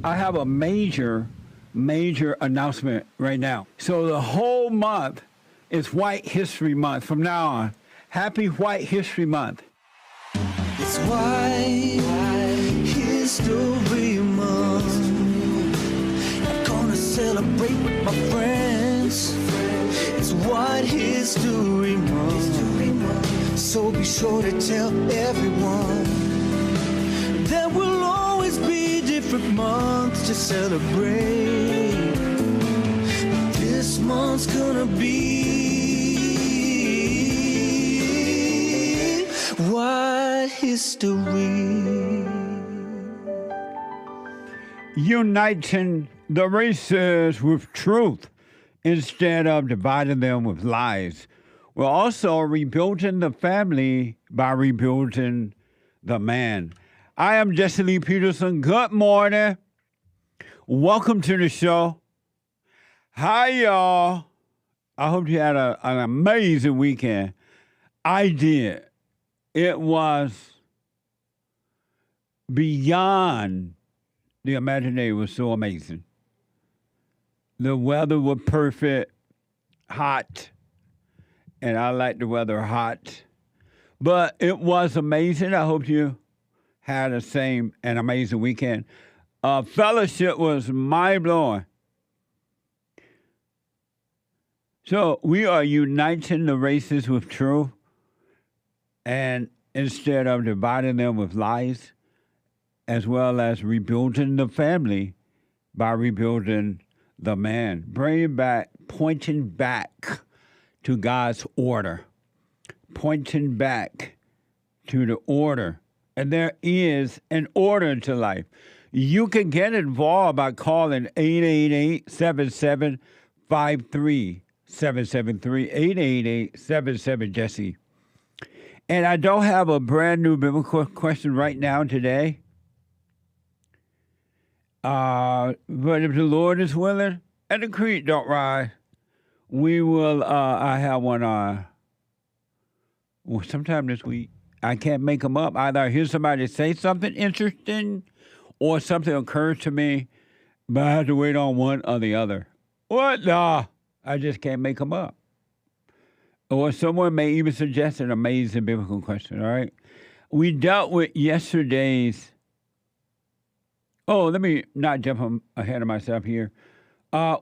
I have a major announcement right now. So the whole month is White History Month from now on. Happy White History Month. It's White History Month. I'm gonna celebrate with my friends. It's White History Month. So be sure to tell everyone there will always be different months to celebrate. This month's gonna be White History. uniting the races with truth instead of dividing them with lies. We're also rebuilding the family by rebuilding the man. I am Jesse Lee Peterson. Good morning. Welcome to the show. Hi, y'all. I hope you had an amazing weekend. I did. It was beyond the imagination. It was so amazing. The weather was perfect, hot, and I like the weather hot. But it was amazing. I hope you had the same an amazing weekend. Fellowship was mind-blowing. So we are uniting the races with truth, and instead of dividing them with lies, as well as rebuilding the family by rebuilding the man, bringing back, pointing back to God's order, pointing back to the order. And there is an order to life. You can get involved by calling 888-7753, 773-888-77-JESSE. And I don't have a brand new biblical question right now today. But if the Lord is willing and the creek don't rise, we will, I have one sometime this week. I can't make them up. Either I hear somebody say something interesting or something occurs to me, but I have to wait on one or the other. What? Nah, I just can't make them up. Or someone may even suggest an amazing biblical question, all right? We dealt with yesterday's... Oh, let me not jump ahead of myself here.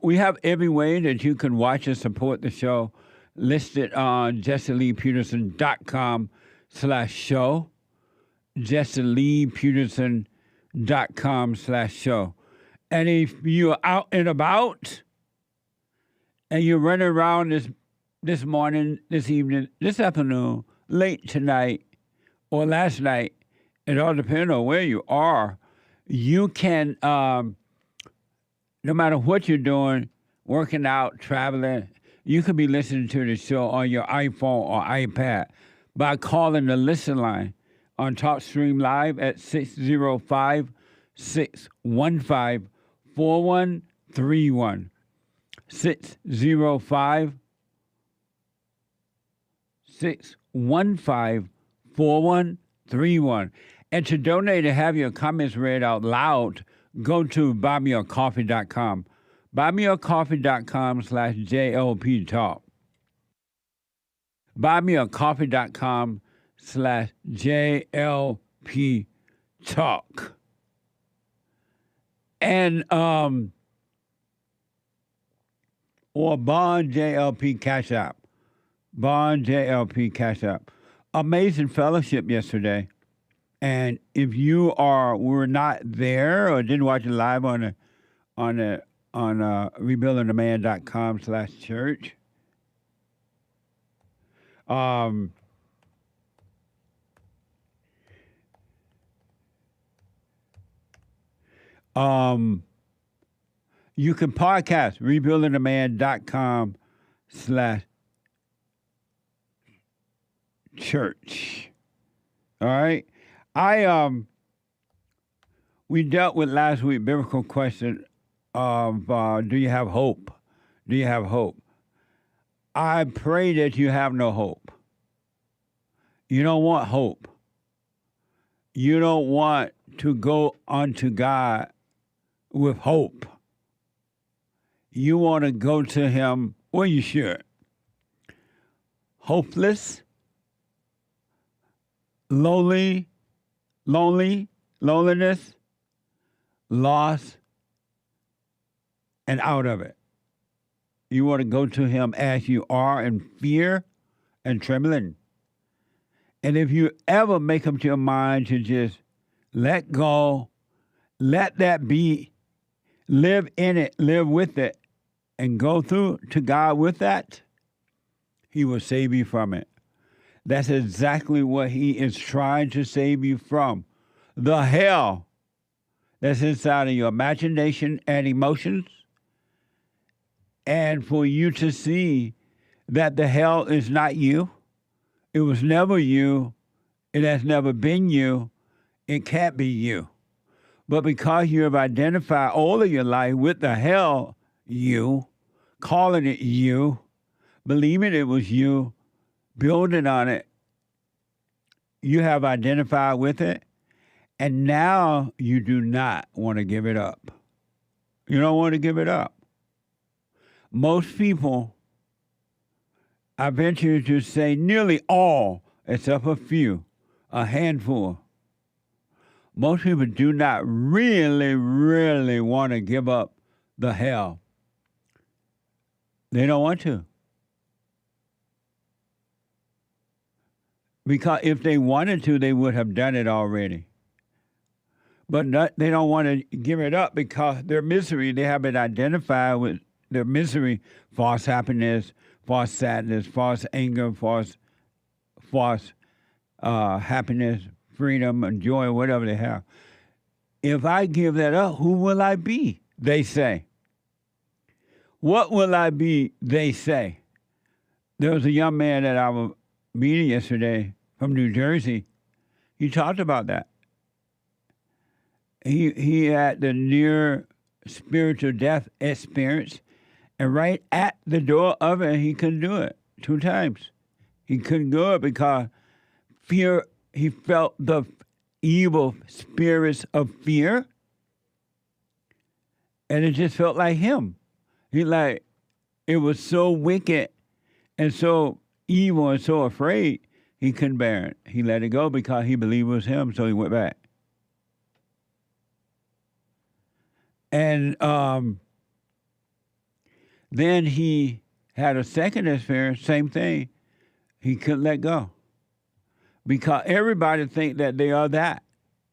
We have every way that you can watch and support the show listed on jesseleepeterson.com/show, jesseleepeterson.com/show. And if you're out and about and you're running around this morning, this evening, this afternoon, late tonight, or last night, it all depends on where you are, you can, no matter what you're doing, working out, traveling, you could be listening to the show on your iPhone or iPad by calling the listen line on TalkStream Live at 605-615-4131. 605-615-4131. And to donate and have your comments read out loud, go to buymeacoffee.com. Buymeacoffee.com/JLP Talk. Buymeacoffee.com/JLP Talk. And, or Bond JLP Cash App. Bond JLP Cash App. Amazing fellowship yesterday. And if you were not there or didn't watch it live on rebuildingtheman.com/church, you can podcast rebuildingtheman.com/church. All right. We dealt with last week biblical question of do you have hope? Do you have hope? I pray that you have no hope. You don't want hope. You don't want to go unto God with hope. You want to go to him, well, you should. Hopeless, loneliness, loss, and out of it. You want to go to him as you are in fear and trembling. And if you ever make up your mind to just let go, let that be, live in it, live with it, and go through to God with that, he will save you from it. That's exactly what he is trying to save you from. The hell that's inside of your imagination and emotions, and for you to see that the hell is not you. It was never you. It has never been you. It can't be you. But because you have identified all of your life with the hell you, calling it you, believing it was you, building on it, you have identified with it, and now you do not want to give it up. You don't want to give it up. Most people, I venture to say nearly all, except a few, a handful, most people do not really, really want to give up the hell. They don't want to. Because if they wanted to, they would have done it already. But they don't want to give it up because their misery, they have been identified with their misery, false happiness, false sadness, false anger, false happiness, freedom, and joy, whatever they have. If I give that up, who will I be? They say. What will I be? They say. There was a young man at our meeting yesterday from New Jersey. He talked about that. He had the near spiritual death experience, and right at the door of it, he couldn't do it 2 times. He couldn't do it because fear. He felt the evil spirits of fear, and it just felt like him. It was so wicked and so evil and so afraid, he couldn't bear it. He let it go because he believed it was him, so he went back. And then he had a second experience, same thing. He couldn't let go. Because everybody think that they are that.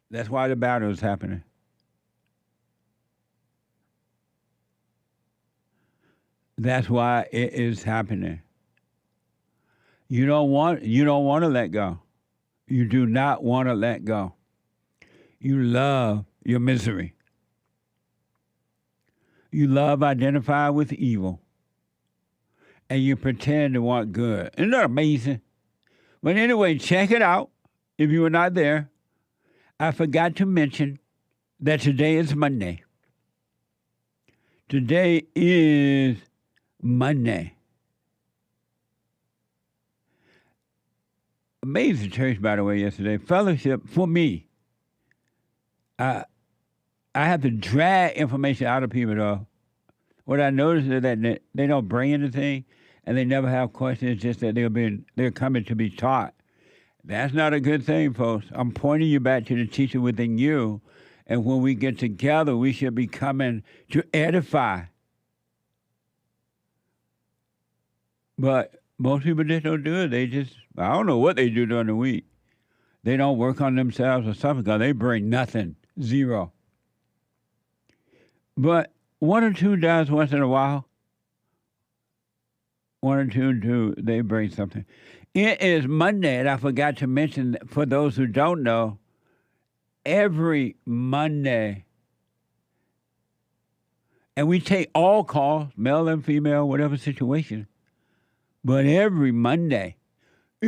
That's why the battle is happening. That's why it is happening. You don't want to let go. You do not want to let go. You love your misery. You love identifying with evil. And you pretend to want good. Isn't that amazing? But anyway, check it out. If you were not there, I forgot to mention that today is Monday. Today is Monday. Amazing church, by the way, yesterday. Fellowship, for me, I have to drag information out of people, though. What I noticed is that they don't bring anything, and they never have questions. It's just that they're coming to be taught. That's not a good thing, folks. I'm pointing you back to the teacher within you, and when we get together, we should be coming to edify. But most people just don't do it. I don't know what they do during the week. They don't work on themselves or something because they bring nothing, zero. But 1 or 2 does once in a while. 1 or 2 do, they bring something. It is Monday, and I forgot to mention, for those who don't know, every Monday, and we take all calls, male and female, whatever situation, but every Monday is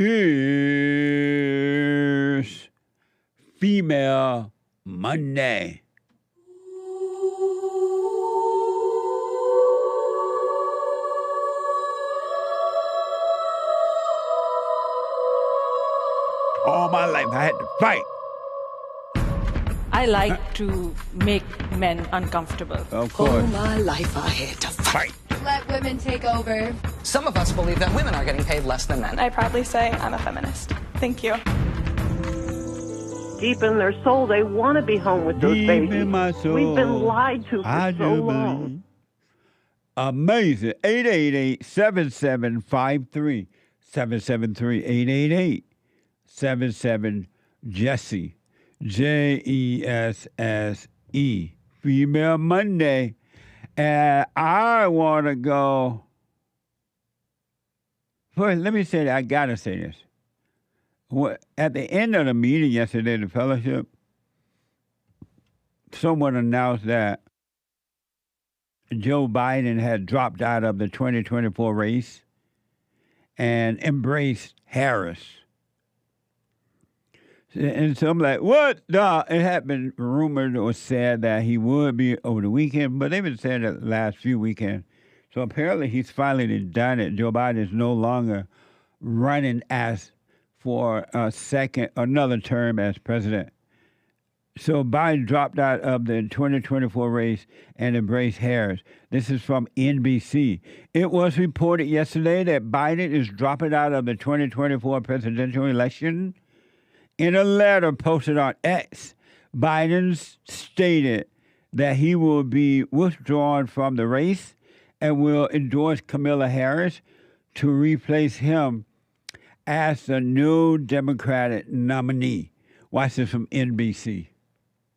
Female Monday. All my life I had to fight. I like to make men uncomfortable. Of course. All my life I had to fight. Let women take over. Some of us believe that women are getting paid less than men. I proudly say I'm a feminist. Thank you. Deep in their soul, they want to be home with those babies. In my soul, we've been lied to for I so do long. believe. Amazing. 888-7753. 773-888-77-JESSE. JESSE. Female Monday. And I want to go. First, let me say that. I got to say this. At the end of the meeting yesterday, the fellowship, someone announced that Joe Biden had dropped out of the 2024 race and embraced Harris. And so I'm like, what? No, it had been rumored or said that he would be over the weekend, but they've been saying it the last few weekends. So apparently he's finally done it. Joe Biden is no longer running as for another term as president. So Biden dropped out of the 2024 race and embraced Harris. This is from NBC. It was reported yesterday that Biden is dropping out of the 2024 presidential election. In a letter posted on X, Biden stated that he will be withdrawn from the race and will endorse Kamala Harris to replace him as the new Democratic nominee. Watch this from NBC.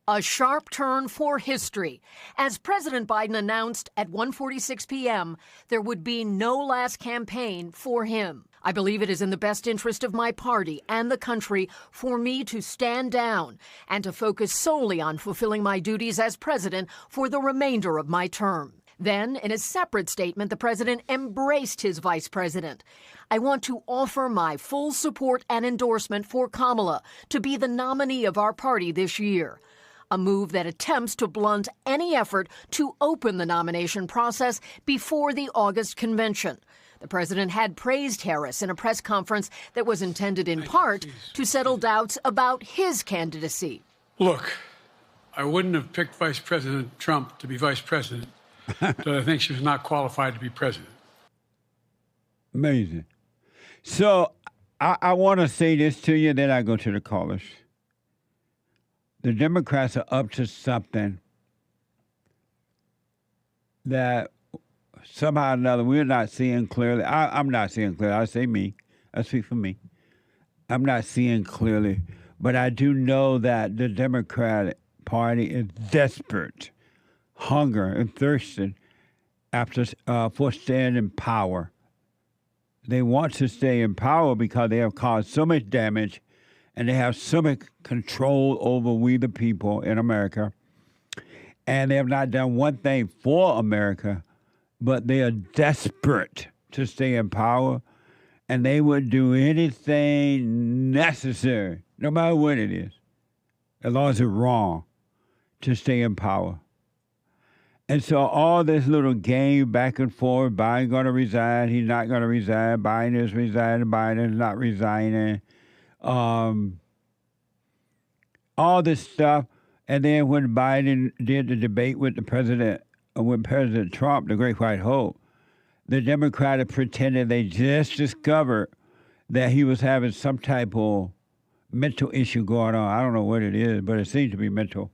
A sharp turn for history. As President Biden announced at 1:46 p.m., there would be no last campaign for him. I believe it is in the best interest of my party and the country for me to stand down and to focus solely on fulfilling my duties as president for the remainder of my term. Then, in a separate statement, the president embraced his vice president. I want to offer my full support and endorsement for Kamala to be the nominee of our party this year. A move that attempts to blunt any effort to open the nomination process before the August convention. The president had praised Harris in a press conference that was intended in part to settle doubts about his candidacy. Look, I wouldn't have picked Vice President Trump to be vice president, but I think she was not qualified to be president. Amazing. So I want to say this to you, then I go to the callers. The Democrats are up to something that somehow or another we're not seeing clearly. I'm not seeing clearly. I say me. I speak for me. I'm not seeing clearly. But I do know that the Democratic Party is desperate, hunger and thirsting after for staying in power. They want to stay in power because they have caused so much damage and they have so much control over we the people in America. And they have not done one thing for America, but they are desperate to stay in power, and they would do anything necessary, no matter what it is, as long as it's wrong, to stay in power. And so all this little game back and forth, Biden going to resign, he's not going to resign, Biden is resigning, Biden is not resigning, all this stuff. And then when Biden did the debate with President Trump, the Great White Hope, the Democrats pretended they just discovered that he was having some type of mental issue going on. I don't know what it is, but it seems to be mental.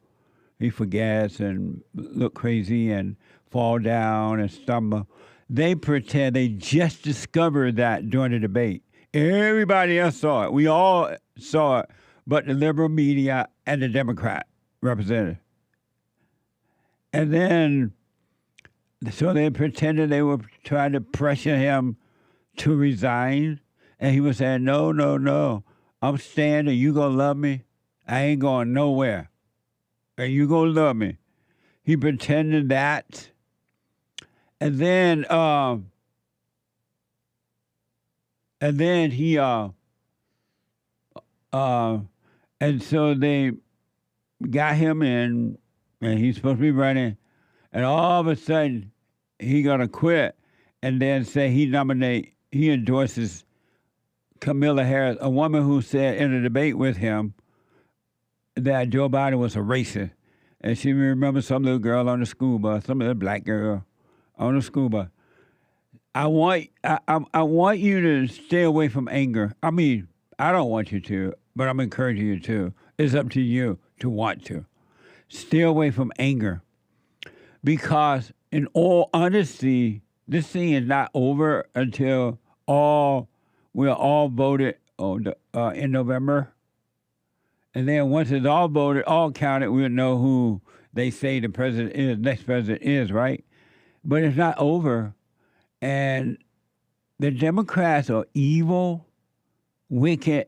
He forgets and look crazy and fall down and stumble. They pretend they just discovered that during the debate. Everybody else saw it. We all saw it, but the liberal media and the Democrat representative. And then, so they pretended they were trying to pressure him to resign. And he was saying, no, I'm standing. You gonna love me? I ain't going nowhere. And you gonna love me. He pretended that. And then he and so they got him in, and he's supposed to be running, and all of a sudden he gonna quit, and then say he endorses Kamala Harris, a woman who said in a debate with him that Joe Biden was a racist, and she remembers some little girl on the school bus, some little black girl on the school bus. I want you to stay away from anger. I mean, I don't want you to, but I'm encouraging you to. It's up to you to want to. Stay away from anger. Because in all honesty, this thing is not over until we're all voted in November. And then once it's all voted, all counted, we'll know who they say the president is, next president is, right? But it's not over. And the Democrats are evil, wicked,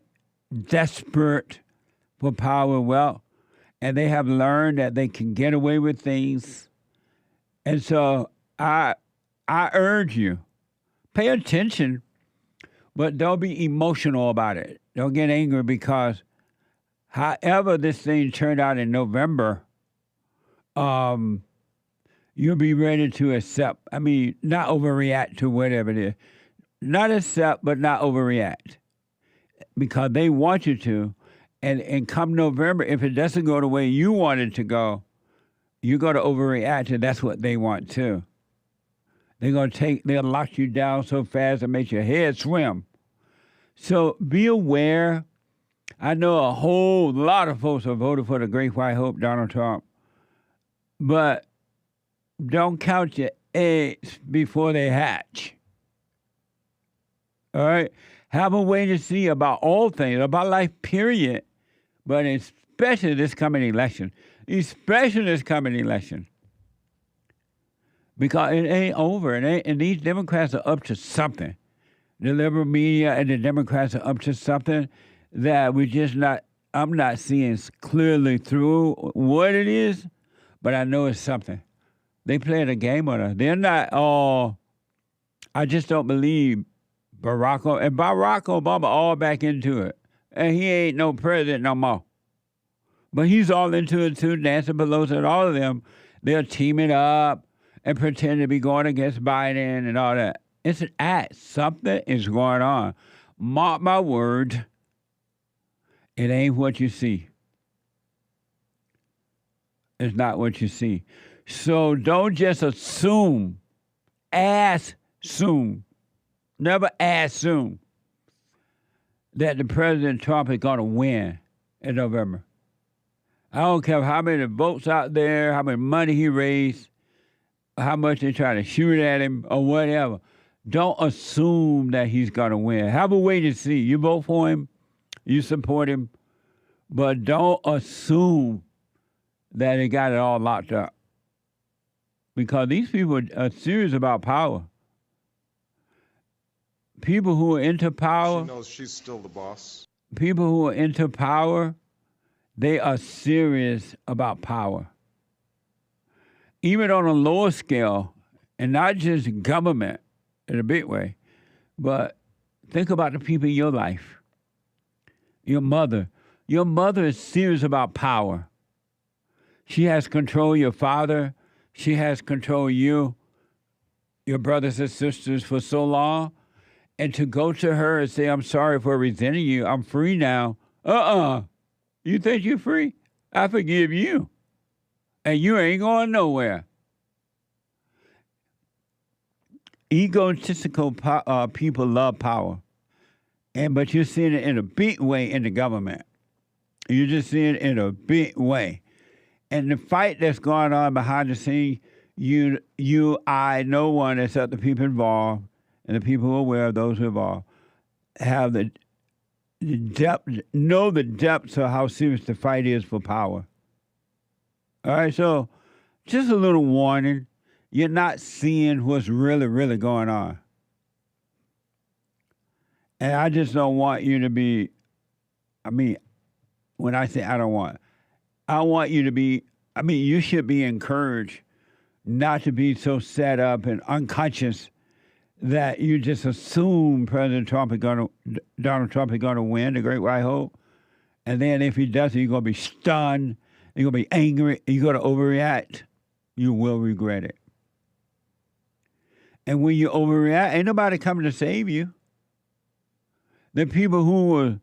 desperate for power and wealth. and they have learned that they can get away with things. And so I urge you, pay attention, but don't be emotional about it. Don't get angry because however this thing turned out in November, you'll be ready to accept. I mean, not overreact to whatever it is. Not accept, but not overreact. Because they want you to. And come November, if it doesn't go the way you want it to go, you're going to overreact, and that's what they want too. They'll lock you down so fast it makes your head swim. So be aware. I know a whole lot of folks have voted for the Great White Hope, Donald Trump. But don't count your eggs before they hatch. All right? Have a way to see about all things, about life, period. But especially this coming election. Especially this coming election. Because it ain't over. And these Democrats are up to something. The liberal media and the Democrats are up to something that I'm not seeing clearly through what it is, but I know it's something. They playing a game on us. They're not all, I just don't believe Barack Obama all back into it. And he ain't no president no more. But he's all into it too. Nancy Pelosi and all of them, they're teaming up and pretending to be going against Biden and all that. It's an act. Something is going on. Mark my word, it ain't what you see. It's not what you see. So don't just assume. Assume. Never assume that the President Trump is going to win in November. I don't care how many votes out there, how much money he raised, how much they try to shoot at him or whatever. Don't assume that he's going to win. Have a way to see. You vote for him, you support him, but don't assume that he got it all locked up. Because these people are serious about power. People who are into power. She knows she's still the boss. People who are into power, they are serious about power. Even on a lower scale, and not just government in a big way, but think about the people in your life. Your mother. Your mother is serious about power. She has control of your father. She has control of you, your brothers and sisters for so long. And to go to her and say, I'm sorry for resenting you. I'm free now. You think you're free? I forgive you. And you ain't going nowhere. Egotistical people love power. But you're seeing it in a big way in the government. You're just seeing it in a big way. And the fight that's going on behind the scenes, no one except the people involved and the people who are aware of those who are involved have the depth, know the depths of how serious the fight is for power. All right, so just a little warning. You're not seeing what's really, really going on. And I just don't want you to be, when I say I want you to be, you should be encouraged not to be so set up and unconscious that you just assume Donald Trump is going to win the Great White Hope. And then if he doesn't, you're going to be stunned, you're going to be angry, you're going to overreact. You will regret it. And when you overreact, ain't nobody coming to save you. The people who were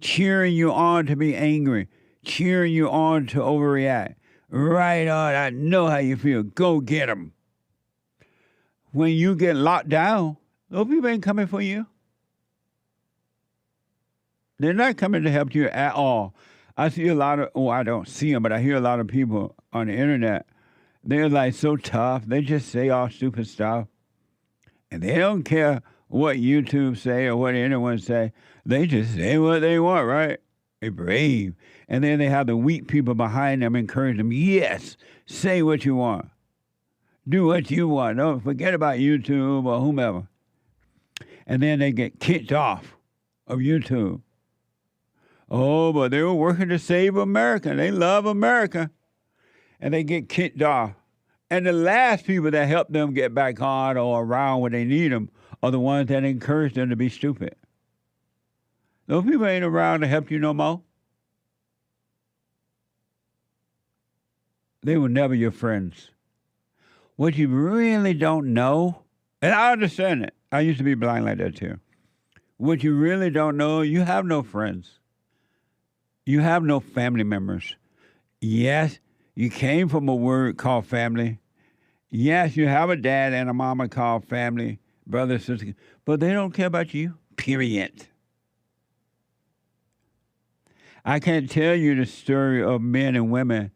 cheering you on to be angry, cheering you on to overreact. Right on, I know how you feel. Go get them. When you get locked down, those people ain't coming for you. They're not coming to help you at all. I see a lot of, I don't see them, but I hear a lot of people on the internet. They're like so tough. They just say all stupid stuff. And they don't care what YouTube say or what anyone say. They just say what they want, right? They're brave. And then they have the weak people behind them encourage them. Yes, say what you want. Do what you want. Don't forget about YouTube or whomever. And then they get kicked off of YouTube. Oh, but they were working to save America. They love America. And they get kicked off. And the last people that help them get back on or around when they need them are the ones that encourage them to be stupid. Those people ain't around to help you no more. They were never your friends. What you really don't know, and I understand it. I used to be blind like that too. What you really don't know, you have no friends. You have no family members. Yes, you came from a word called family. Yes, you have a dad and a mama called family, brother, sister, but they don't care about you, period. I can't tell you the story of men and women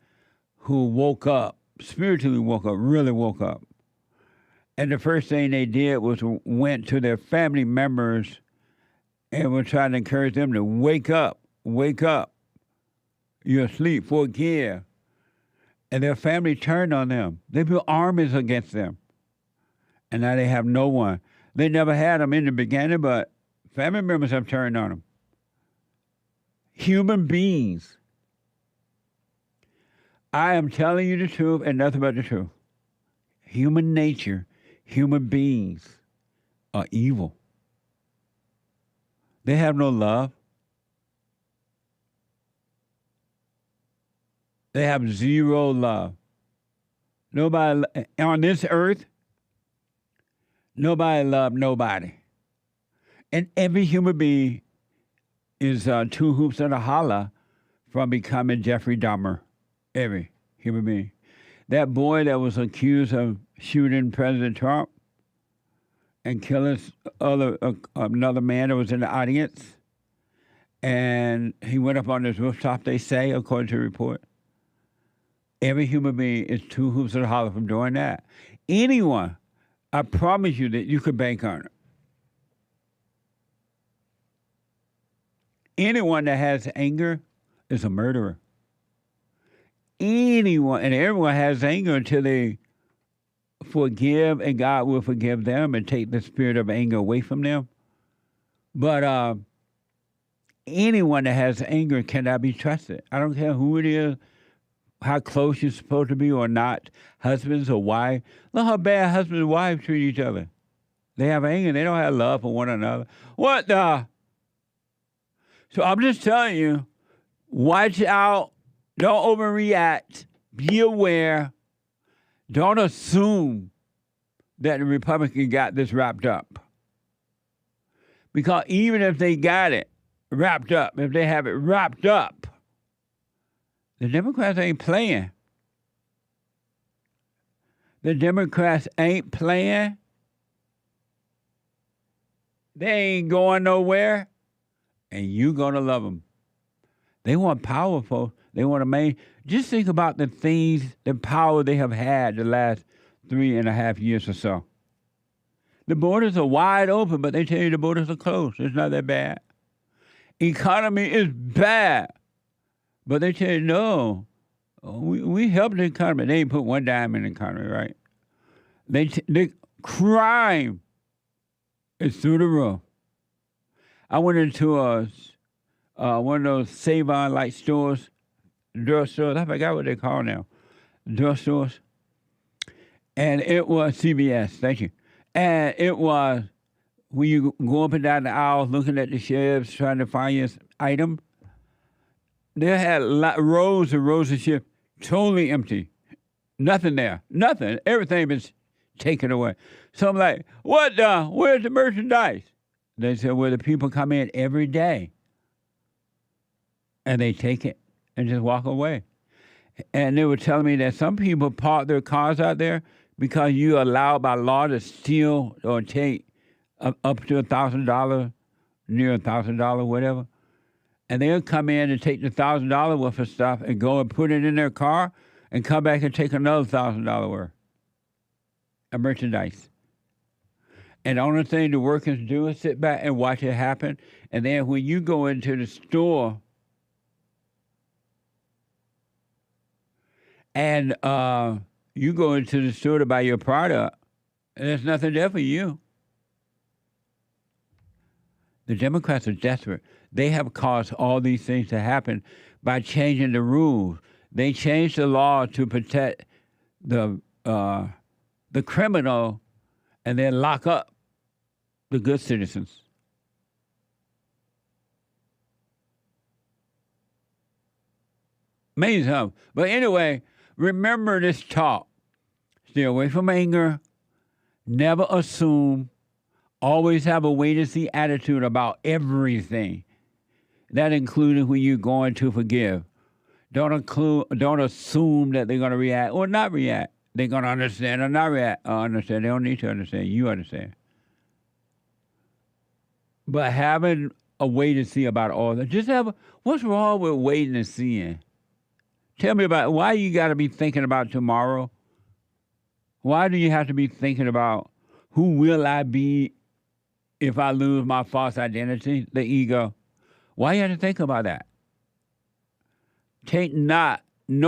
who woke up, spiritually woke up, really woke up. And the first thing they did was went to their family members and were trying to encourage them to wake up, wake up. You're asleep, forgive. And their family turned on them. They built armies against them. And now they have no one. They never had them in the beginning, but family members have turned on them. Human beings. I am telling you the truth and nothing but the truth. Human nature, human beings are evil. They have no love. They have zero love. Nobody on this earth, nobody loved nobody. And every human being is two hoops and a holler from becoming Jeffrey Dahmer. Every human being. That boy that was accused of shooting President Trump and killing another man that was in the audience, and he went up on this rooftop, they say, according to the report. Every human being is two hoops and a holler from doing that. Anyone, I promise you that you could bank on it. Anyone that has anger is a murderer. Anyone, and everyone has anger until they forgive, and God will forgive them and take the spirit of anger away from them. But anyone that has anger cannot be trusted. I don't care who it is, how close you're supposed to be or not, husbands or wives. Look how bad husbands and wives treat each other. They have anger. They don't have love for one another. What the? So I'm just telling you, watch out. Don't overreact. Be aware. Don't assume that the Republican got this wrapped up. Because even if they got it wrapped up, if they have it wrapped up, the Democrats ain't playing. The Democrats ain't playing. They ain't going nowhere. And you going to love them. They want powerful. They want to just think about the things, the power they have had the last 3.5 years or so. The borders are wide open, but they tell you the borders are closed. It's not that bad. Economy is bad, but they tell you, no, we help the economy. They ain't put one dime in the economy, right? The crime is through the roof. I went into one of those Save-On-like stores, drugstores. I forgot what they call now. Drugstores. And it was CVS, thank you. And it was, when you go up and down the aisle looking at the shelves, trying to find your item, they had rows and rows of shelves totally empty. Nothing there. Nothing. Everything was taken away. So I'm like, what the? Where's the merchandise? They said, well, the people come in every day. And they take it and just walk away. And they were telling me that some people park their cars out there because you are allowed by law to steal or take up to $1,000, near $1,000, whatever. And they'll come in and take the $1,000 worth of stuff and go and put it in their car and come back and take another $1,000 worth of merchandise. And the only thing the workers do is sit back and watch it happen. And then when you go into the store and you go into the store to buy your product, and there's nothing there for you. The Democrats are desperate. They have caused all these things to happen by changing the rules. They changed the law to protect the criminal and then lock up the good citizens. Amazing, huh? But anyway, remember this talk. Stay away from anger. Never assume. Always have a wait-and-see attitude about everything. That including when you're going to forgive. Don't assume that they're going to react or not react. They're going to understand or not react. Or understand. They don't need to understand. You understand. But having a wait-and-see about all that. Just what's wrong with waiting and seeing? Tell me about why you got to be thinking about tomorrow. Why do you have to be thinking about who will I be if I lose my false identity, the ego? Why you have to think about that? Take no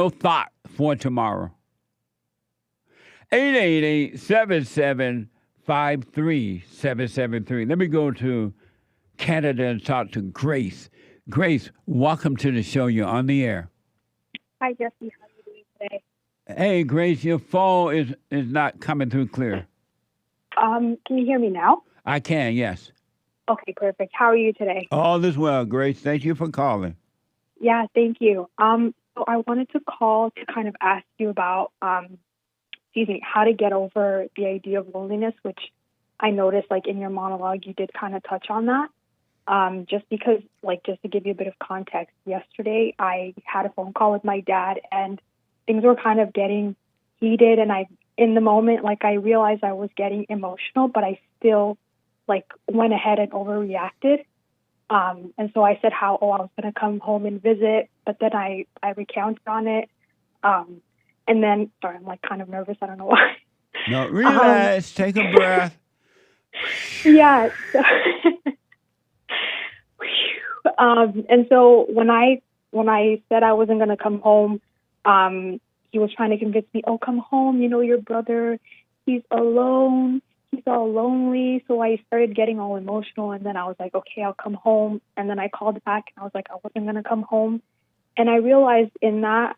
thought for tomorrow. 888-7753-773. Let me go to Canada and talk to Grace. Grace, welcome to the show. You're on the air. Hi, Jesse. How are you doing today? Hey, Grace, your phone is not coming through clear. Can you hear me now? I can, yes. Okay, perfect. How are you today? All is well, Grace. Thank you for calling. Yeah, thank you. So I wanted to call to kind of ask you about, how to get over the idea of loneliness, which I noticed, like, in your monologue, you did kind of touch on that. Just because, just to give you a bit of context, yesterday I had a phone call with my dad, and things were kind of getting heated, and in the moment, I realized I was getting emotional, but I still, went ahead and overreacted. And so I said I was going to come home and visit, but then I recounted on it. And then, sorry, I'm kind of nervous. I don't know why. No, relax. Take a breath. Yeah. And so when I said I wasn't going to come home, he was trying to convince me, oh, come home. Your brother, he's alone. He's all lonely. So I started getting all emotional. And then I was like, okay, I'll come home. And then I called back and I was like, I wasn't going to come home. And I realized in that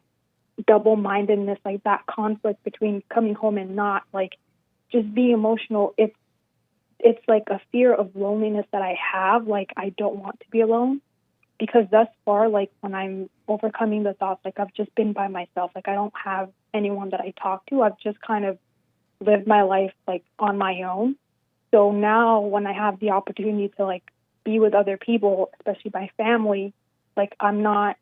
double-mindedness, that conflict between coming home and not, just being emotional, it's a fear of loneliness that I have. I don't want to be alone, because thus far, when I'm overcoming the thoughts, I've just been by myself. I don't have anyone that I talk to. I've just kind of lived my life on my own. So now when I have the opportunity to be with other people, especially my family, I'm not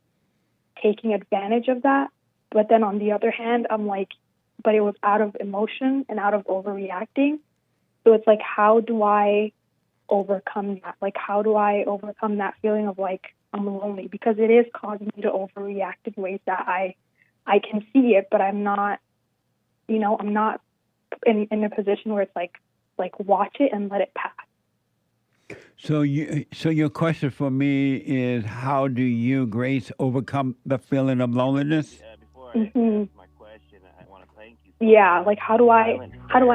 taking advantage of that. But then on the other hand, I'm but it was out of emotion and out of overreacting. So it's how do I overcome that? How do I overcome that feeling of I'm lonely? Because it is causing me to overreact in ways that I can see it, but I'm not, I'm not in a position where it's watch it and let it pass. So your question for me is, how do you, Grace, overcome the feeling of loneliness? Before I ask my question, I want to thank you. Yeah, how do I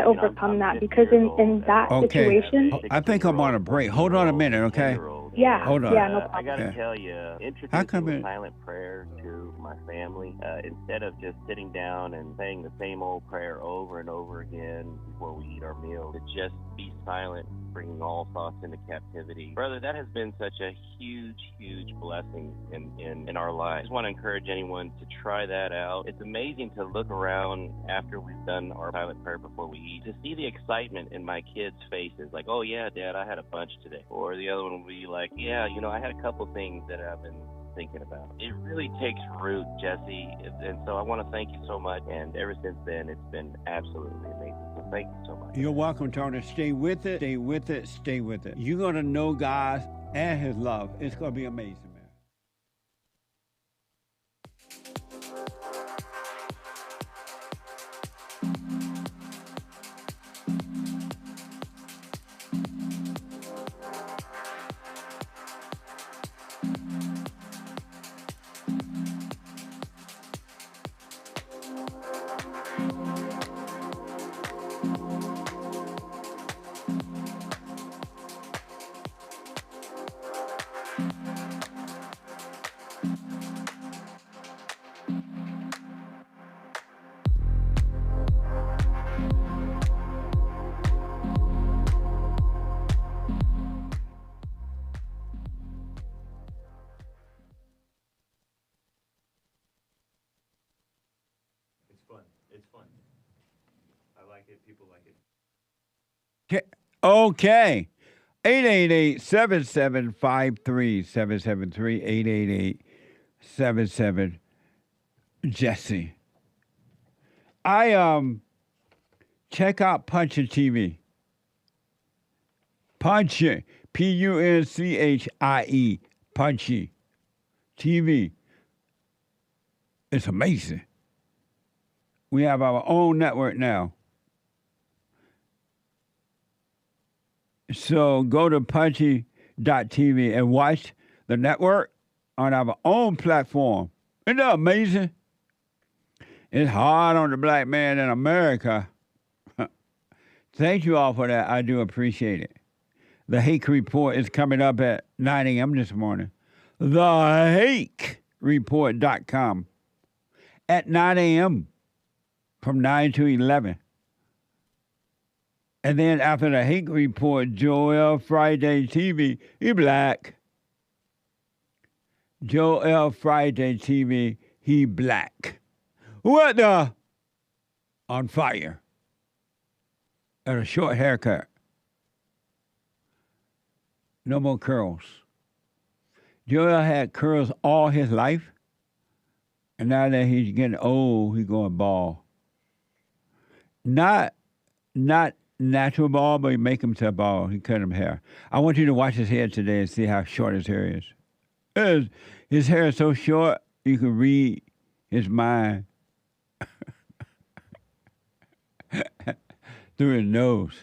overcome that? Because in that situation, I think I'm on a break. Hold on a minute, okay? Yeah. Hold on. Yeah, no problem. I got to tell you, introducing a silent prayer to my family, instead of just sitting down and saying the same old prayer over and over again before we eat our meal, to just be silent, bringing all thoughts into captivity. Brother, that has been such a huge, huge blessing in our lives. I just want to encourage anyone to try that out. It's amazing to look around after we've done our silent prayer before we eat, to see the excitement in my kids' faces, oh yeah, Dad, I had a bunch today. Or the other one will be yeah, I had a couple things that I've been thinking about. It really takes root, Jesse, and so I want to thank you so much. And ever since then, it's been absolutely amazing. So thank you so much. You're welcome, Tony. Stay with it. Stay with it. Stay with it. You're going to know God and His love. It's going to be amazing, man. It's fun. I like it. People like it. Okay. 888-7753-773. 888-77-Jesse. Check out Punching TV. Punching. Punchie. Punchy TV. It's amazing. We have our own network now. So go to punchy.tv and watch the network on our own platform. Isn't that amazing? It's hard on the black man in America. Thank you all for that. I do appreciate it. The Hake Report is coming up at 9 a.m. this morning. TheHakeReport.com at 9 a.m. from 9 to 11. And then after the Hake Report, Joel Friday TV, he black. Joel Friday TV, he black. What the? On fire. And a short haircut. No more curls. Joel had curls all his life. And now that he's getting old, he's going bald. Not natural bald, but he make himself bald. He cut him hair. I want you to watch his head today and see how short his hair is. His hair is so short, you can read his mind through his nose.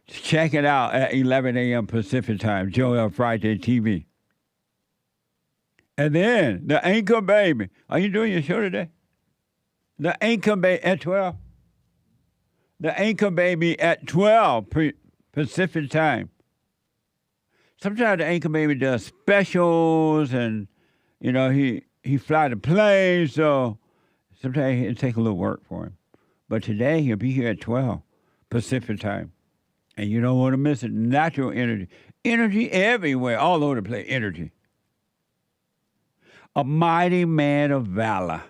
Check it out at 11 a.m. Pacific time, Joel Friday TV. And then the Anchor Baby. Are you doing your show today? The Anchor Baby at 12. The Anchor Baby at 12 Pacific time. Sometimes the Anchor Baby does specials and, he fly the plane, so sometimes it takes a little work for him. But today he'll be here at 12 Pacific time. And you don't want to miss it. Natural energy. Energy everywhere, all over the place. Energy. A Mighty Man of Valor.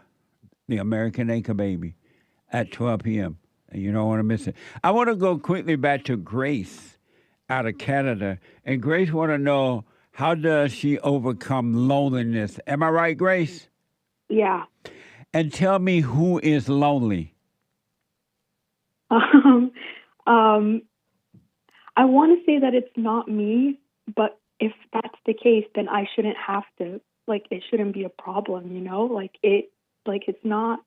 The American Anchor Baby at 12 p.m. And you don't want to miss it. I want to go quickly back to Grace out of Canada. And Grace want to know, how does she overcome loneliness? Am I right, Grace? Yeah. And tell me, who is lonely? I want to say that it's not me, but if that's the case, then I shouldn't have to, it shouldn't be a problem, it's not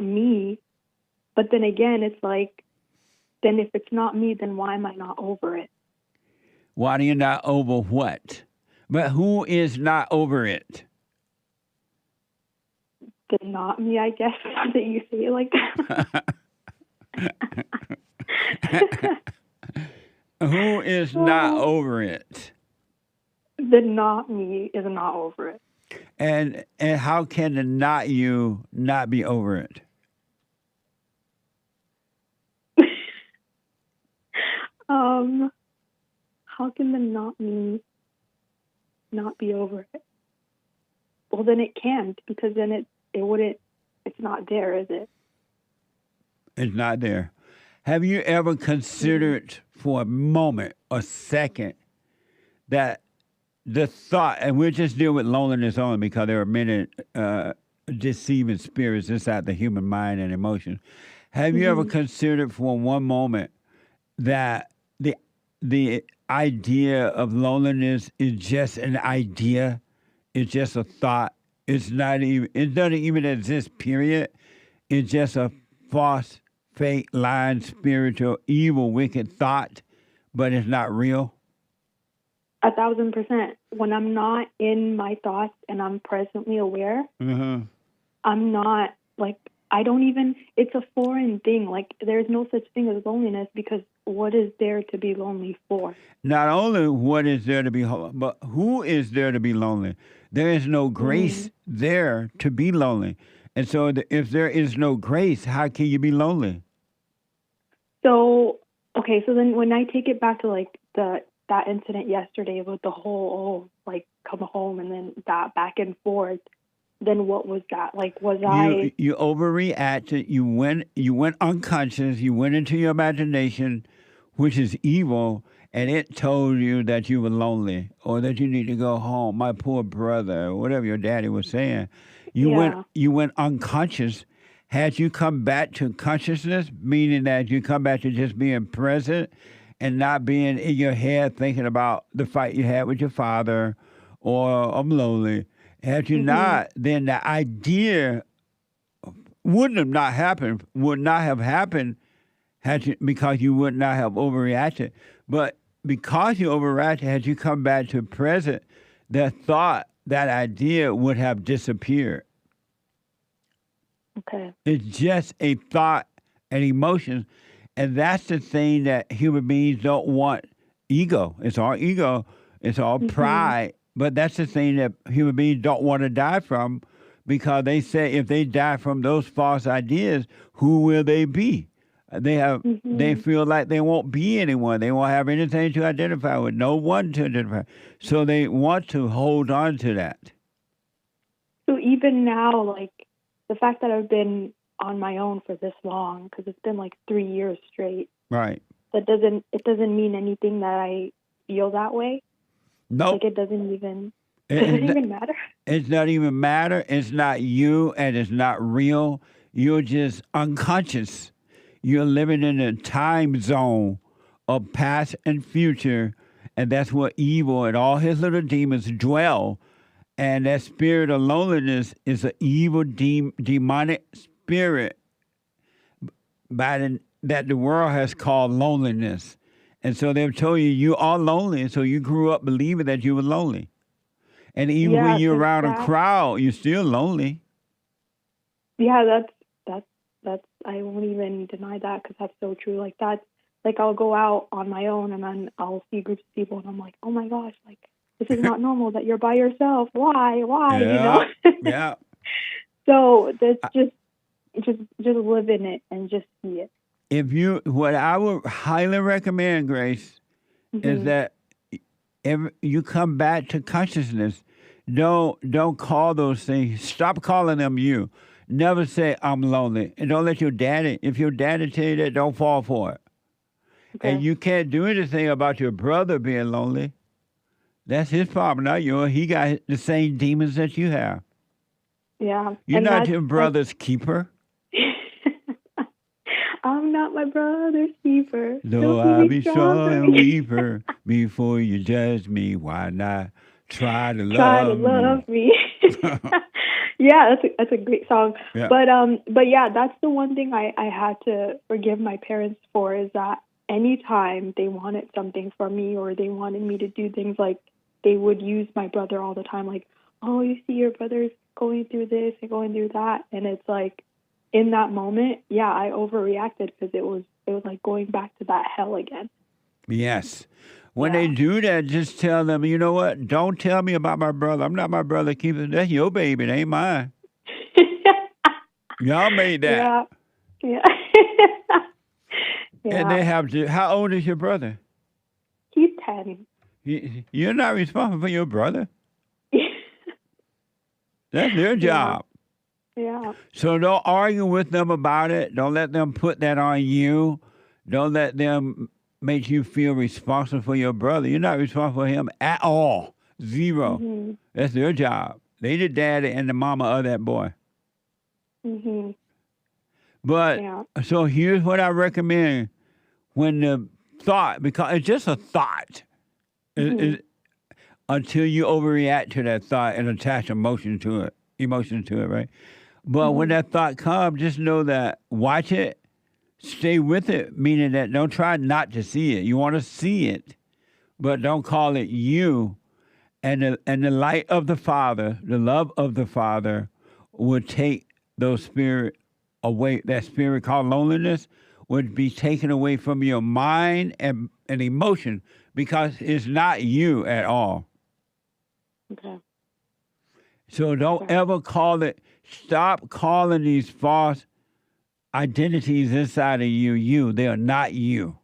me. But then again, it's then if it's not me, then why am I not over it? Why are you not over what? But who is not over it? Then not me, I guess, that you say it like that. Who is not over it? The not me is not over it. And how can the not you not be over it? How can the not me not be over it? Well, then it can't, because then it wouldn't. It's not there, is it? It's not there. Have you ever considered for a moment, a second, that the thought, and we'll just deal with loneliness only because there are many deceiving spirits inside the human mind and emotion. Have you ever considered for one moment that the idea of loneliness is just an idea? It's just a thought. It doesn't even exist, period. It's just a false, fake, lying, spiritual, evil, wicked thought, but it's not real? 1,000%. When I'm not in my thoughts and I'm presently aware, I'm not, I don't even, it's a foreign thing. There's no such thing as loneliness, because what is there to be lonely for? Not only what is there to be, but who is there to be lonely? There is no grace there to be lonely. And so if there is no grace, how can you be lonely? So, okay, so then when I take it back to that incident yesterday with the whole, come home and then that back and forth, then what was that? Like, was You overreacted. You went unconscious. You went into your imagination, which is evil, and it told you that you were lonely or that you need to go home. My poor brother, or whatever your daddy was saying. You went unconscious. Had you come back to consciousness, meaning that you come back to just being present and not being in your head thinking about the fight you had with your father or I'm lonely. Had you not, then the idea would not have happened because you would not have overreacted. But because you overreacted, had you come back to present, that thought, that idea would have disappeared. Okay. It's just a thought and emotion. And that's the thing that human beings don't want. Ego. It's all ego. It's all pride. But that's the thing that human beings don't want to die from, because they say if they die from those false ideas, who will they be? They feel like they won't be anyone. They won't have anything to identify with, no one to identify. So they want to hold on to that. So even now, like, the fact that I've been on my own for this long, because it's been like 3 years straight. Right. It doesn't mean anything that I feel that way. Nope. Like, it doesn't even matter. It's not even matter. It's not you, and it's not real. You're just unconscious. You're living in a time zone of past and future, and that's where evil and all his little demons dwell. And that spirit of loneliness is an evil demonic spirit that the world has called loneliness. And so they've told you are lonely, so you grew up believing that you were lonely. And even when you're around a crowd, you're still lonely. Yeah, that's I won't even deny that, because that's so true. Like, that's, like, I'll go out on my own and then I'll see groups of people and I'm like, oh my gosh, like, this is not normal that you're by yourself. Why? Yeah, you know? Yeah. So that's just live in it and just see it. What I would highly recommend, Grace, is that you come back to consciousness. Don't call those things. Stop calling them you. Never say I'm lonely, and don't let your daddy. If your daddy tell you that, don't fall for it. Okay. And you can't do anything about your brother being lonely. That's his problem, not yours. He got the same demons that you have. Yeah. You're not your brother's keeper. I'm not my brother's keeper. Though I be strong and weaker, before you judge me, why not try to love me? Yeah, that's a great song. Yeah. But yeah, that's the one thing I had to forgive my parents for, is that anytime they wanted something from me or they wanted me to do things, like, they would use my brother all the time, like, oh, you see your brother's going through this and going through that. And it's like, in that moment, yeah, I overreacted, because it was like going back to that hell again. Yes. When they do that, just tell them, you know what? Don't tell me about my brother. I'm not my brother. That's your baby. It ain't mine. Y'all made that. Yeah. And they have to. How old is your brother? He's 10. You're not responsible for your brother. That's their job. Yeah. So don't argue with them about it. Don't let them put that on you. Don't let them make you feel responsible for your brother. You're not responsible for him at all. Zero. That's their job. They the daddy and the mama of that boy. But so here's what I recommend. When the thought, because it's just a thought, until you overreact to that thought and attach emotion to it, right? But when that thought comes, just know that, watch it, stay with it, meaning that don't try not to see it. You want to see it, but don't call it you. And the light of the Father, the love of the Father, would take those spirit away. That spirit called loneliness would be taken away from your mind and emotion, because it's not you at all. Okay. So don't ever call it. Stop calling these false identities inside of you. They are not you.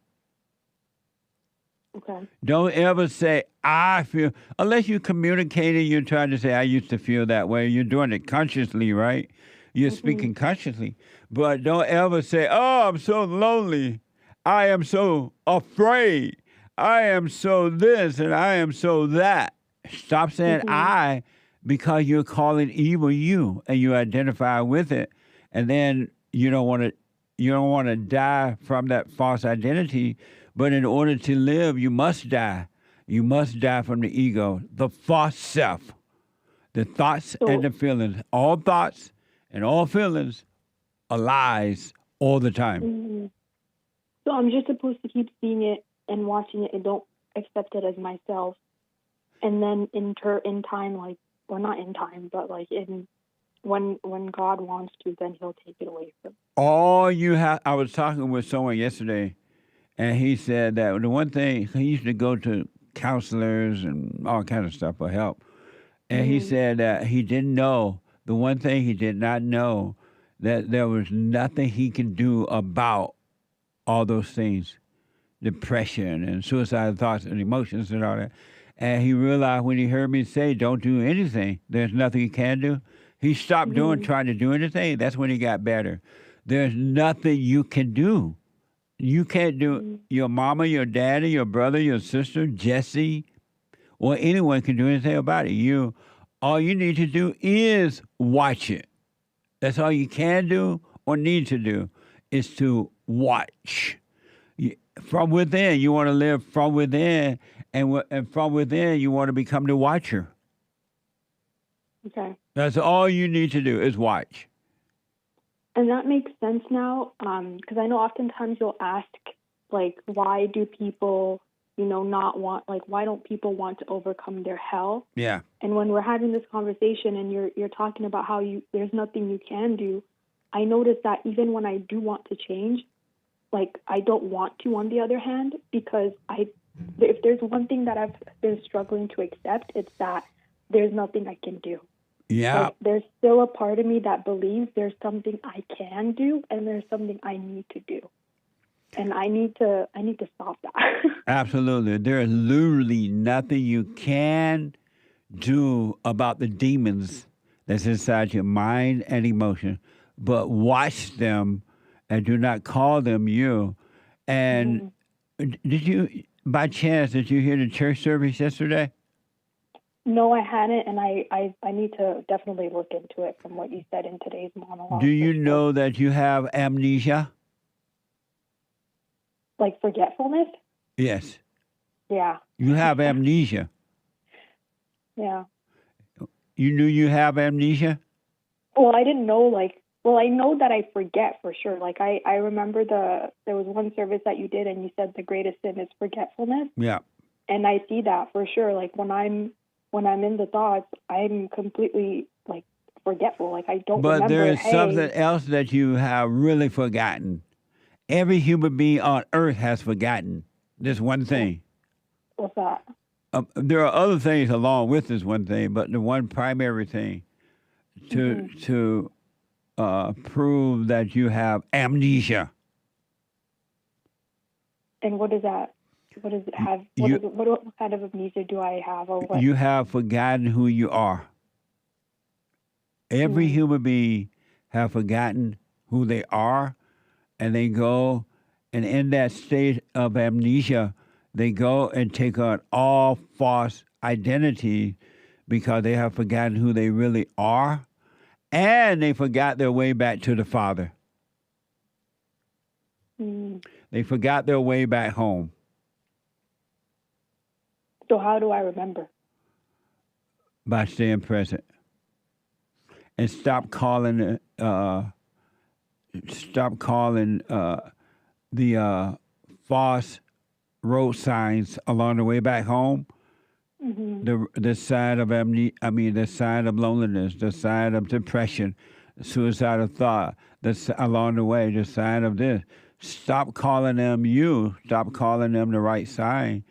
Okay. Don't ever say, I feel, unless you communicate and you're trying to say, I used to feel that way. You're doing it consciously, right? You're speaking consciously. But don't ever say, oh, I'm so lonely. I am so afraid. I am so this and I am so that. Stop saying I, because you're calling evil you and you identify with it. And then you don't want to die from that false identity. But in order to live, you must die. You must die from the ego, the false self, the thoughts and the feelings. All thoughts and all feelings are lies all the time. So I'm just supposed to keep seeing it and watching it and don't accept it as myself. And then in time, like, or not in time, but like when God wants to, then he'll take it away from me. All you have, I was talking with someone yesterday, and he said that the one thing, he used to go to counselors and all kinds of stuff for help. And he said that he didn't know, the one thing he did not know, that there was nothing he could do about all those things, depression and suicidal thoughts and emotions and all that. And he realized when he heard me say, don't do anything, there's nothing he can do, he stopped trying to do anything. That's when he got better. There's nothing you can do. You can't do, your mama, your daddy, your brother, your sister, Jesse, or anyone can do anything about it. All you need to do is watch it. That's all you can do or need to do, is to watch. From within, you want to live from within, and from within, you want to become the watcher. Okay. That's all you need to do is watch. And that makes sense now, because I know oftentimes you'll ask, like, why do people, not want, like, why don't people want to overcome their hell? Yeah. And when we're having this conversation and you're talking about how there's nothing you can do, I notice that even when I do want to change, like, I don't want to, on the other hand, because if there's one thing that I've been struggling to accept, it's that there's nothing I can do. Yeah. Like, there's still a part of me that believes there's something I can do and there's something I need to do. And I need to stop that. Absolutely. There is literally nothing you can do about the demons that's inside your mind and emotion, but watch them and do not call them you. And did you, by chance, did you hear the church service yesterday? No, I hadn't, and I need to definitely look into it from what you said in today's monologue. Do you know that you have amnesia? Like forgetfulness? Yes. Yeah. You have amnesia. Yeah. You knew you have amnesia? Well, I didn't know, I know that I forget for sure. Like, I remember there was one service that you did, and you said the greatest sin is forgetfulness. Yeah. And I see that for sure. Like, when I'm in the thoughts, I'm completely, like, forgetful. Like, I don't remember. But there is something else that you have really forgotten. Every human being on earth has forgotten this one thing. What's that? There are other things along with this one thing, but the one primary thing to prove that you have amnesia. And what is that? What does it have? What kind of amnesia do I have? Or what? You have forgotten who you are. Every human being have forgotten who they are, and they go, and in that state of amnesia, they go and take on all false identity because they have forgotten who they really are, and they forgot their way back to the Father. They forgot their way back home. So how do I remember? By staying present. And stop calling the false road signs along the way back home. The sign of the sign of loneliness, the sign of depression, suicidal thought, along the way, the sign of this. Stop calling them you. Stop calling them the right sign.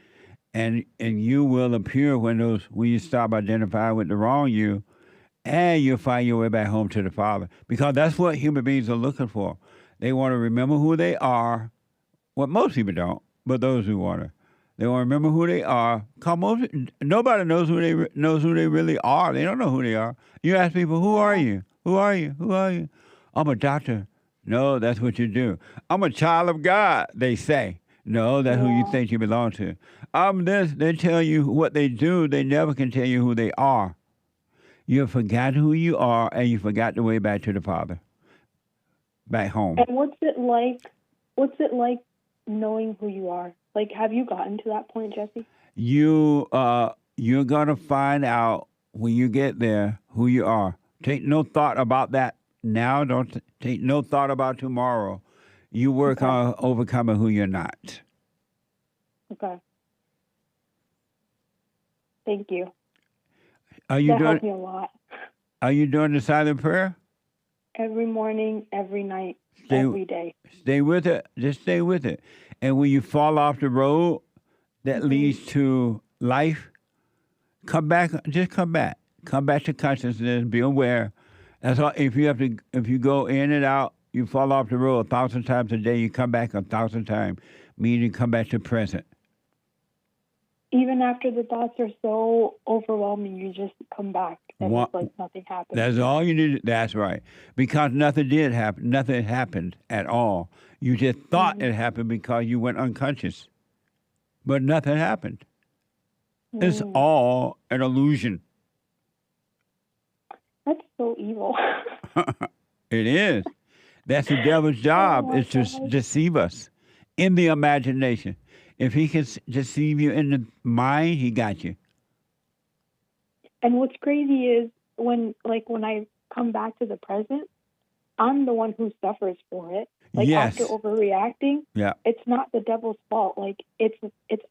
And you will appear when you stop identifying with the wrong you, and you'll find your way back home to the Father. Because that's what human beings are looking for. They want to remember who they are. Well, most people don't, but those who want to. They won't remember who they are. Nobody knows who they really are. They don't know who they are. You ask people, who are you? Who are you? Who are you? I'm a doctor. No, that's what you do. I'm a child of God, they say. No, that's who you think you belong to. I'm this. They tell you what they do. They never can tell you who they are. You forgot who you are, and you forgot the way back to the Father, back home. And what's it like? What's it like knowing who you are? Like, have you gotten to that point, Jesse? You're gonna find out when you get there who you are. Take no thought about that now. Don't take no thought about tomorrow. You work on overcoming who you're not. Okay. Thank you. That helped me a lot. Are you doing the silent prayer? Every morning, every night, every day. Stay with it. Just stay with it. And when you fall off the road that leads to life, come back. Just come back. Come back to consciousness. Be aware. That's all. If you go in and out, you fall off the road 1,000 times a day. You come back 1,000 times, meaning come back to present. Even after the thoughts are so overwhelming, you just come back and it's like nothing happened. That's all you need. That's right. Because nothing did happen. Nothing happened at all. You just thought it happened because you went unconscious. But nothing happened. It's all an illusion. That's so evil. It is. That's the devil's job, is to deceive us in the imagination. If he can deceive you in the mind, he got you. And what's crazy is when I come back to the present, I'm the one who suffers for it. Like after overreacting, it's not the devil's fault. Like it's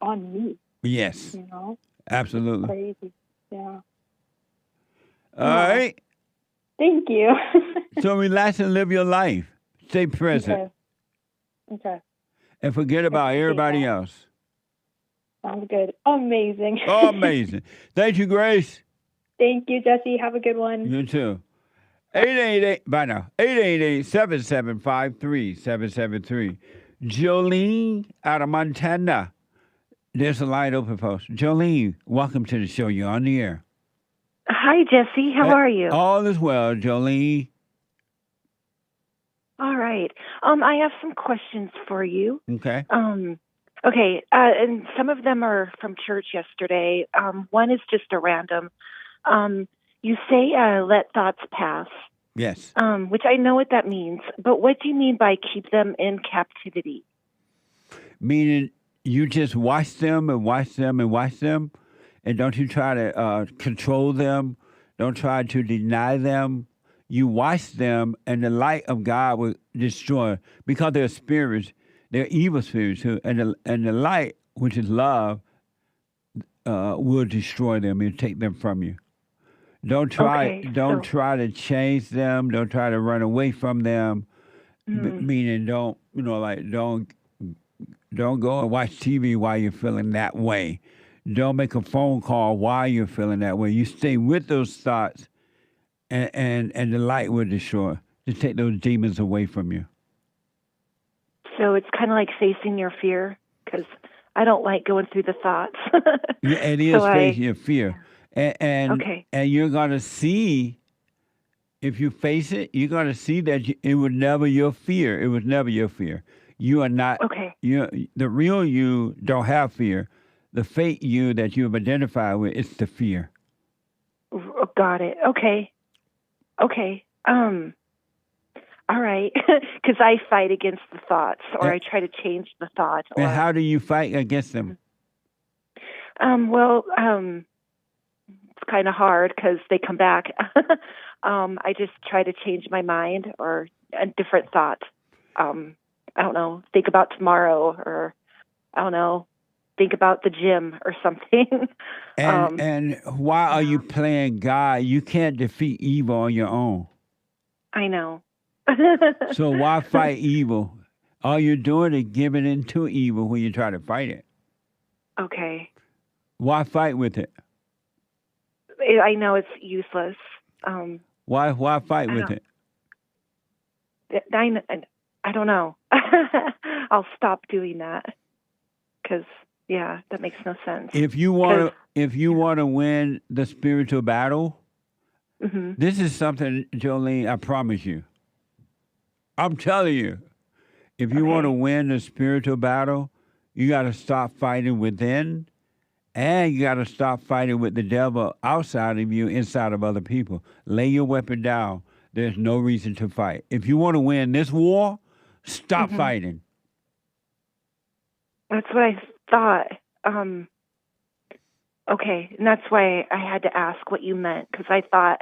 on me. Yes. You know? Absolutely. It's crazy. Yeah. All right. Thank you. So relax and live your life. Stay present. Okay. And forget about everybody else. Sounds good. Amazing. Amazing. Thank you, Grace. Thank you, Jesse. Have a good one. You too. 888, by now, 888-775-3773. Jolene out of Montana. There's a line open, folks. Jolene, welcome to the show. You're on the air. Hi, Jesse. How are you? All is well, Jolene. All right. I have some questions for you. Okay. Okay. And some of them are from church yesterday. One is just a random. You say, let thoughts pass. Yes. Which I know what that means. But what do you mean by keep them in captivity? Meaning you just watch them and watch them and watch them. And don't you try to control them. Don't try to deny them. You watch them, and the light of God will destroy, because they're spirits, they're evil spirits too, and the light, which is love, will destroy them and take them from you. Don't try to change them. Don't try to run away from them. Meaning, don't go and watch TV while you're feeling that way. Don't make a phone call while you're feeling that way. You stay with those thoughts. And the light will destroy, to take those demons away from you. So it's kind of like facing your fear, because I don't like going through the thoughts. Yeah, it is facing your fear. And you're going to see, if you face it, you're going to see that it was never your fear. It was never your fear. You are not, the real you don't have fear. The fake you that you have identified with, it's the fear. Got it. Okay. All right. Because I fight against the thoughts, or I try to change the thought. And how do you fight against them? It's kind of hard because they come back. I just try to change my mind or a different thought. I don't know, think about tomorrow, or I don't know, think about the gym or something. And why are you playing God? You can't defeat evil on your own. I know. So why fight evil? All you're doing is giving into evil when you try to fight it. Okay. Why fight with it? I know it's useless. Why fight with it? I don't know. I'll stop doing that because Yeah, that makes no sense. If you want to win the spiritual battle, this is something, Jolene, I promise you. I'm telling you, if you want to win the spiritual battle, you got to stop fighting within, and you got to stop fighting with the devil outside of you, inside of other people. Lay your weapon down. There's no reason to fight. If you want to win this war, stop fighting. That's what I thought. Okay, and that's why I had to ask what you meant, because I thought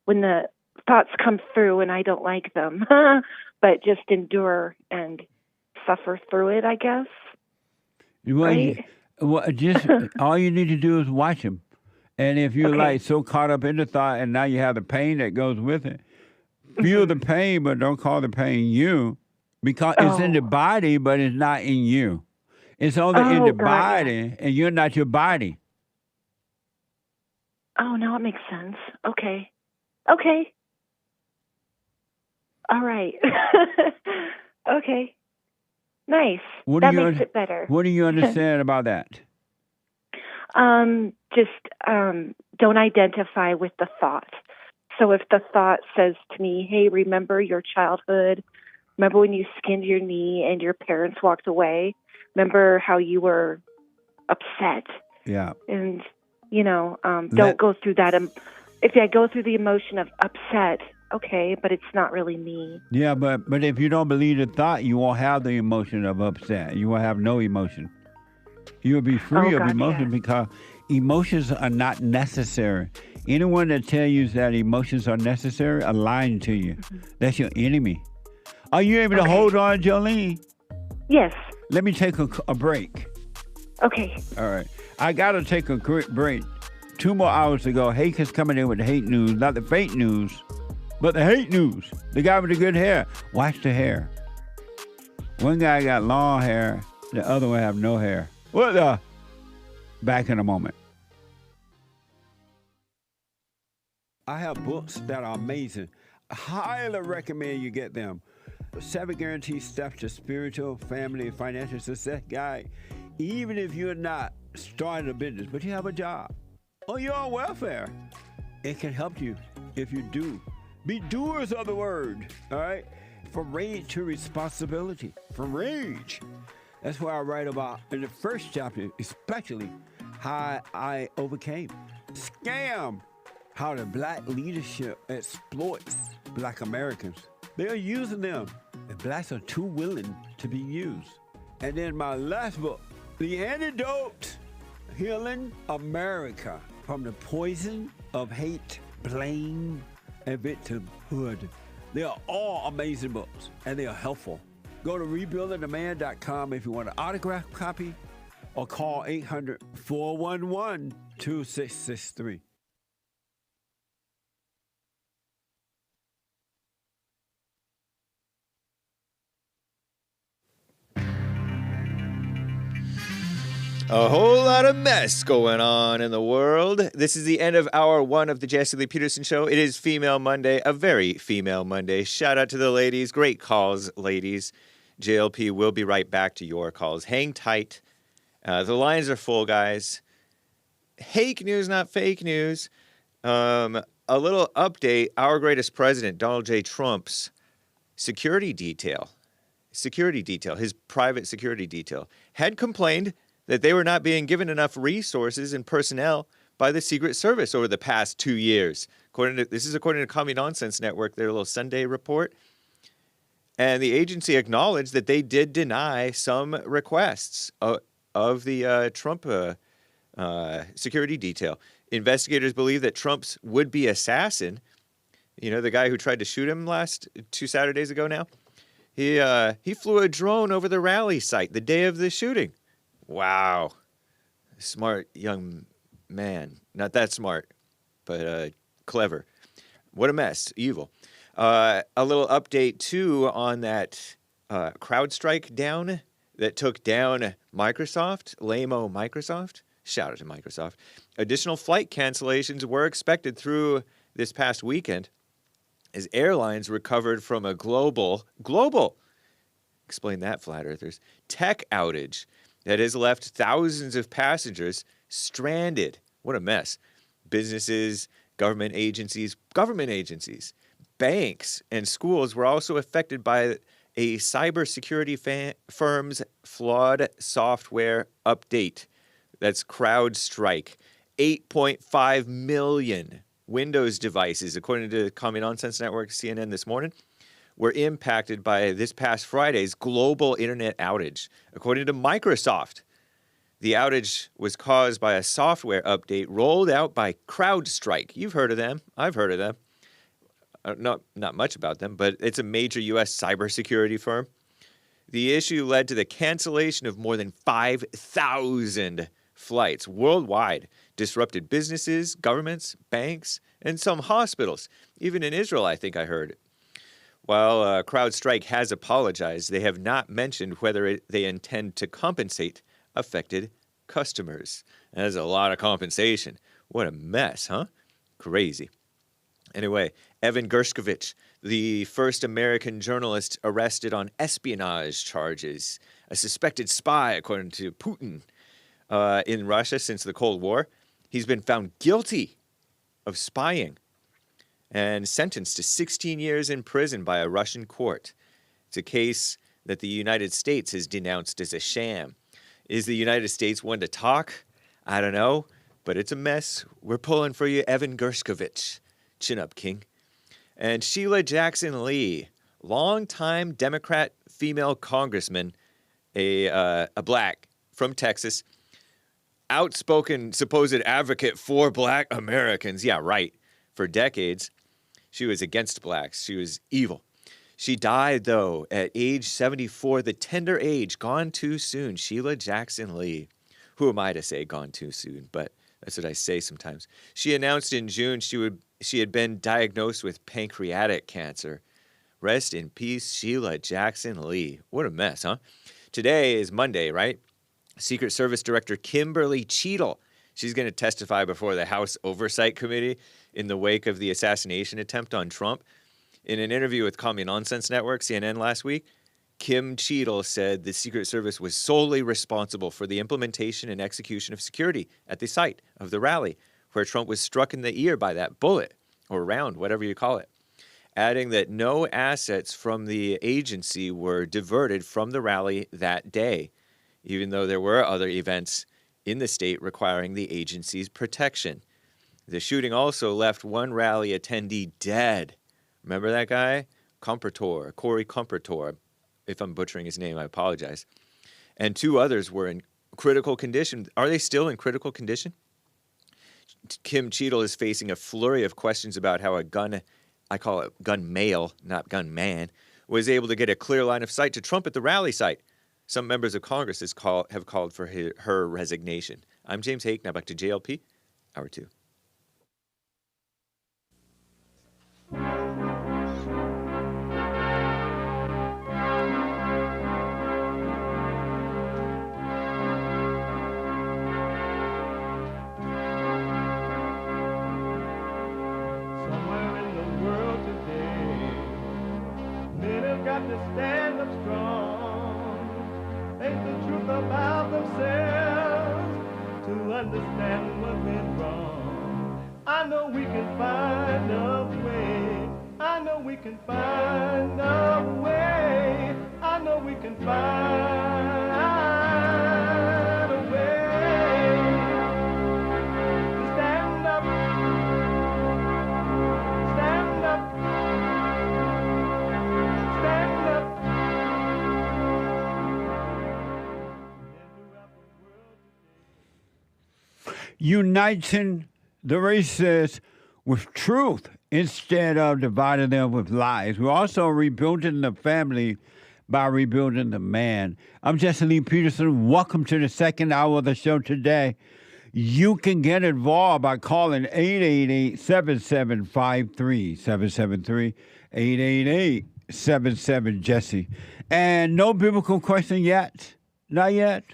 when the thoughts come through and I don't like them, but just endure and suffer through it, I guess. Right? Just all you need to do is watch them. And if you're like so caught up in the thought and now you have the pain that goes with it, feel the pain, but don't call the pain you, because it's in the body, but it's not in you. It's only in the body, and you're not your body. Oh, now it makes sense. Okay. All right. Okay. Nice. That makes it better. What do you understand about that? Don't identify with the thought. So if the thought says to me, hey, remember your childhood? Remember when you skinned your knee and your parents walked away? Remember how you were upset? Yeah. And, don't go through that. If I go through the emotion of upset, okay, but it's not really me. Yeah, but if you don't believe the thought, you won't have the emotion of upset. You will have no emotion. You will be free of emotion because emotions are not necessary. Anyone that tells you that emotions are necessary are lying to you. That's your enemy. Are you able to hold on, Jolene? Yes. Let me take a break. Okay. All right. I got to take a quick break. 2 more hours to go. Hake is coming in with the hate news, not the fake news, but the hate news. The guy with the good hair. Watch the hair. One guy got long hair. The other one have no hair. What the? Back in a moment. I have books that are amazing. I highly recommend you get them. 7 guaranteed steps to spiritual, family, and financial success guide. Even if you're not starting a business, but you have a job, or you're on welfare, it can help you if you do. Be doers of the word, all right? From rage to responsibility. From rage. That's what I write about in the first chapter, especially how I overcame. Scam. How the black leadership exploits black Americans. They're using them, and blacks are too willing to be used. And then my last book, The Antidote, Healing America from the Poison of Hate, Blame, and Victimhood. They are all amazing books, and they are helpful. Go to rebuildingtheman.com if you want an autographed copy, or call 800-411-2663. A whole lot of mess going on in the world. This is the end of hour 1 of the Jesse Lee Peterson Show. It is Female Monday, a very female Monday. Shout out to the ladies. Great calls, ladies. JLP will be right back to your calls. Hang tight. The lines are full, guys. Hake news, not fake news. A little update. Our greatest president, Donald J. Trump's security detail, his private security detail, had complained that they were not being given enough resources and personnel by the Secret Service over the past 2 years. This is according to Commie Nonsense Network, their little Sunday report. And the agency acknowledged that they did deny some requests of the Trump security detail. Investigators believe that Trump's would-be assassin, the guy who tried to shoot him 2 Saturdays ago now, he flew a drone over the rally site the day of the shooting. Wow. Smart young man. Not that smart, but clever. What a mess. Evil. A little update, too, on that CrowdStrike down that took down Microsoft, lame-o Microsoft. Shout out to Microsoft. Additional flight cancellations were expected through this past weekend as airlines recovered from a global, explain that, flat earthers, tech outage. that has left thousands of passengers stranded. What a mess. Businesses, government agencies, banks, and schools were also affected by a cybersecurity firm's flawed software update. That's CrowdStrike. 8.5 million Windows devices, according to Common Nonsense Network, CNN this morning, were impacted by this past Friday's global internet outage. According to Microsoft, the outage was caused by a software update rolled out by CrowdStrike. You've heard of them. I've heard of them. Not much about them, but it's a major U.S. cybersecurity firm. The issue led to the cancellation of more than 5,000 flights worldwide, disrupted businesses, governments, banks, and some hospitals. Even in Israel, I think I heard. While CrowdStrike has apologized, they have not mentioned whether they intend to compensate affected customers. That's a lot of compensation. What a mess, huh? Crazy. Anyway, Evan Gershkovich, the first American journalist arrested on espionage charges, a suspected spy, according to Putin, in Russia since the Cold War. He's been found guilty of spying and sentenced to 16 years in prison by a Russian court. It's a case that the United States has denounced as a sham. Is the United States one to talk? I don't know, but it's a mess. We're pulling for you, Evan Gershkovich. Chin up, King. And Sheila Jackson Lee, longtime Democrat female congressman, a black from Texas, outspoken supposed advocate for black Americans. Yeah, right. For decades, she was against blacks. She was evil. She died, though, at age 74, the tender age, gone too soon. Sheila Jackson Lee. Who am I to say gone too soon? But that's what I say sometimes. She announced in June she had been diagnosed with pancreatic cancer. Rest in peace, Sheila Jackson Lee. What a mess, huh? Today is Monday, right? Secret Service Director Kimberly Cheadle. She's going to testify before the House Oversight Committee in the wake of the assassination attempt on Trump. In an interview with Common Nonsense Network, CNN, last week, Kim Cheadle said the Secret Service was solely responsible for the implementation and execution of security at the site of the rally, where Trump was struck in the ear by that bullet, or round, whatever you call it, adding that no assets from the agency were diverted from the rally that day, even though there were other events in the state requiring the agency's protection. The shooting also left one rally attendee dead. Remember that guy? Corey Compertor. If I'm butchering his name, I apologize. And two others were in critical condition. Are they still in critical condition? Kim Cheadle is facing a flurry of questions about how a gun, I call it gun male, not gun man, was able to get a clear line of sight to Trump at the rally site. Some members of Congress have called for her resignation. I'm James Hake. Now back to JLP, Hour 2. To stand up strong, think the truth about themselves, to understand what went wrong. I know we can find a way. I know we can find a way. I know we can find a way to stand up, stand up. Uniting the races with truth instead of dividing them with lies. We're also rebuilding the family by rebuilding the man. I'm Jolene Peterson. Welcome to the second hour of the show today. You can get involved by calling 888-7753, 773-888-77-JESSE. And no biblical question yet. Not yet.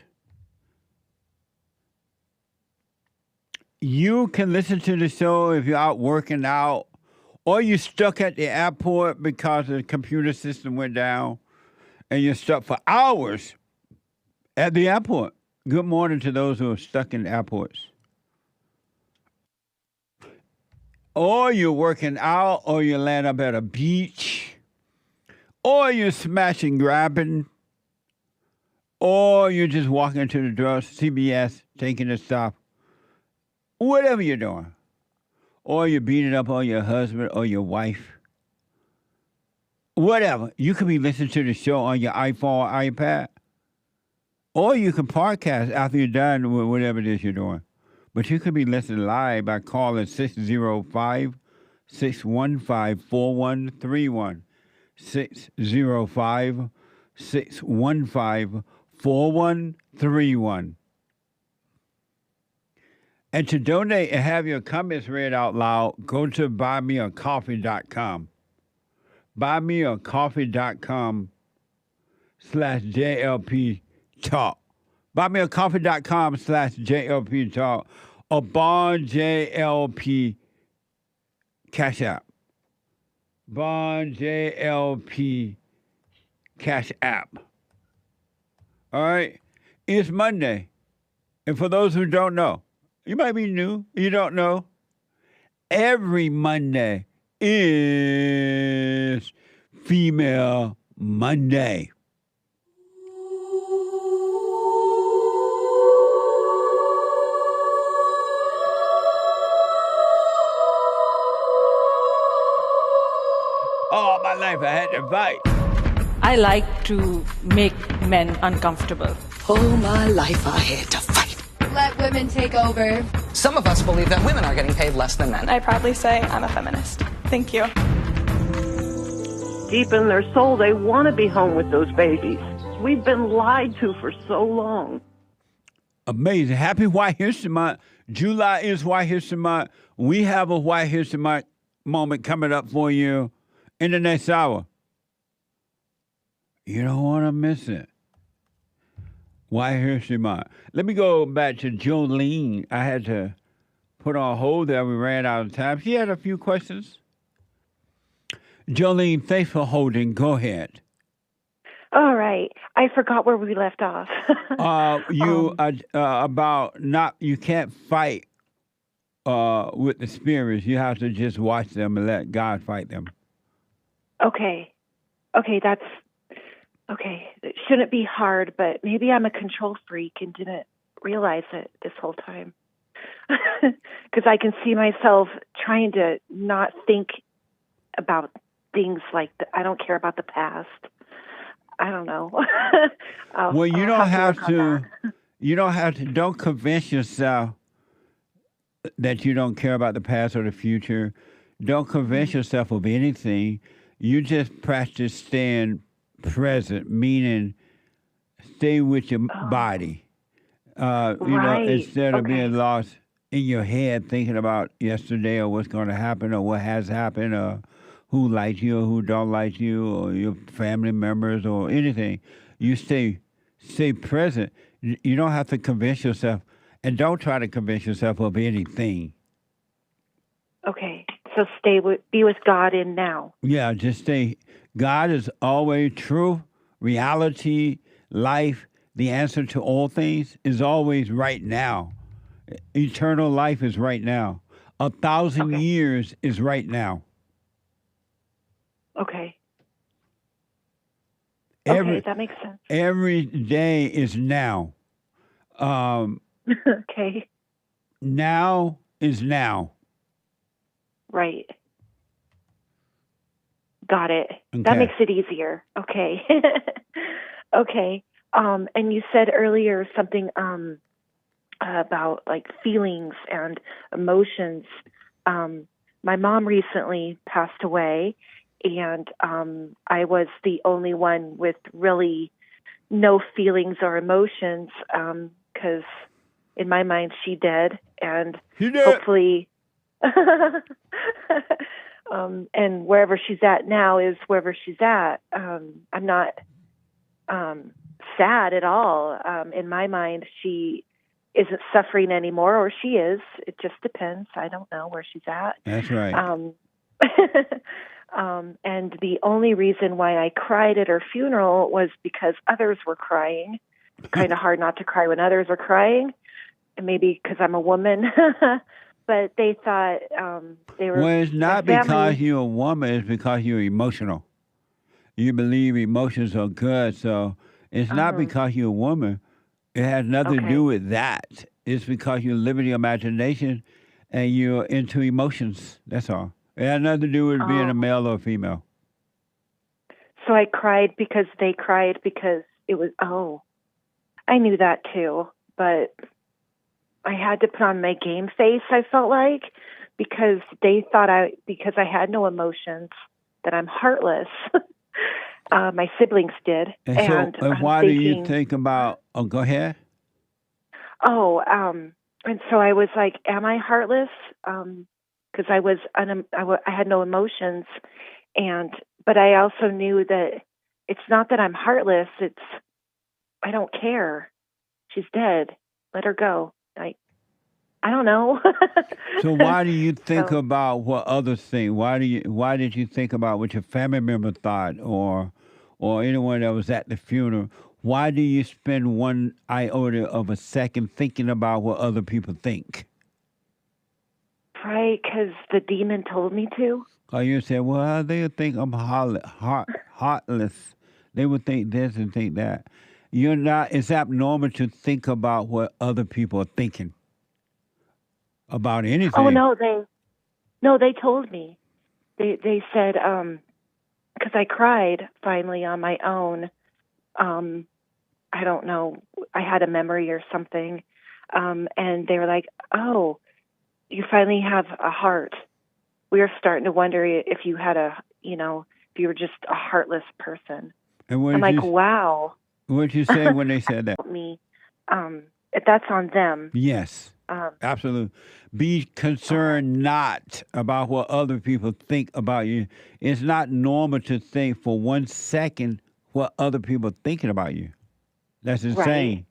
You can listen to the show if you're out working out or you're stuck at the airport because the computer system went down and you're stuck for hours at the airport. Good morning to those who are stuck in airports. Or you're working out, or you land up at a beach, or you're smashing, grabbing, or you're just walking to the drug, CBS, taking a stop. Whatever you're doing. Or you're beating up on your husband or your wife. Whatever. You could be listening to the show on your iPhone or iPad. Or you can podcast after you're done with whatever it is you're doing. But you could be listening live by calling 605-615-4131. 605-615-4131. And to donate and have your comments read out loud, go to buymeacoffee.com. Buymeacoffee.com/JLP Talk. Buymeacoffee.com/JLP Talk. Or Bond JLP Cash App. Bond JLP Cash App. All right? It's Monday. And for those who don't know, you might be new, you don't know, every Monday is Female Monday. All my life I had to fight. I like to make men uncomfortable. All my life I had to fight. Let women take over. Some of us believe that women are getting paid less than men. I proudly say I'm a feminist. Thank you. Deep in their soul, they want to be home with those babies. We've been lied to for so long. Amazing. Happy White History Month. July is White History Month. We have a White History Month moment coming up for you in the next hour. You don't want to miss it. White History Month. Let me go back to Jolene. I had to put on hold there. We ran out of time. She had a few questions. Jolene, thanks for holding. Go ahead. All right. I forgot where we left off. You can't fight with the spirits. You have to just watch them and let God fight them. Okay. Okay, it shouldn't be hard, but maybe I'm a control freak and didn't realize it this whole time. Because I can see myself trying to not think about things like I don't care about the past. I don't know. Well, you don't have to. You don't have to. Don't convince yourself that you don't care about the past or the future. Don't convince yourself of anything. You just practice staying present, meaning stay with your body. Instead of being lost in your head thinking about yesterday or what's going to happen or what has happened or who likes you or who don't like you or your family members or anything. You stay present. You don't have to convince yourself, and don't try to convince yourself of anything. Okay, so be with God in now. Yeah, just stay. God is always true, reality, life, the answer to all things is always right now. Eternal life is right now. 1,000 years is right now. Okay. That makes sense. Every day is now. Okay. Now is now. Right. Got it. Okay. That makes it easier. Okay. Okay. And you said earlier something about like feelings and emotions. My mom recently passed away, and I was the only one with really no feelings or emotions because in my mind she dead, and hopefully and wherever she's at now is wherever she's at. I'm not sad at all. In my mind, she isn't suffering anymore, or she is. It just depends. I don't know where she's at. That's right. And the only reason why I cried at her funeral was because others were crying. kind of hard not to cry when others are crying, and maybe because I'm a woman. But they thought they were. Well, it's not my family. because you're a woman, it's because you're emotional. You believe emotions are good, so it's not because you're a woman. It has nothing to do with that. It's because you're living your imagination and you're into emotions. That's all. It has nothing to do with being a male or a female. So I cried because they cried because it was. Oh, I knew that too, but I had to put on my game face. I felt like because they thought because I had no emotions that I'm heartless. My siblings did, And so, why do you think about? Oh, go ahead. Oh, and so I was like, "Am I heartless?" Because I had no emotions, but I also knew that it's not that I'm heartless. It's I don't care. She's dead. Let her go. I don't know. So why do you think about what others think? Why did you think about what your family member thought or anyone that was at the funeral? Why do you spend one iota of a second thinking about what other people think? Right, because the demon told me to. Or you say, well, they would think I'm heartless. They would think this and think that. You're not. It's abnormal to think about what other people are thinking about anything. Oh no, they told me. They said because I cried finally on my own. I don't know. I had a memory or something, and they were like, "Oh, you finally have a heart." We were starting to wonder if you had if you were just a heartless person. And I'm like, wow. What did you say when they said that? Me, that's on them. Yes, absolutely. Be concerned not about what other people think about you. It's not normal to think for 1 second what other people are thinking about you. That's insane. Right.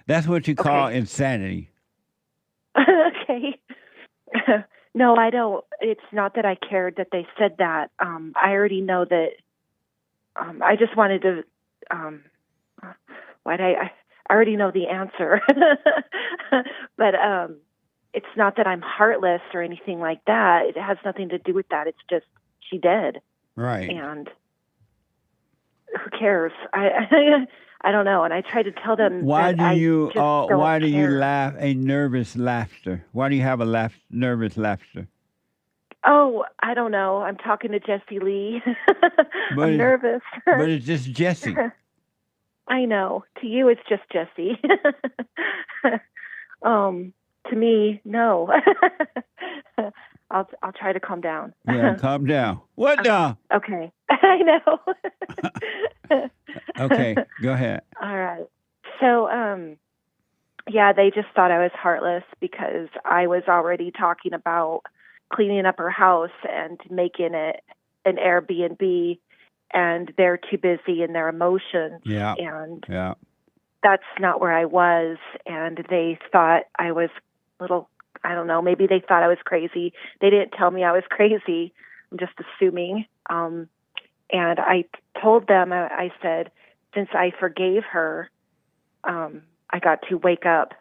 That's what you call insanity. Okay. No, I don't. It's not that I cared that they said that. I already know that. I just wanted to. I already know the answer. But it's not that I'm heartless or anything like that. It has nothing to do with that. It's just she dead. Right. And who cares? I don't know. And I try to tell them. Why do you care. laugh a nervous laughter? Why do you have a nervous laughter? Oh, I don't know. I'm talking to Jesse Lee. I'm nervous. But it's just Jesse. I know. To you, it's just Jesse. To me, no. I'll try to calm down. Yeah, calm down. What now? Okay. I know. Okay, go ahead. All right. So, yeah, they just thought I was heartless because I was already talking about cleaning up her house and making it an Airbnb, and they're too busy in their emotions. Yeah. And yeah. That's not where I was, and they thought I was I don't know, maybe they thought I was crazy. They didn't tell me I was crazy. I'm just assuming. And I told them, I said, since I forgave her, I got to wake up,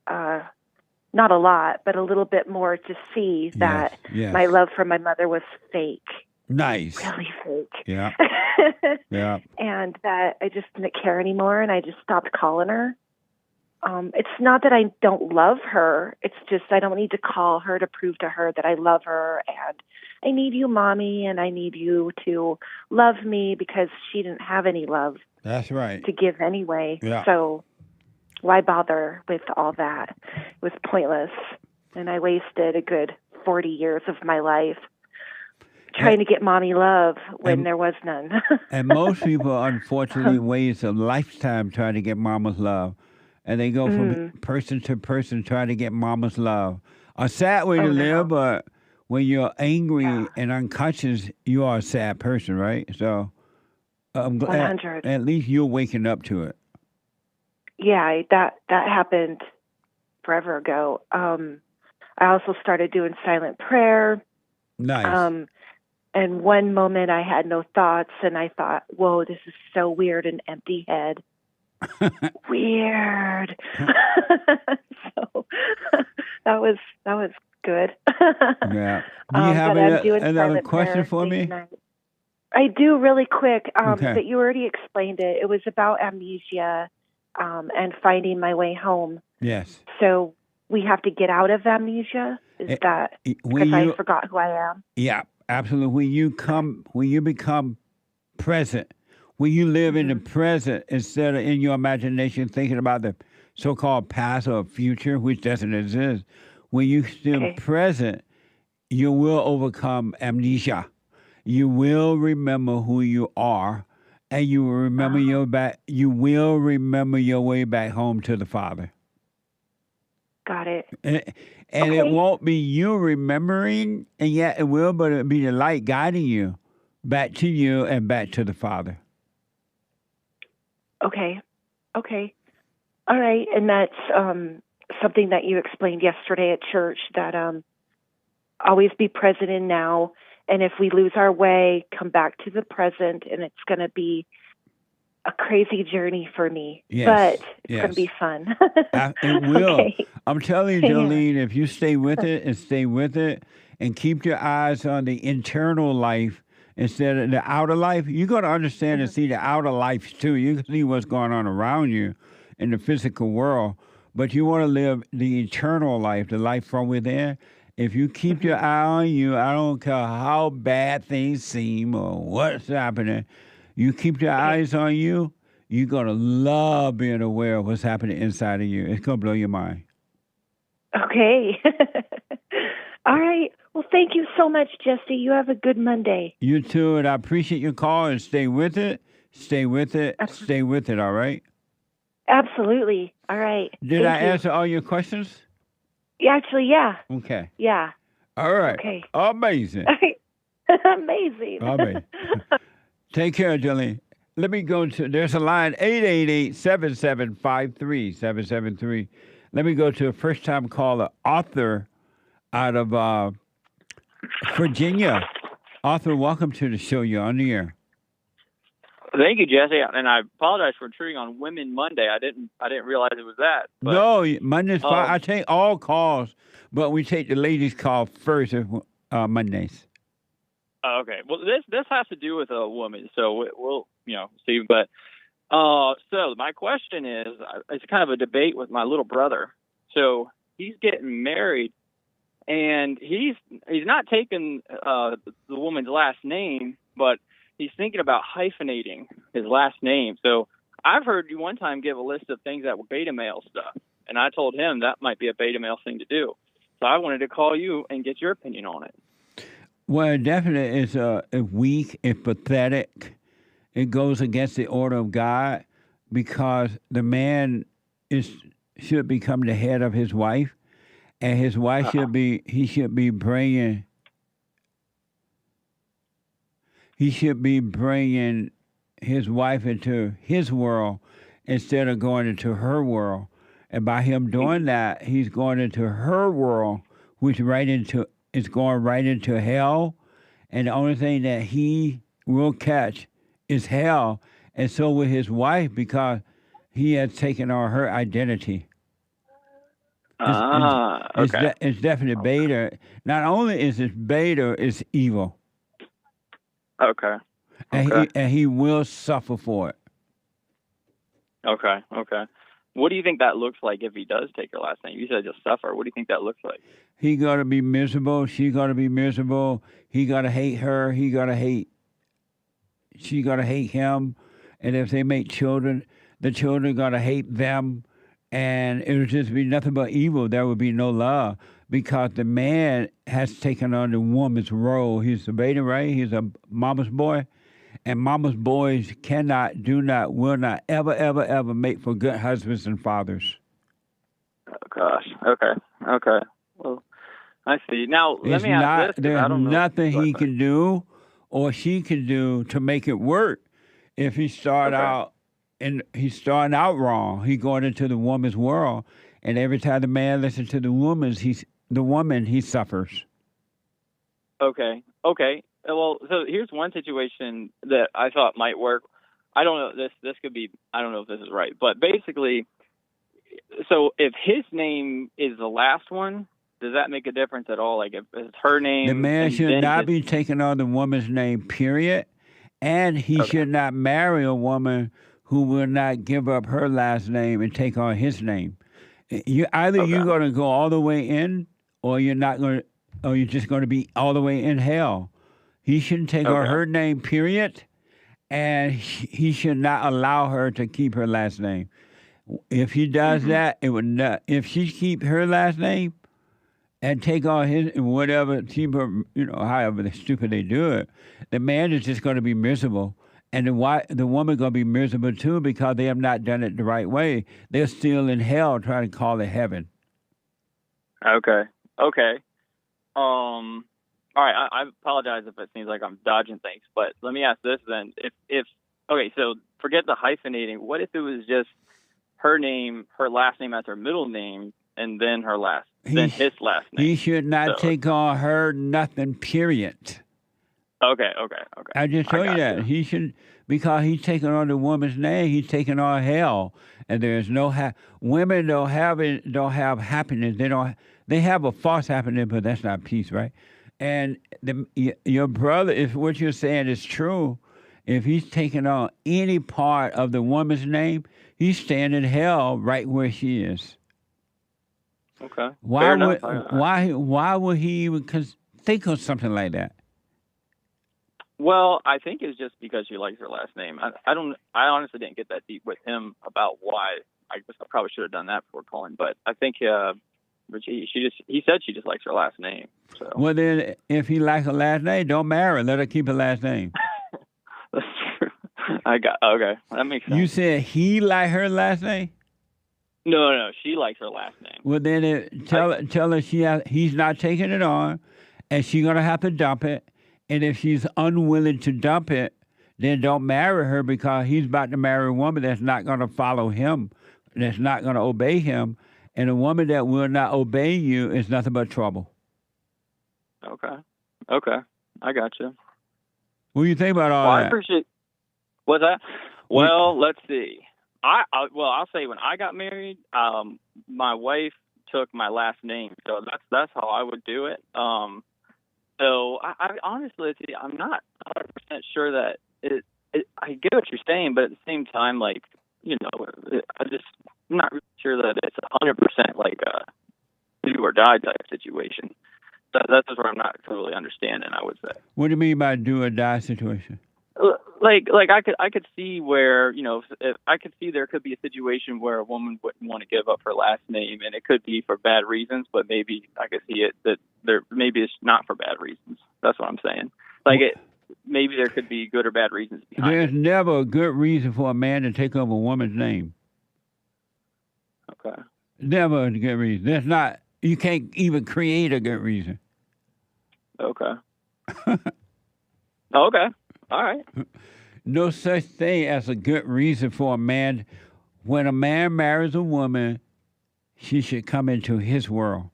not a lot, but a little bit more to see that my love for my mother was fake. Nice. Really fake. Yeah. Yeah. And that I just didn't care anymore, and I just stopped calling her. It's not that I don't love her. It's just I don't need to call her to prove to her that I love her, and I need you, Mommy, and I need you to love me because she didn't have any love. That's right. To give anyway. Yeah. So why bother with all that? It was pointless, and I wasted a good 40 years of my life trying to get mommy love when there was none. And most people, unfortunately, waste a lifetime trying to get mama's love. And they go from person to person trying to get mama's love. A sad way to live, but when you're angry and unconscious, you are a sad person, right? So I'm glad 100. At least you're waking up to it. Yeah, that happened forever ago. I also started doing silent prayer. Nice. And one moment I had no thoughts, and I thought, whoa, this is so weird, an empty head. Weird. So that was good. Yeah. Do you have another question for me? I do, really quick. Okay. But you already explained it. It was about amnesia and finding my way home. Yes. So we have to get out of amnesia? Is that because I forgot who I am? Yeah, absolutely. When you become present, when you live in the present instead of in your imagination thinking about the so-called past or future, which doesn't exist, when you still present, you will overcome amnesia. You will remember who you are, and you will remember You will remember your way back home to the Father. Got it. And it won't be you remembering, and yet it will, but it'll be the light guiding you back to you and back to the Father. Okay. All right. And that's something that you explained yesterday at church, that always be present in now. And if we lose our way, come back to the present, and it's going to be a crazy journey for me. Yes, but it's going to be fun. It will. Okay. I'm telling you, Jolene, if you stay with it and keep your eyes on the internal life instead of the outer life, you're going to understand and see the outer life too. You can see what's going on around you in the physical world, but you want to live the eternal life, the life from within. If you keep your eye on you, I don't care how bad things seem or what's happening, you keep your eyes on you, you're going to love being aware of what's happening inside of you. It's going to blow your mind. Okay. All right. Well, thank you so much, Jesse. You have a good Monday. You too, and I appreciate your call, and stay with it. Stay with it. Stay with it, all right? Absolutely. All right. Did I answer all your questions? Yeah, actually, yeah. Okay. Yeah. All right. Okay. Amazing. Amazing. Amazing. Take care, Jolene. Let me go to, there's a line, 888-7753-773. Let me go to a first-time caller, Arthur, out of Virginia. Arthur, welcome to the show. You're on the air. Thank you, Jesse, and I apologize for intruding on Women Monday. I didn't realize it was that. But, no, Monday's fine. I take all calls, but we take the ladies' call first Mondays. Okay. Well, this has to do with a woman, so we'll see. But so my question is, it's kind of a debate with my little brother. So he's getting married, and he's not taking the woman's last name, but he's thinking about hyphenating his last name. So I've heard you one time give a list of things that were beta male stuff, and I told him that might be a beta male thing to do. So I wanted to call you and get your opinion on it. Well, definitely it's weak, it's pathetic. It goes against the order of God because the man should become the head of his wife, and his wife should be bringing his wife into his world instead of going into her world. And by him doing that, he's going into her world, which is going right into hell. And the only thing that he will catch is hell. And so will his wife, because he has taken on her identity. Okay. It's definitely beta. Not only is it beta, it's evil. Okay. And he will suffer for it. Okay. What do you think that looks like if he does take her last name? You said just suffer. What do you think that looks like? He got to be miserable. She got to be miserable. He got to hate her. She got to hate him. And if they make children, the children got to hate them. And it would just be nothing but evil. There would be no love because the man has taken on the woman's role. He's the beta, right? He's a mama's boy. And mama's boys will not ever make for good husbands and fathers. Oh, gosh. Okay. Well, I see. Now, let me ask this. There's nothing he can do or she can do to make it work. If he start out and he's starting out wrong, he's going into the woman's world. And every time the man listens to the woman, he suffers. Okay. Well, so here's one situation that I thought might work. I don't know. This could be. I don't know if this is right, but basically, so if his name is the last one, does that make a difference at all? Like if it's her name, The man and should then not be taking on the woman's name, period. And he should not marry a woman who will not give up her last name and take on his name. You're going to go all the way in, or you're not going to, or you're just going to be all the way in hell. He shouldn't take on her name, period. And he should not allow her to keep her last name. If he does that, it would not. If she keep her last name and take on his whatever, keep her, however stupid they do it, the man is just going to be miserable, and the woman going to be miserable too because they have not done it the right way. They're still in hell trying to call it heaven. Okay. All right, I apologize if it seems like I'm dodging things, but let me ask this then. If so forget the hyphenating. What if it was just her name, her last name as her middle name, and then his last name? He should not take on her nothing, period. Okay. I just told you that. He should, because he's taking on the woman's name, he's taking on hell. And there's no women don't have happiness. They have a false happiness, but that's not peace, right? And your brother, if what you're saying is true, if he's taking on any part of the woman's name, he's staying in hell right where she is. Okay. Why would he even think of something like that? Well, I think it's just because she likes her last name. I honestly didn't get that deep with him about why. I guess I probably should have done that before calling, but I think he said she just likes her last name. So. Well, then, if he likes her last name, don't marry her. Let her keep her last name. That's true. Okay. That makes sense. You said he liked her last name? No, she likes her last name. Well, then tell her he's not taking it on, and she's gonna have to dump it. And if she's unwilling to dump it, then don't marry her because he's about to marry a woman that's not gonna follow him, that's not gonna obey him. And a woman that will not obey you is nothing but trouble. Okay. I got you. What do you think about all that? I appreciate. What's that? Well, let's see. I'll say when I got married, my wife took my last name, so that's how I would do it. So I honestly, I'm not 100% sure that I get what you're saying, but at the same time, like, I'm not really sure that it's 100% like a do or die type situation. That's where I'm not totally understanding, I would say. What do you mean by do or die situation? Like I could see where, if I could see there could be a situation where a woman wouldn't want to give up her last name, and it could be for bad reasons, but maybe I could see it that maybe it's not for bad reasons. That's what I'm saying. Maybe there could be good or bad reasons behind There's never a good reason for a man to take up a woman's name. Okay. Never a good reason. There's not. You can't even create a good reason. Okay. Okay. All right. No such thing as a good reason for a man. When a man marries a woman, she should come into his world.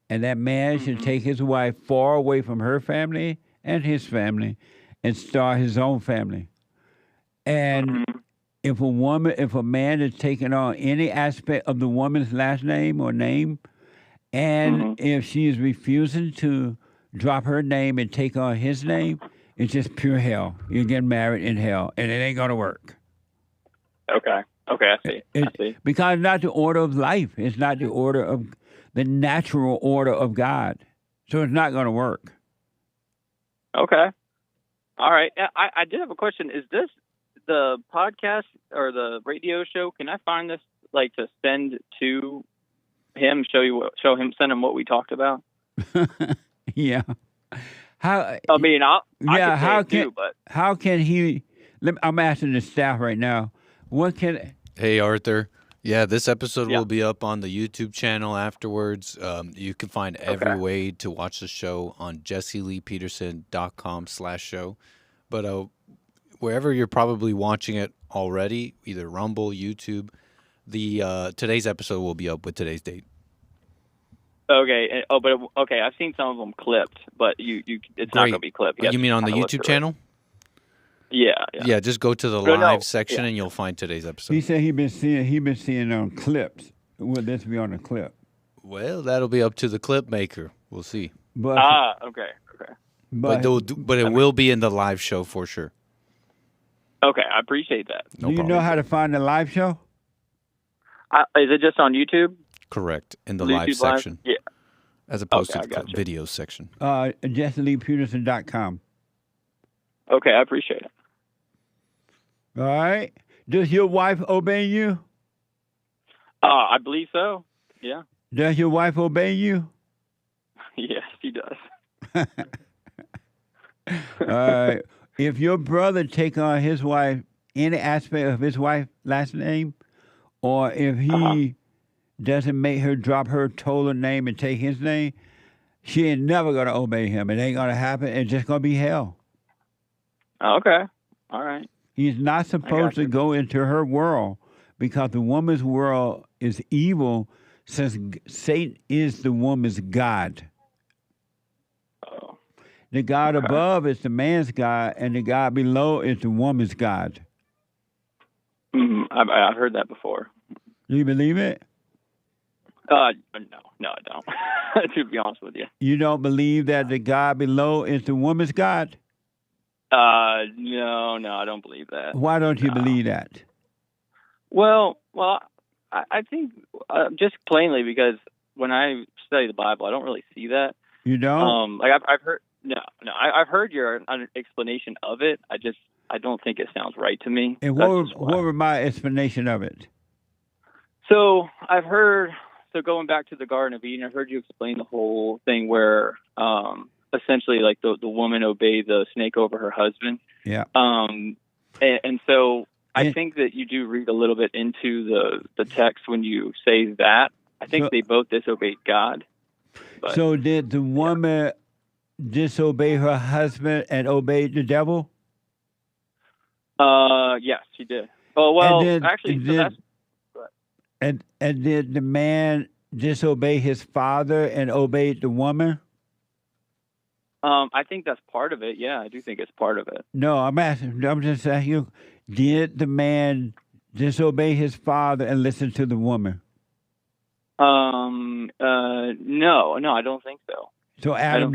And that man should take his wife far away from her family and his family and start his own family. And if a man is taking on any aspect of the woman's last name or name, and if she is refusing to drop her name and take on his name, it's just pure hell. You're getting married in hell, and it ain't going to work. Okay, I see. Because it's not the order of life. It's not the order of the natural order of God. So it's not going to work. Okay. All right. I did have a question. Is this the podcast or the radio show? Can I find this, to send to him, send him what we talked about? Yeah. How? I mean, how can he? I'm asking the staff right now. Hey, Arthur. Yeah, this episode will be up on the YouTube channel afterwards. You can find every way to watch the show on jesseleepeterson.com/show. But wherever you're probably watching it already, either Rumble, YouTube, today's episode will be up with today's date. Okay. I've seen some of them clipped, but it's not going to be clipped. You mean on the YouTube channel? Yeah, just go to the live section and you'll find today's episode. He said he been seeing clips. Will this be on a clip? Well, that'll be up to the clip maker. We'll see. But okay. But it will be in the live show for sure. Okay, I appreciate that. Do you know how to find the live show? Is it just on YouTube? Correct, in the YouTube live section. Yeah. As opposed to the gotcha. video section. JLPpeterson.com. Okay, I appreciate it. All right. Does your wife obey you? I believe so. Yeah. Does your wife obey you? Yes, she does. All right. If your brother take on his wife, any aspect of his wife's last name, or if he doesn't make her drop her total name and take his name, she ain't never going to obey him. It ain't going to happen. It's just going to be hell. Okay. All right. He's not supposed to go into her world because the woman's world is evil since Satan is the woman's God. Oh. The God above is the man's God, and the God below is the woman's God. I've heard that before. Do you believe it? No, I don't. To be honest with you. You don't believe that the God below is the woman's God? No, I don't believe that. Why don't you believe that? Well, I think just plainly because when I study the Bible, I don't really see that. You don't? I've heard I've heard your explanation of it. I don't think it sounds right to me. And what were my explanation of it? So I've heard. So going back to the Garden of Eden, I heard you explain the whole thing where essentially like the woman obeyed the snake over her husband. Yeah. And so I think that you do read a little bit into the text when you say that. I think they both disobeyed God. But, so did the woman disobey her husband and obey the devil? Yes, she did. Oh well, actually, and did the man disobey his father and obey the woman? I think that's part of it. Yeah, I do think it's part of it. No, I'm just asking you, did the man disobey his father and listen to the woman? No, I don't think so. So Adam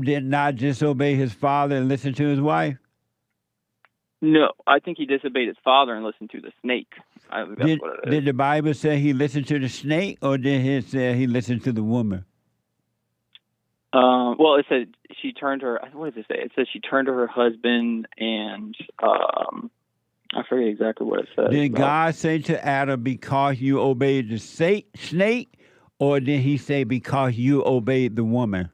did not disobey his father and listen to his wife? No, I think he disobeyed his father and listened to the snake. I think that's what it is. Did the Bible say he listened to the snake, or did it say he listened to the woman? Well, it said she turned her. What does it say? It says she turned to her husband, and I forget exactly what it says. Did God say to Adam, "Because you obeyed the snake," or did He say, "Because you obeyed the woman"?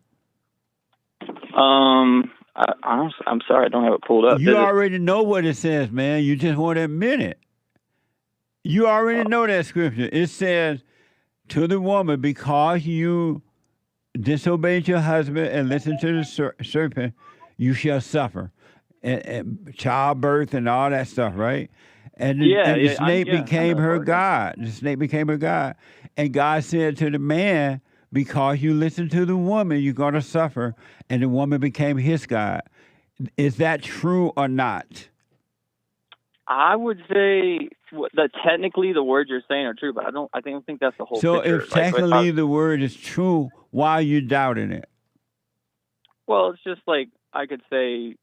I'm sorry, I don't have it pulled up. You already know what it says, man. You just want to admit it. You already know that scripture. It says to the woman, because you disobeyed your husband and listened to the serpent, you shall suffer. And childbirth and all that stuff, right? And the snake became her God. The snake became her God. And God said to the man, because you listened to the woman, you're going to suffer. And the woman became his God. Is that true or not? I would say that technically the words you're saying are true, but I don't think that's the whole So picture. if technically the word is true, why are you doubting it? Well, it's just like I could say,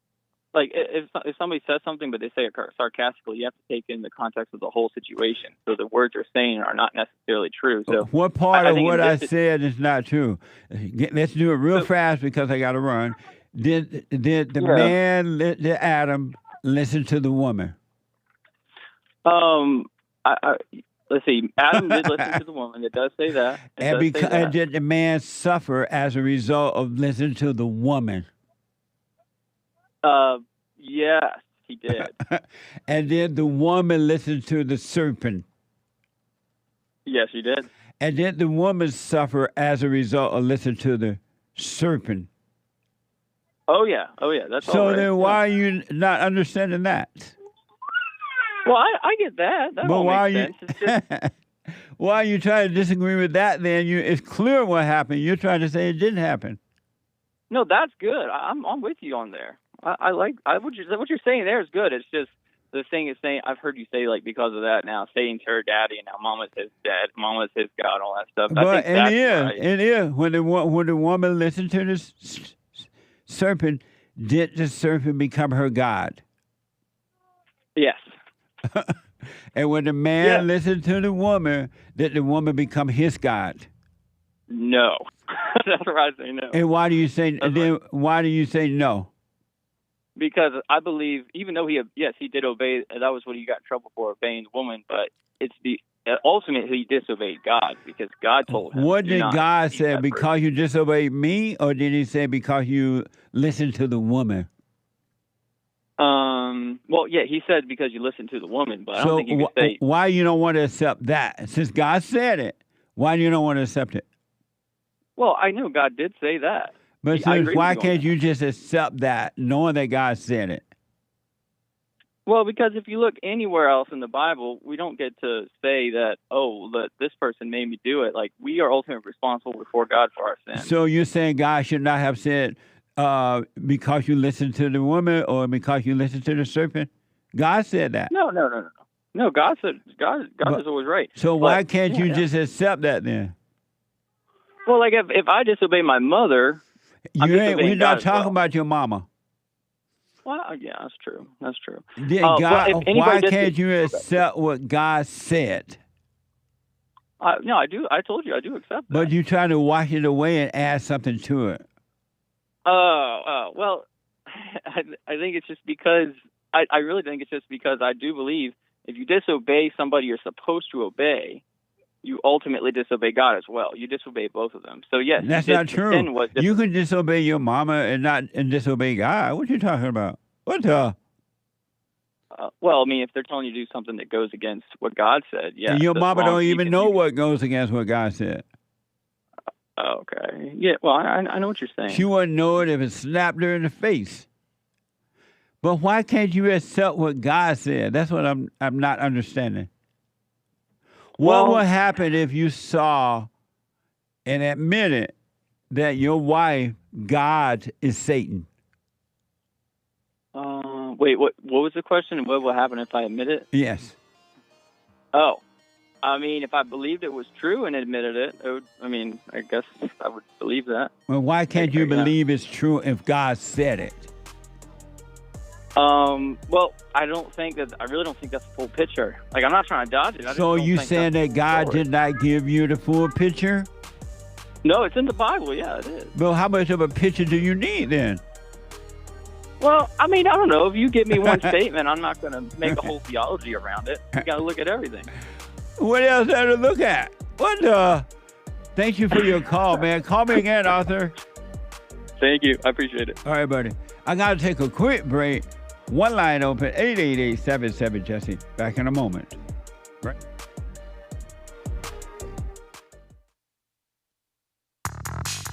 like if somebody says something but they say it sarcastically, you have to take in the context of the whole situation. So the words you're saying are not necessarily true. So what part of what I said is not true? Let's do it real fast because I got to run. Did the man, did Adam listen to the woman? Let's see. Adam did listen to the woman. It does say that. And did the man suffer as a result of listening to the woman? Yes, he did. And did the woman listen to the serpent? Yes, she did. And did the woman suffer as a result of listening to the serpent? Oh yeah. That's so. Right. Then why are you not understanding that? Well, I get that. That all makes sense. It's just... why are you trying to disagree with that? Then it's clear what happened. You're trying to say it didn't happen. No, that's good. I'm with you on there. what you're saying there is good. It's just the thing is saying, I've heard you say, like, because of that now, Satan's her daddy, and now Mama's his dad, Mama's his God, all that stuff. But it is. When the woman listened to the serpent, did the serpent become her God? Yes. And when the man listened to the woman, did the woman become his God? No. That's where I say no. And why do you say no? Because I believe, even though he did obey, that was what he got in trouble for, obeying the woman, but it's ultimately he disobeyed God because God told him. What did God say? Because you disobeyed me, or did he say because you listened to the woman? Well, yeah, he said because you listened to the woman, but I don't think you could say. Why you don't want to accept that? Since God said it, why you don't want to accept it? Well, I know God did say that. But why can't you just accept that, knowing that God said it? Well, because if you look anywhere else in the Bible, we don't get to say that, this person made me do it. Like, we are ultimately responsible before God for our sins. So you're saying God should not have said, because you listened to the woman or because you listened to the serpent? God said that. No. No, God said, God is always right. So why can't you just accept that then? Well, like, if I disobey my mother... We're not talking about your mama. Well, yeah, that's true. That's true. Why can't you accept what God said? No, I do. I told you I do accept that. But you try to wash it away and add something to it. Well, I think it's just because I really think it's just because I do believe if you disobey somebody you're supposed to obey, you ultimately disobey God as well. You disobey both of them. So yes, that's not true. You can disobey your mama and disobey God. What are you talking about? What the? Well, I mean, if they're telling you to do something that goes against what God said, yeah. And your mama don't even know what goes against what God said. Okay. Yeah. Well, I know what you're saying. She wouldn't know it if it slapped her in the face. But why can't you accept what God said? That's what I'm not understanding. What would happen if you saw and admitted that your wife, God, is Satan? Wait, what was the question? What will happen if I admit it? Yes. Oh, I mean, if I believed it was true and admitted it, I guess I would believe that. Well, why can't you believe it's true if God said it? Well, I really don't think that's the full picture. Like, I'm not trying to dodge it. So you saying that God did not give you the full picture? No, it's in the Bible. Yeah, it is. Well, how much of a picture do you need then? Well, I mean, I don't know. If you give me one statement, I'm not going to make a whole theology around it. You got to look at everything. What else is there to look at? What the? Thank you for your call, man. Call me again, Arthur. Thank you. I appreciate it. All right, buddy. I got to take a quick break. One line open, 888-77-JESSE. Back in a moment. Right.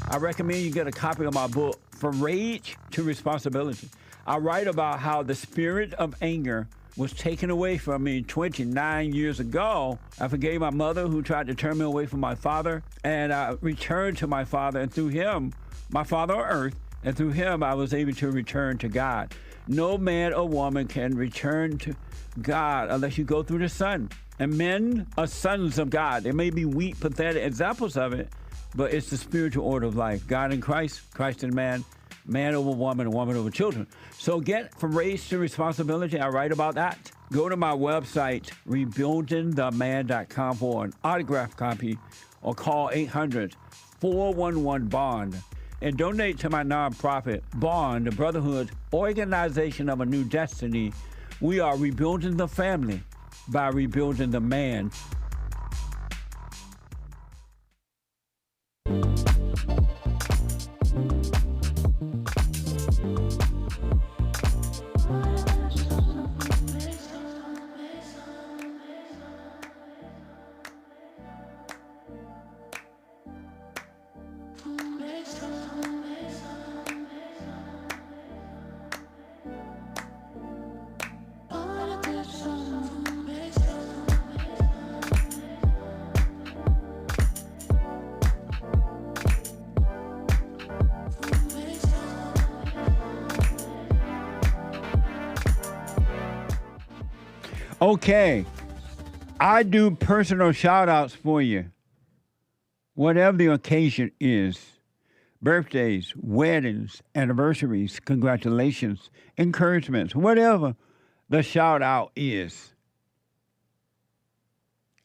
I recommend you get a copy of my book, From Rage to Responsibility. I write about how the spirit of anger was taken away from me 29 years ago. I forgave my mother who tried to turn me away from my father, and I returned to my father, and through him, my father on earth, and through him, I was able to return to God. No man or woman can return to God unless you go through the Son. And men are sons of God. There may be weak, pathetic examples of it, but it's the spiritual order of life. God in Christ, Christ in man, man over woman, and woman over children. So get From Rage to Responsibility. I write about that. Go to my website, rebuildingtheman.com for an autographed copy, or call 800-411-BOND. And donate to my nonprofit, Bond, the Brotherhood Organization of a New Destiny. We are rebuilding the family by rebuilding the man. Okay. I do personal shout-outs for you. Whatever the occasion is. Birthdays, weddings, anniversaries, congratulations, encouragements, whatever the shout-out is.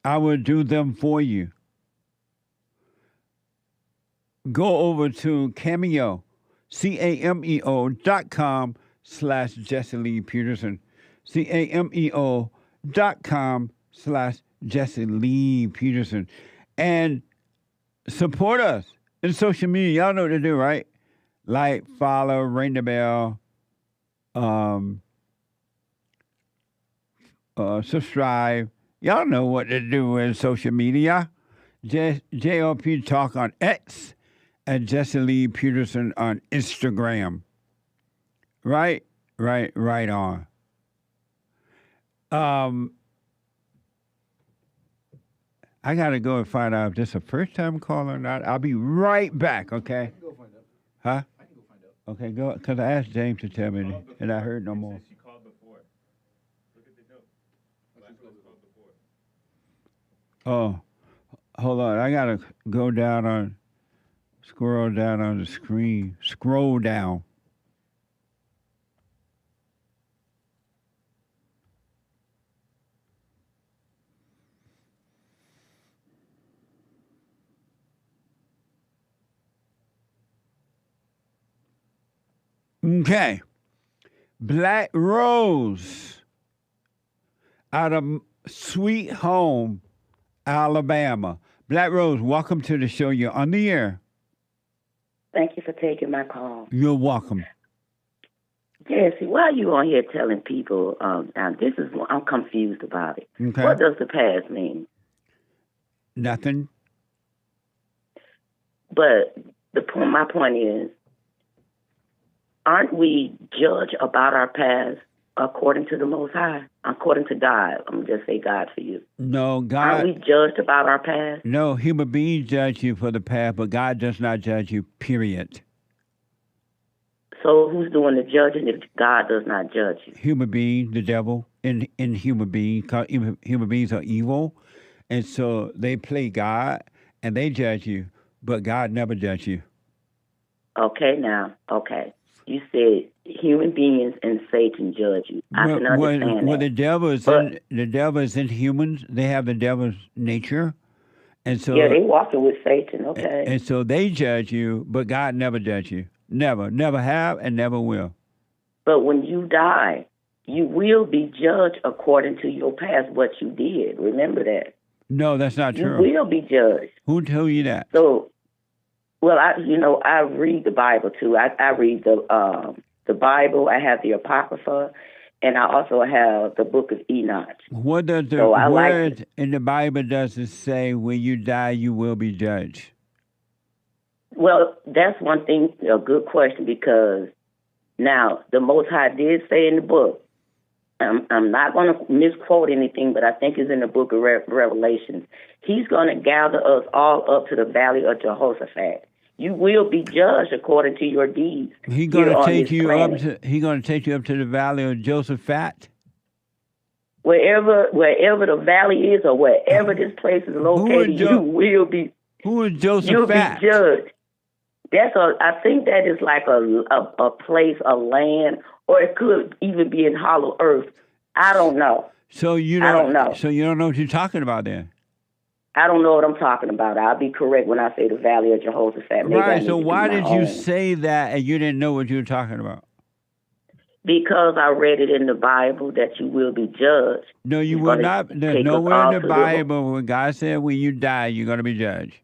I will do them for you. Go over to Cameo, CAMEO.com/Jesse Lee Peterson. CAMEO.com/Jesse Lee Peterson. And support us in social media. Y'all know what to do, right? Like, follow, ring the bell, subscribe. Y'all know what to do in social media. JLP Talk on X and Jesse Lee Peterson on Instagram. Right on. I got to go and find out if this is a first-time call or not. I'll be right back, okay? I can go find out. Huh? I can go find out. Okay, go, because I asked James to tell me, and I heard no more. She called before. Look at the note. Blaqrose called before. Oh, hold on. I got to go down on, scroll down on the screen. Scroll down. Okay. Blaqrose out of Sweet Home, Alabama. Blaqrose, welcome to the show. You're on the air. Thank you for taking my call. You're welcome. Jesse, why are you on here telling people, now this is, I'm confused about it. Okay. What does the past mean? Nothing. But my point is, aren't we judged about our past according to the Most High, according to God? I'm going to just say God for you. No, God. Aren't we judged about our past? No, human beings judge you for the past, but God does not judge you, period. So who's doing the judging if God does not judge you? Human being, the devil, in human beings, because human beings are evil, and so they play God, and they judge you, but God never judge you. Okay, now, okay. You said human beings and Satan judge you. I can understand well, that. the devil is in humans. They have the devil's nature, and so yeah, they walking with Satan. Okay, and so they judge you, but God never judge you. Never have, and never will. But when you die, you will be judged according to your past, what you did. Remember that. No, that's not You true. will be judged. Who told you that? So, well, I read the Bible too. I read the Bible. I have the Apocrypha, and I also have the Book of Enoch. What does the word in the Bible does it say? When you die, you will be judged. Well, that's one thing. A good question, because now the Most High did say in the book. I'm not going to misquote anything, but I think it's in the book of Revelation. He's going to gather us all up to the valley of Jehoshaphat. You will be judged according to your deeds. He's going to take you up to. He's going to take you up to the valley of Jehoshaphat. Wherever the valley is, or wherever this place is located, you will be. Who is Jehoshaphat? You'll be judged. I think that is like a place, a land, or it could even be in hollow earth. I don't know. So I don't know. So you don't know what you're talking about then? I don't know what I'm talking about. I'll be correct when I say the Valley of Jehoshaphat. Maybe right. So why did you say that and you didn't know what you were talking about? Because I read it in the Bible that you will be judged. No, you will not. There's nowhere in the Bible when God said when you die, you're going to be judged.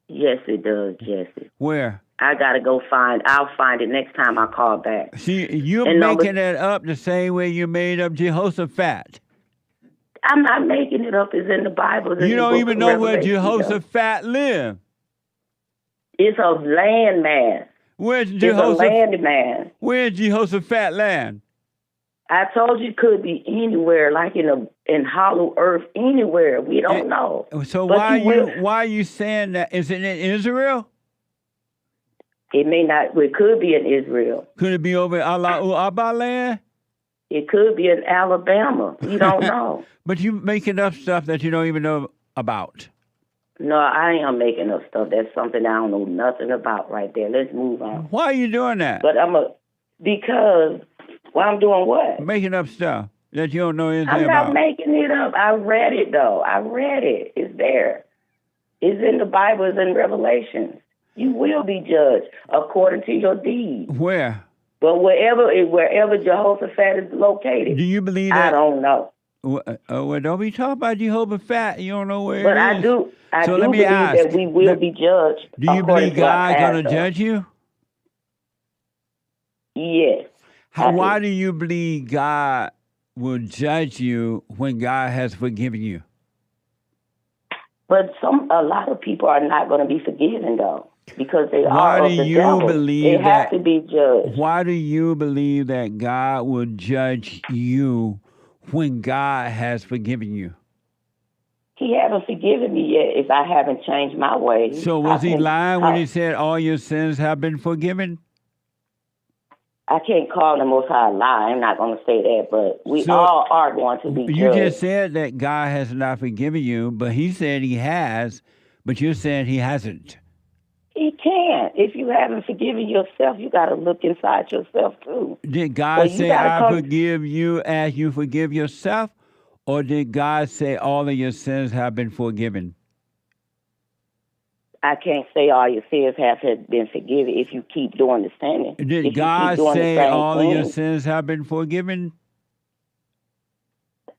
Yes, it does, Jesse. Where? I got to go I'll find it next time I call back. See, you're making it up the same way you made up Jehoshaphat. I'm not making it up. It's in the Bible. You don't even know where Jehoshaphat lived. It's a landmass. Where's Jehoshaphat? It's a landmass. Where's Jehoshaphat land? I told you it could be anywhere, like in hollow earth, anywhere. We don't know. So why are you saying that? Is it in Israel? It may not. It could be in Israel. Could it be over Allah Abba land? It could be in Alabama. We don't know. But you making up stuff that you don't even know about. No, I am making up stuff. That's something I don't know nothing about right there. Let's move on. Why are you doing that? But because I'm doing what? Making up stuff that you don't know anything I'm about. not making it up. I read it, though. I read it. It's there. It's in the Bible. It's in Revelation. You will be judged according to your deeds. Where? But wherever Jehoshaphat is located. Do you believe that? I don't know. Well, don't be talking about Jehoshaphat. You don't know where but it I is. do. I so do let me believe ask, that we will be judged. Do you believe God's going to judge you? Yes. Why do you believe God will judge you when God has forgiven you? But a lot of people are not going to be forgiven, though, because they are of the devil. They have to be judged. Why do you believe that God will judge you when God has forgiven you? He haven't forgiven me yet if I haven't changed my ways. So was he lying when he said all your sins have been forgiven? I can't call the Most High a lie. I'm not going to say that, but we all are going to be judged. You just said that God has not forgiven you, but he said he has, but you're saying he hasn't. He can't. If you haven't forgiven yourself, you got to look inside yourself, too. Did God say, I forgive you as you forgive yourself? Or did God say all of your sins have been forgiven? I can't say all your sins have been forgiven if you keep doing the sinning. Did God say all of your sins have been forgiven?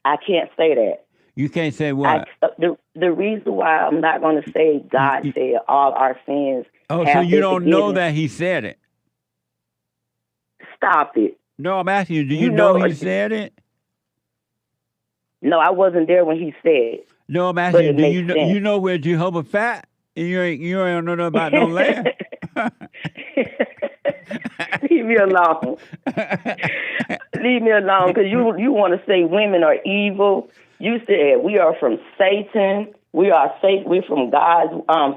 I can't say that. You can't say what? The reason why I'm not going to say God said all our sins have so you been don't forgiven. know that he said it? Stop it. No, I'm asking you, do you know he said it? No, I wasn't there when he said it. No, I'm asking you, do you know where Jehovah fat? And you ain't know nothing about no land. Leave me alone. Leave me alone, because you want to say women are evil. You said we are from Satan. We're from God's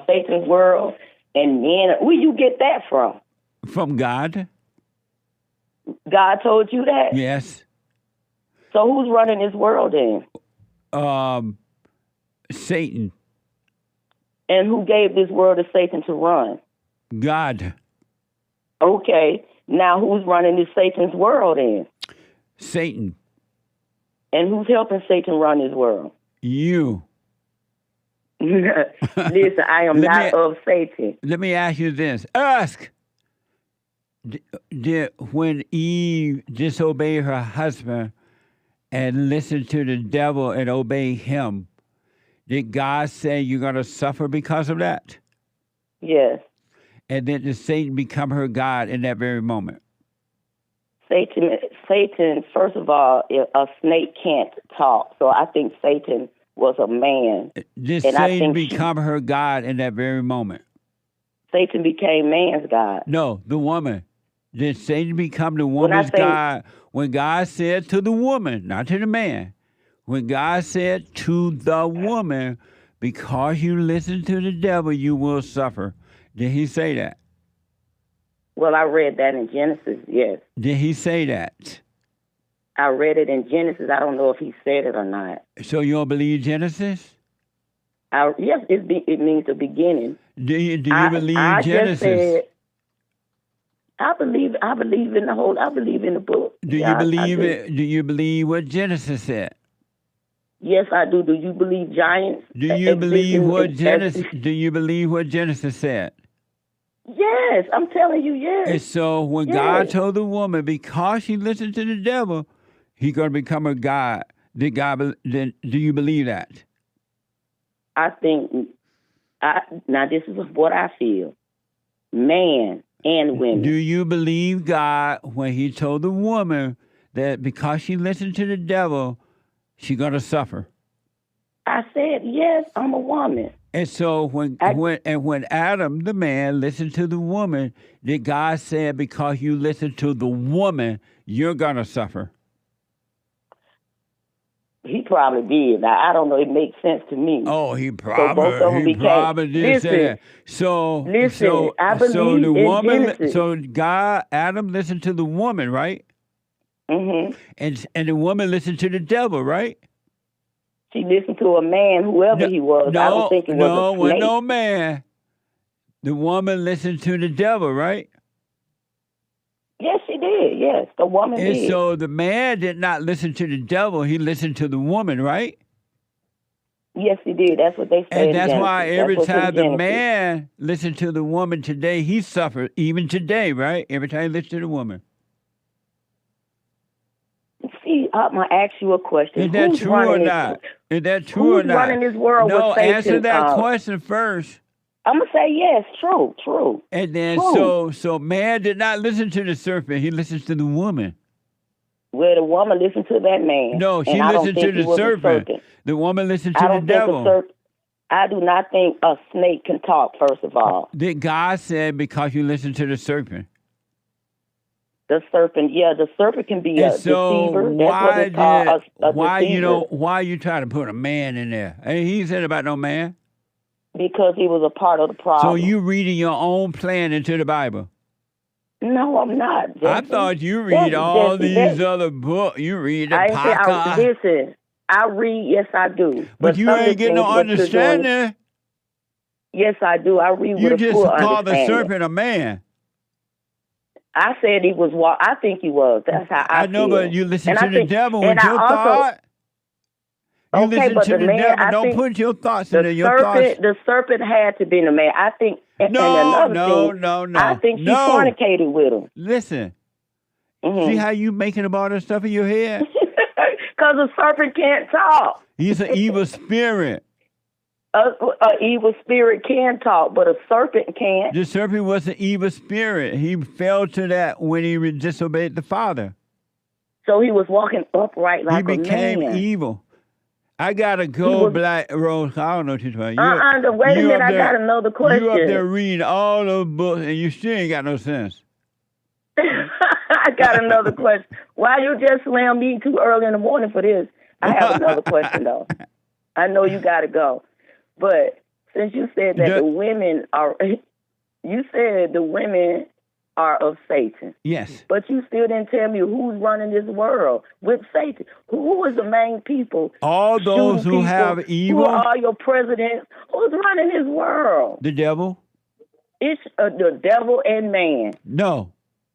Satan's world. And men, where you get that from? From God. God told you that? Yes. So who's running this world then? Satan. And who gave this world to Satan to run? God. Okay. Now who's running this Satan's world then? Satan. And who's helping Satan run his world? You. Listen, I am not of Satan. Let me ask you this. Ask. When Eve disobeyed her husband and listened to the devil and obeyed him, did God say you're going to suffer because of that? Yes. And then did Satan become her God in that very moment? Satan, first of all, a snake can't talk. So I think Satan was a man. Did Satan become her God in that very moment? Satan became man's God. No, the woman. Did Satan become the woman's God when God said to the woman, not to the man, when God said to the woman, because you listen to the devil, you will suffer. Did he say that? Well, I read that in Genesis, yes. Did he say that? I read it in Genesis. I don't know if he said it or not. So you don't believe Genesis? Yes, it means the beginning. Do you believe Genesis? I believe in the whole. I believe in the book. Do you believe it? Do you believe what Genesis said? Yes, I do. Do you believe giants? Do you believe what Genesis? Do you believe what Genesis said? Yes, I'm telling you, yes. And so when God told the woman, because she listened to the devil, he's going to become her God. Do you believe that? I think. Now this is what I feel. Man and women. Do you believe God when he told the woman that because she listened to the devil, she's going to suffer? I said, yes, I'm a woman. And so when Adam, the man, listened to the woman, did God say because you listen to the woman, you're going to suffer? He probably did. Now, I don't know. It makes sense to me. Oh, he probably did say that. So I believe the woman, Genesis. so Adam listened to the woman, right? Mm-hmm. And the woman listened to the devil, right? She listened to a man, whoever he was. I don't think it was a snake. No man. The woman listened to the devil, right? Yes, she did. Yes, the woman and did. So the man did not listen to the devil. He listened to the woman, right? Yes, he did. That's what they say. And that's why every time the man listened to the woman today, he suffered. Even today, right? Every time he listened to the woman. See, I'm going to ask you a question. Is that true or not? Is that true or not? Who's running this world with Satan? Answer that question first. I'm going to say yes, true. And then so man did not listen to the serpent. He listens to the woman. Well, the woman listened to that man. No, she listened to the serpent. The woman listened to the devil. I do not think a snake can talk, first of all. Did God say because you listen to the serpent? The serpent can be a deceiver. Why you trying to put a man in there? Hey, he said about no man. Because he was a part of the problem. So you reading your own plan into the Bible? No, I'm not. Jesse. I thought you read all these other books. You read the podcast. Listen, I read. Yes, I do. But you ain't getting no understanding. Yes, I do. I read you with a full understanding. You just called the serpent a man. I said he was. I think he was. That's how I know, feel. But you listen to the devil with your thought. You listen to the devil. Don't put your thoughts in there. The serpent had to be the man. I think. No. I think she fornicated with him. Listen. Mm-hmm. See how you making up all that stuff in your head? Because the serpent can't talk. He's an evil spirit. An evil spirit can talk, but a serpent can't. The serpent was an evil spirit. He fell to that when he disobeyed the Father. So he was walking upright like a man. He became evil. I gotta go, Blaqrose. I don't know what you're talking about. Wait a minute, I got another question. You up there reading all those books, and you still ain't got no sense. I got another question. Why you just slam me too early in the morning for this? I have another question, though. I know you gotta go. But since you said that the women are of Satan. Yes. But you still didn't tell me who's running this world with Satan. Who is the main people? All those who have evil. Who are all your presidents? Who's running this world? The devil. It's the devil and man. No.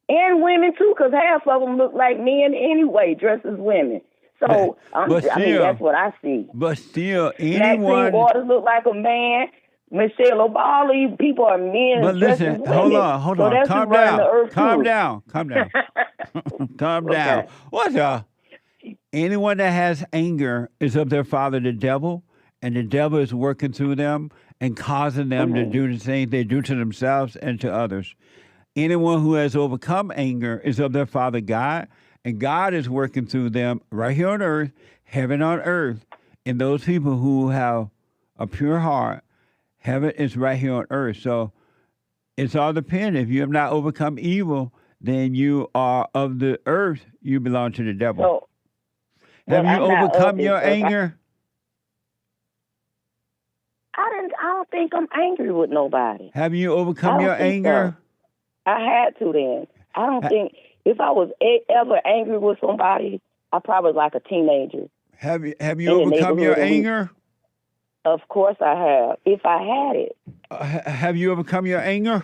And women, too, because half of them look like men anyway, dressed as women. So, I mean, that's what I see. But still, anyone... Maxine Waters look like a man. Michelle Obama, people are men. But listen, hold on. Calm down. Calm down. What anyone that has anger is of their father, the devil, and the devil is working through them and causing them to do the things they do to themselves and to others. Anyone who has overcome anger is of their father, God, and God is working through them right here on earth, heaven on earth, and those people who have a pure heart. Heaven is right here on earth. So it's all dependent. If you have not overcome evil, then you are of the earth. You belong to the devil. Have you overcome your anger? I don't think I'm angry with nobody. Have you overcome your anger? So. I had to then. I don't think, if I was ever angry with somebody, I probably was like a teenager. Have you overcome your anger? Of course I have. If I had it. Have you overcome your anger?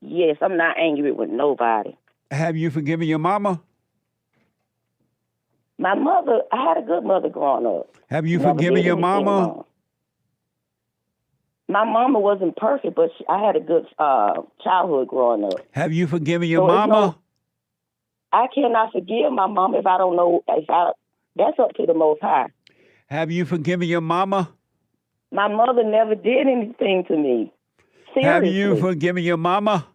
Yes, I'm not angry with nobody. Have you forgiven your mama? My mother, I had a good mother growing up. Have you forgiven your mama? My mama wasn't perfect, but I had a good childhood growing up. Have you forgiven your mama? I cannot forgive my mama if I don't know. That's up to the Most High. Have you forgiven your mama? My mother never did anything to me. Seriously. Have you forgiven your mama?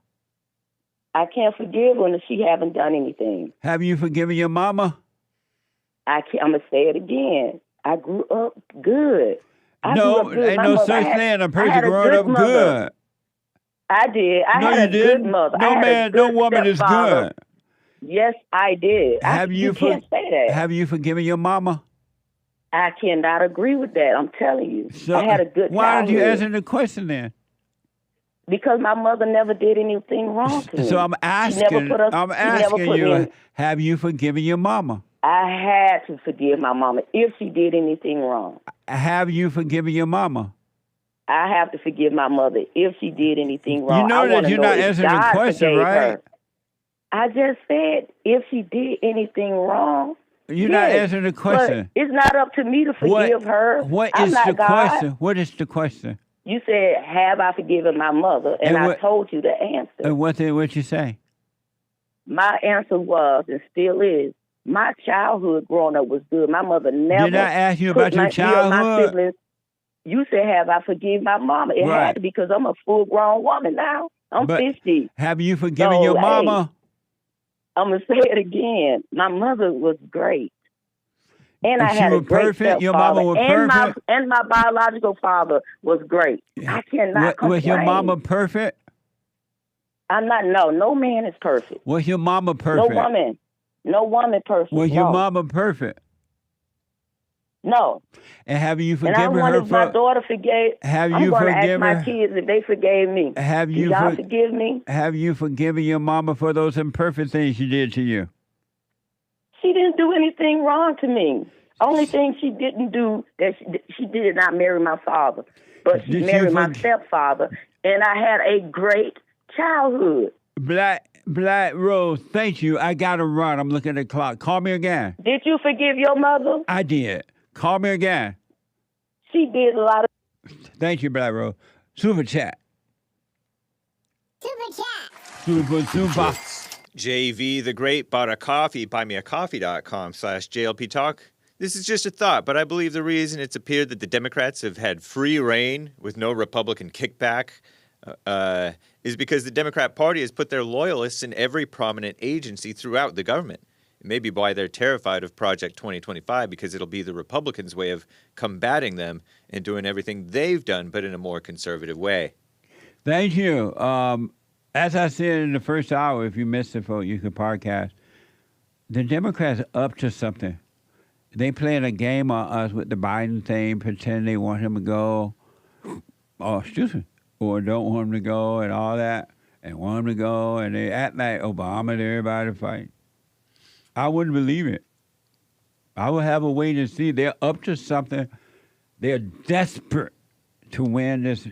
I can't forgive her if she haven't done anything. Have you forgiven your mama? I'm going to say it again. I grew up good. Ain't no such thing. A person growing up good. I did. I had a good mother. No woman is good. Yes, I did. You can't say that. Have you forgiven your mama? I cannot agree with that. I'm telling you. So I had a good Why childhood. don't you answer the question then? Because my mother never did anything wrong to me. So I'm asking you, have you forgiven your mama? I had to forgive my mama if she did anything wrong. Have you forgiven your mama? I have to forgive my mother if she did anything wrong. You know that you're not answering the question, right? Her. I just said if she did anything wrong. You're not answering the question. But it's not up to me to forgive her. What is the question? What is the question? You said, have I forgiven my mother? And I told you the answer. And what did you say? My answer was, and still is, my childhood growing up was good. My mother never... Did I ask you about your childhood? My you said, have I forgiven my mama? It had to because I'm a full-grown woman now. I'm 50. Have you forgiven your mama? I'm going to say it again. My mother was great. And I had a great stepfather. Your mama was perfect? And my biological father was great. I cannot complain. Was your mama perfect? I'm not. No man is perfect. Was your mama perfect? No woman perfect. Was your mama perfect? No. And have you forgiven her? And I wonder if my daughter forgave. I'm going to ask my kids if they forgave me. Have you y'all forgive me? Have you forgiven your mama for those imperfect things she did to you? She didn't do anything wrong to me. Only thing she didn't do, that she did not marry my father, but she married my stepfather, and I had a great childhood. Blaqrose, thank you. I got to run. I'm looking at the clock. Call me again. Did you forgive your mother? I did. Call me again. She did a lot of... Thank you, Blaqrose. Super chat. Super. JV the Great bought a coffee, buymeacoffee.com/JLP Talk. This is just a thought, but I believe the reason it's appeared that the Democrats have had free reign with no Republican kickback is because the Democrat Party has put their loyalists in every prominent agency throughout the government. It may be why they're terrified of Project 2025, because it'll be the Republicans' way of combating them and doing everything they've done, but in a more conservative way. Thank you. As I said in the first hour, if you missed it, folks, you can podcast. The Democrats are up to something. They playing a game on us with the Biden thing, pretend they want him to go, or don't want him to go and all that, and want him to go, and they act like Obama and everybody fight. I wouldn't believe it. I would have a wait and see. They're up to something. They're desperate to win this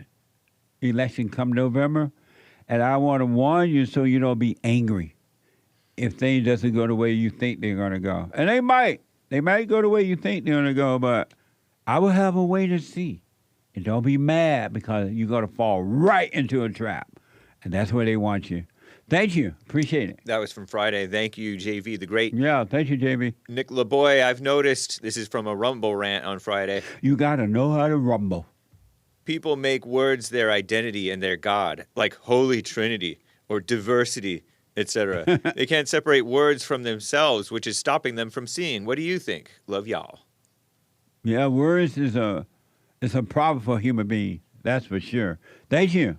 election come November, and I want to warn you so you don't be angry if things doesn't go the way you think they're going to go. And they might. They might go the way you think they're going to go, but I will have a wait and see. And don't be mad because you're going to fall right into a trap. And that's where they want you. Thank you. Appreciate it. That was from Friday. Thank you, JV the Great. Yeah, thank you, JV. Nick LeBoy, I've noticed, this is from a Rumble rant on Friday. You got to know how to rumble. People make words their identity and their God, like Holy Trinity or diversity, etc. They can't separate words from themselves, which is stopping them from seeing. What do you think? Love y'all. Yeah, words is a problem for a human being. That's for sure. Thank you.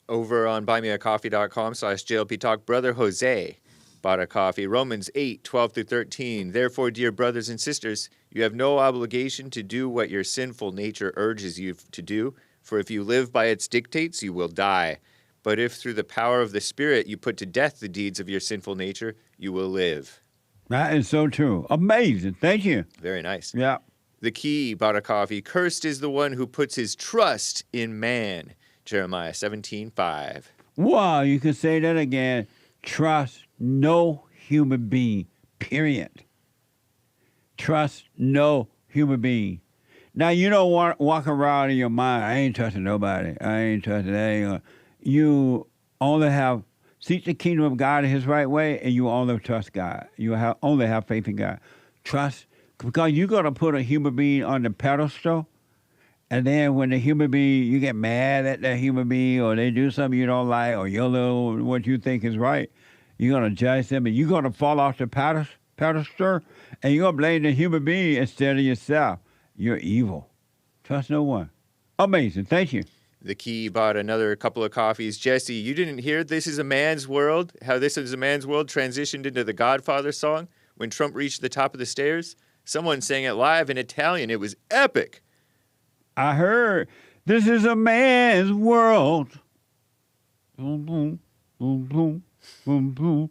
Over on buymeacoffee.com/JLP Talk, Brother Jose bought a coffee. Romans 8:12-13. Therefore, dear brothers and sisters, you have no obligation to do what your sinful nature urges you to do, for if you live by its dictates, you will die. But if through the power of the Spirit you put to death the deeds of your sinful nature, you will live. That is so true. Amazing. Thank you. Very nice. Yeah. The Key bought a coffee. Cursed is the one who puts his trust in man. Jeremiah 17:5. Wow, you can say that again. Trust no human being, period. Trust no human being. Now, you don't walk around in your mind, I ain't trusting nobody. I ain't trusting that. You only seek the kingdom of God in his right way, and you only trust God. You only have faith in God. Trust, because you're going to put a human being on the pedestal, and then when the human being, you get mad at that human being, or they do something you don't like, or you're little, what you think is right, you're going to judge them, and you're going to fall off the pedestal, and you're going to blame the human being instead of yourself. You're evil. Trust no one. Amazing. Thank you. The Key bought another couple of coffees. Jesse, you didn't hear This Is a Man's World? How This Is a Man's World transitioned into the Godfather song when Trump reached the top of the stairs? Someone sang it live in Italian. It was epic. I heard, this is a man's world. Boom, boom, boom, boom, boom, boom.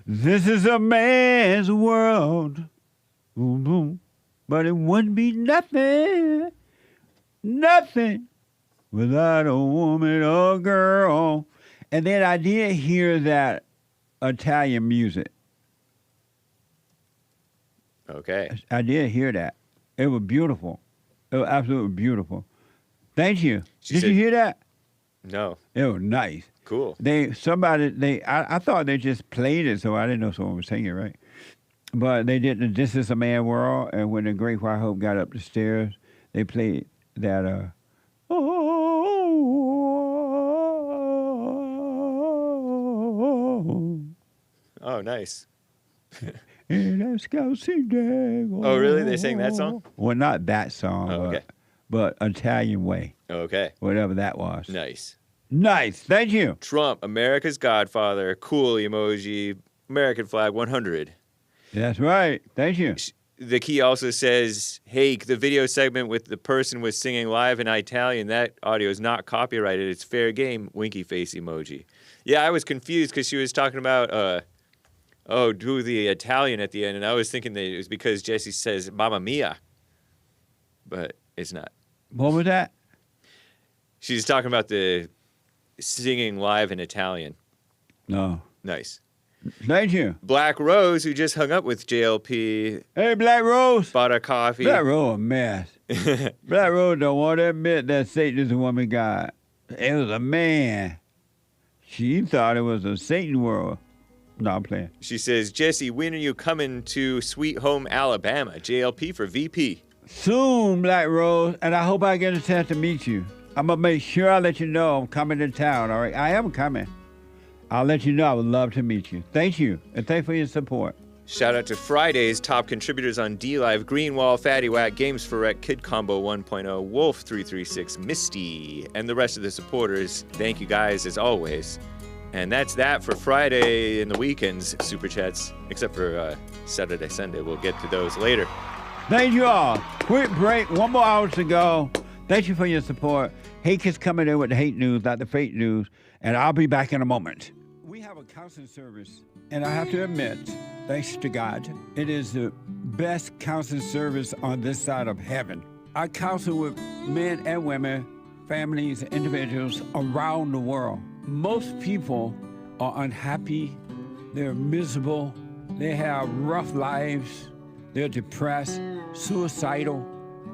This is a man's world. Boom, boom. But it wouldn't be nothing, nothing without a woman or girl. And then I did hear that Italian music. Okay. I did hear that. It was beautiful. It was absolutely beautiful. Thank you. Did you hear that? No. It was nice. Cool. I thought they just played it, so I didn't know someone was singing it, right? But they did the This Is a Man World, and when the Great White Hope got up the stairs, they played that, Oh, nice. Oh, really? They sang that song? Well, not that song, okay. but Italian Way. Okay. Whatever that was. Nice. Nice. Thank you. Trump, America's Godfather, cool emoji, American flag 100. That's right. Thank you. The key also says, hey, the video segment with the person was singing live in Italian, that audio is not copyrighted. It's fair game, winky face emoji. Yeah, I was confused because she was talking about, do the Italian at the end, and I was thinking that it was because Jesse says, Mamma Mia. But it's not. What was that? She's talking about the singing live in Italian. No. Nice. Thank you. Blaqrose, who just hung up with JLP. Hey, Blaqrose. Bought a coffee. Blaqrose a mess. Blaqrose don't want to admit that Satan is a woman god. It was a man. She thought it was a Satan world. No, I'm playing. She says, Jesse, when are you coming to Sweet Home, Alabama? JLP for VP. Soon, Blaqrose, and I hope I get a chance to meet you. I'm going to make sure I let you know I'm coming to town, all right? I am coming. I'll let you know. I would love to meet you. Thank you, and thanks for your support. Shout out to Friday's top contributors on D-Live, Greenwall, Fatty Whack, Games for Rec, Kid Combo 1.0, Wolf 336, Misty, and the rest of the supporters. Thank you guys, as always. And that's that for Friday and the weekends Super Chats, except for Saturday, Sunday. We'll get to those later. Thank you all. Quick break. 1 more hour to go. Thank you for your support. Hake is coming in with the hate news, not the fake news, and I'll be back in a moment. We have a counseling service, and I have to admit, thanks to God, it is the best counseling service on this side of heaven. I counsel with men and women, families, individuals around the world. Most people are unhappy, they're miserable, they have rough lives, they're depressed, suicidal,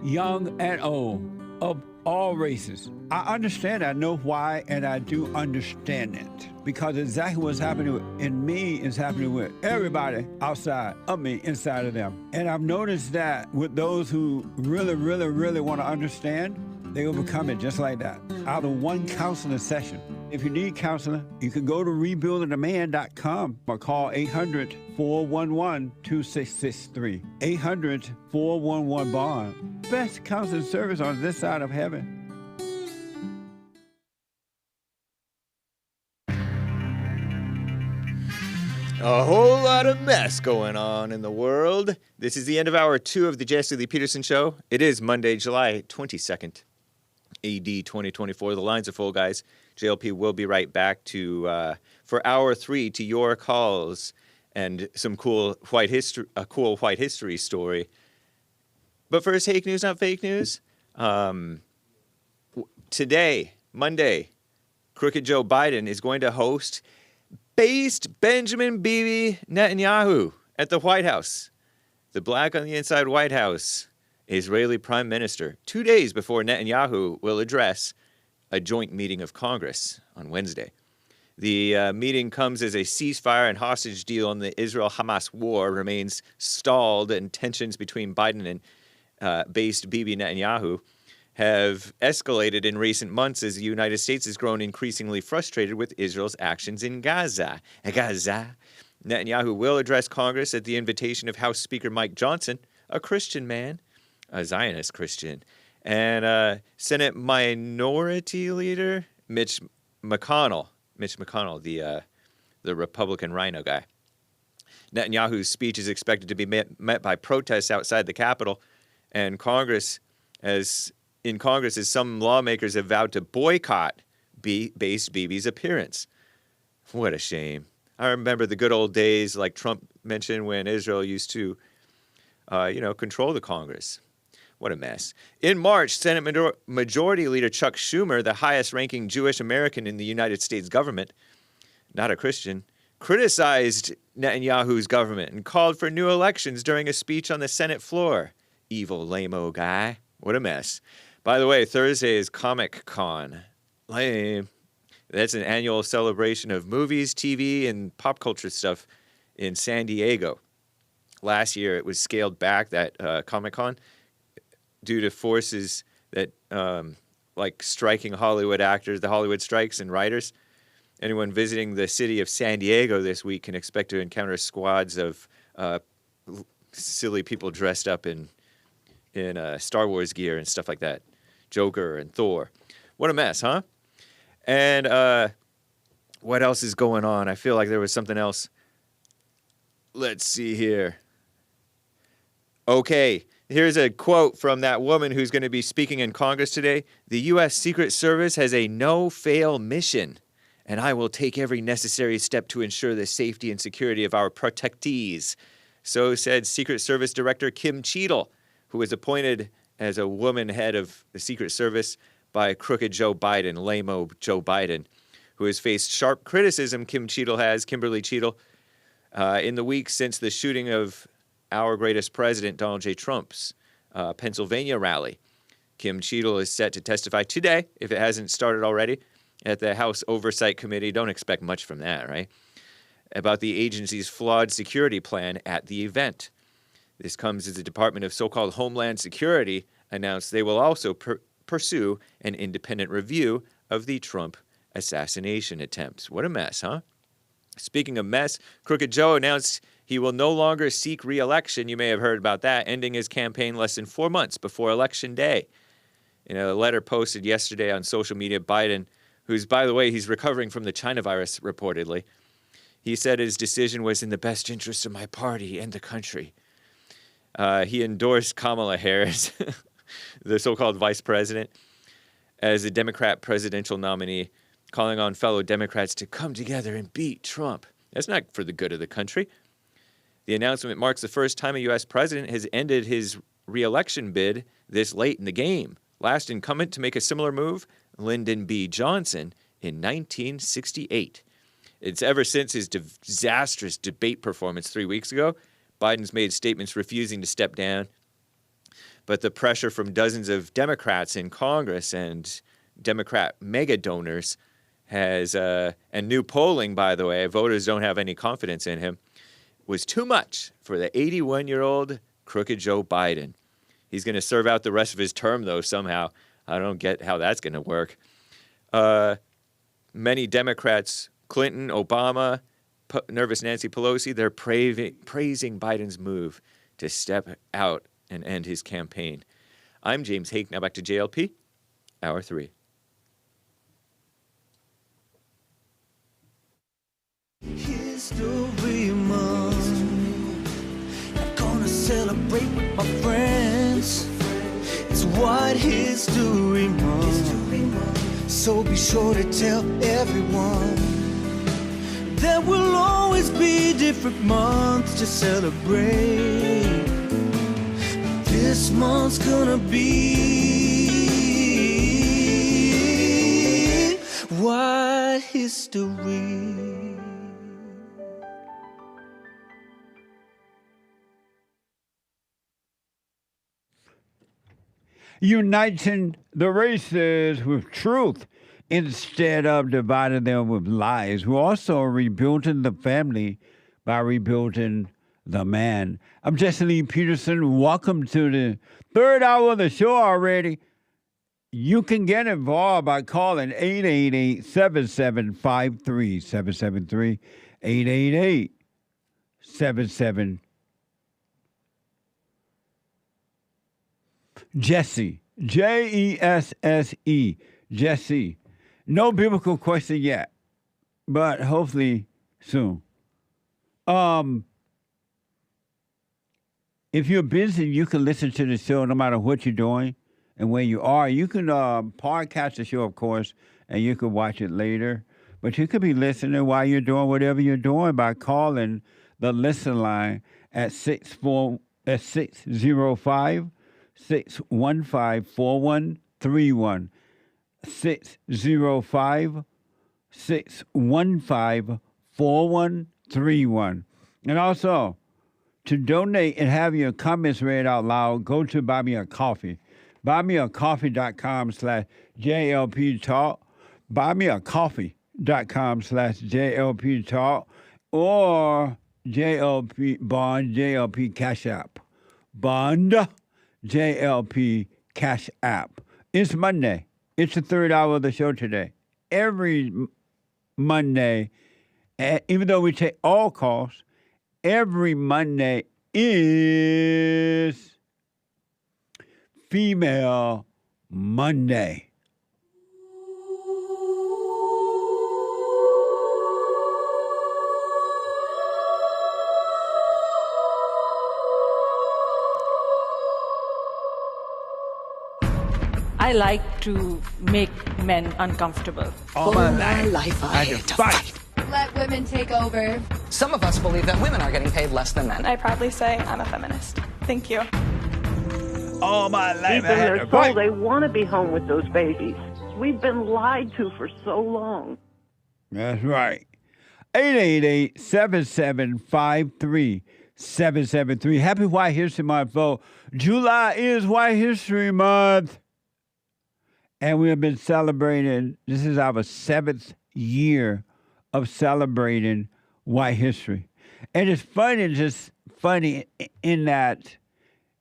young and old, of all races. I understand, I know why, and I do understand it. Because exactly what's happening in me is happening with everybody outside of me, inside of them. And I've noticed that with those who really, really, really want to understand, they overcome it just like that, out of one counseling session. If you need counseling, you can go to rebuildingaman.com or call 800-411-2663. 800-411-BOND. Best counseling service on this side of heaven. A whole lot of mess going on in the world. This is the end of hour 2 of the Jesse Lee Peterson Show. It is Monday, July 22nd, AD 2024. The lines are full, guys. JLP will be right back for hour 3 to your calls and some a cool white history story. But first, fake news, not fake news. Today, Monday, Crooked Joe Biden is going to host based Benjamin Bibi Netanyahu at the White House. The black on the inside White House Israeli Prime Minister, 2 days before Netanyahu will address a joint meeting of Congress on Wednesday. The meeting comes as a ceasefire and hostage deal on the Israel-Hamas war remains stalled, and tensions between Biden and based Bibi Netanyahu have escalated in recent months as the United States has grown increasingly frustrated with Israel's actions in Gaza. Netanyahu will address Congress at the invitation of House Speaker Mike Johnson, a Christian man, a Zionist Christian, and Senate Minority Leader Mitch McConnell, the Republican Rhino guy. Netanyahu's speech is expected to be met by protests outside the Capitol, and in Congress, as some lawmakers have vowed to boycott based Bibi's appearance. What a shame. I remember the good old days, like Trump mentioned, when Israel used to, control the Congress. What a mess. In March, Senate Majority Leader Chuck Schumer, the highest-ranking Jewish American in the United States government, not a Christian, criticized Netanyahu's government and called for new elections during a speech on the Senate floor. Evil lame-o guy. What a mess. By the way, Thursday is Comic-Con. Lame. That's an annual celebration of movies, TV, and pop culture stuff in San Diego. Last year, it was scaled back, that Comic-Con, due to forces that, like striking Hollywood actors, the Hollywood strikes and writers. Anyone visiting the city of San Diego this week can expect to encounter squads of silly people dressed up in Star Wars gear and stuff like that. Joker and Thor. What a mess, huh? And what else is going on? I feel like there was something else. Let's see here. Okay, here's a quote from that woman who's going to be speaking in Congress today. The U.S. Secret Service has a no-fail mission, and I will take every necessary step to ensure the safety and security of our protectees. So said Secret Service Director Kim Cheadle, who was appointed as a woman head of the Secret Service by crooked Joe Biden, lame-o Joe Biden, who has faced sharp criticism, Kimberly Cheadle, in the weeks since the shooting of our greatest president, Donald J. Trump's Pennsylvania rally. Kim Cheadle is set to testify today, if it hasn't started already, at the House Oversight Committee. Don't expect much from that, right? About the agency's flawed security plan at the event. This comes as the Department of so-called Homeland Security announced they will also pursue an independent review of the Trump assassination attempts. What a mess, huh? Speaking of mess, Crooked Joe announced he will no longer seek re-election. You may have heard about that, ending his campaign less than 4 months before Election Day. In a letter posted yesterday on social media, Biden, who's, by the way, he's recovering from the China virus, reportedly, he said his decision was in the best interest of my party and the country. He endorsed Kamala Harris, the so-called vice president, as the Democrat presidential nominee, calling on fellow Democrats to come together and beat Trump. That's not for the good of the country. The announcement marks the first time a U.S. president has ended his re-election bid this late in the game. Last incumbent to make a similar move, Lyndon B. Johnson, in 1968. It's ever since his disastrous debate performance 3 weeks ago. Biden's made statements refusing to step down. But the pressure from dozens of Democrats in Congress and Democrat mega donors has, and new polling, by the way, voters don't have any confidence in him, was too much for the 81-year-old crooked Joe Biden. He's going to serve out the rest of his term, though, somehow. I don't get how that's going to work. Many Democrats, Clinton, Obama, nervous Nancy Pelosi, they're praising Biden's move to step out and end his campaign. I'm James Hake. Now back to JLP, Hour 3. History Month. I'm gonna celebrate with my friends. It's what History Month. So be sure to tell everyone. There will always be different months to celebrate. This month's gonna be White History. Uniting the races with truth instead of dividing them with lies. We're also rebuilding the family by rebuilding the man. I'm Jesse Peterson. Welcome to the third hour of the show already. You can get involved by calling 888-7753-773, 888-77 Jesse, Jesse, Jesse. No biblical question yet, but hopefully soon. If you're busy, you can listen to the show no matter what you're doing and where you are. You can podcast the show, of course, and you can watch it later. But you could be listening while you're doing whatever you're doing by calling the listen line at 605 615 4131. 605 615 4131. And also, to donate and have your comments read out loud, go to Buy Me a Coffee. BuyMeACoffee.com/JLP Talk. BuyMeACoffee.com/JLP Talk. Or JLP Bond, JLP Cash App. Bond, JLP Cash App. It's Monday. It's the third hour of the show today. Every Monday, even though we take all calls, every Monday is Female Monday. I like to make men uncomfortable. All my life I had to fight. Let women take over. Some of us believe that women are getting paid less than men. I proudly say I'm a feminist. Thank you. All my life Deep in their soul, they want to be home with those babies. We've been lied to for so long. That's right. 888-7753-773. Happy White History Month, folks. July is White History Month. And we have been celebrating, this is our 7th year of celebrating white history. And it's funny, just funny in that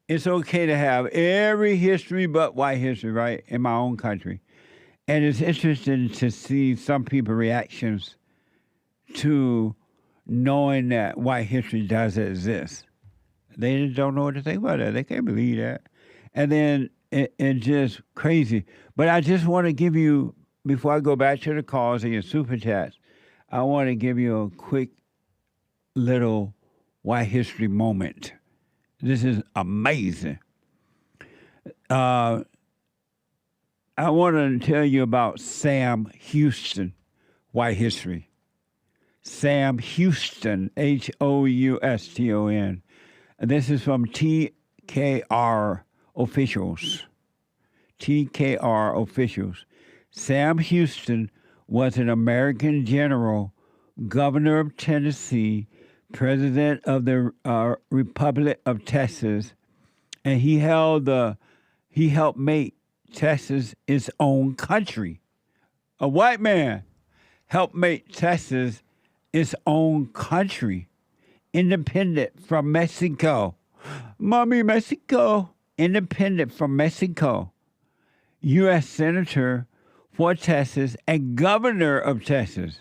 it's okay to have every history but white history, right, in my own country. And it's interesting to see some people's reactions to knowing that white history does exist. They just don't know what to think about it. They can't believe that. And then it's just crazy. But I just want to give you, before I go back to the calls and your super chats, I want to give you a quick little white history moment. This is amazing. I want to tell you about Sam Houston, white history. Sam Houston, Houston. This is from TKR officials. TKR officials. Sam Houston was an American general, governor of Tennessee, president of the Republic of Texas, and he helped make Texas its own country. A white man helped make Texas its own country, independent from Mexico. Mommy, Mexico. Independent from Mexico. U.S. Senator for Texas and governor of Texas.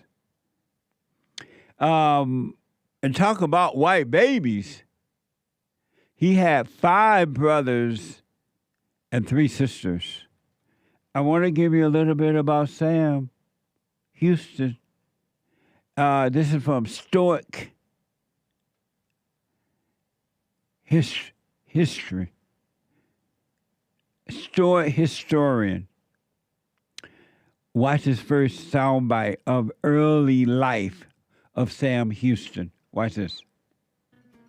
And talk about white babies. He had 5 brothers and 3 sisters. I want to give you a little bit about Sam Houston. This is from Stoic History. Stoic historian. Watch this first soundbite of early life of Sam Houston. Watch this.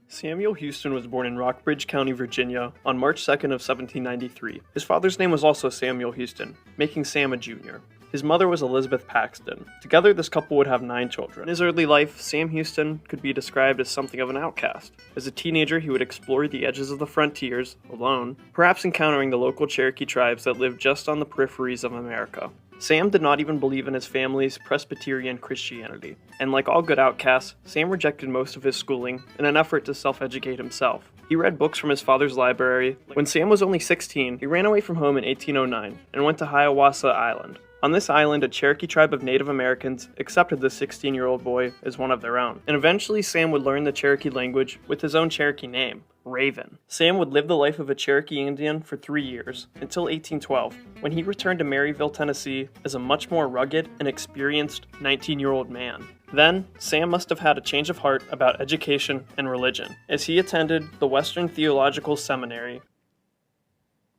Samuel Houston was born in Rockbridge County, Virginia, on March 2nd of 1793. His father's name was also Samuel Houston, making Sam a junior. His mother was Elizabeth Paxton. Together, this couple would have 9 children. In his early life, Sam Houston could be described as something of an outcast. As a teenager, he would explore the edges of the frontiers, alone, perhaps encountering the local Cherokee tribes that lived just on the peripheries of America. Sam did not even believe in his family's Presbyterian Christianity, and like all good outcasts, Sam rejected most of his schooling in an effort to self-educate himself. He read books from his father's library. When Sam was only 16, he ran away from home in 1809 and went to Hiawatha Island. On this island, a Cherokee tribe of Native Americans accepted the 16-year-old boy as one of their own. And eventually, Sam would learn the Cherokee language with his own Cherokee name, Raven. Sam would live the life of a Cherokee Indian for 3 years, until 1812, when he returned to Maryville, Tennessee, as a much more rugged and experienced 19-year-old man. Then, Sam must have had a change of heart about education and religion, as he attended the Western Theological Seminary.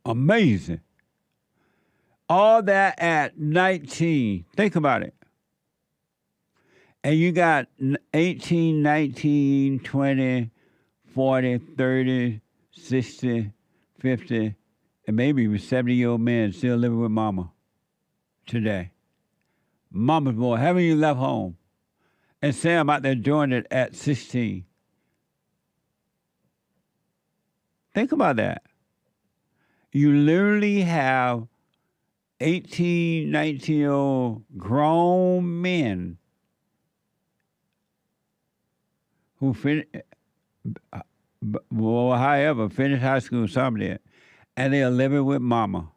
Amazing. All that at 19. Think about it. And you got 18, 19, 20, 40, 30, 60, 50, and maybe even 70-year-old men still living with mama today. Mama's boy, haven't you left home? And Sam out there doing it at 16. Think about that. You literally have 18, 19-year-old grown men who finished high school, some did, and they are living with mama.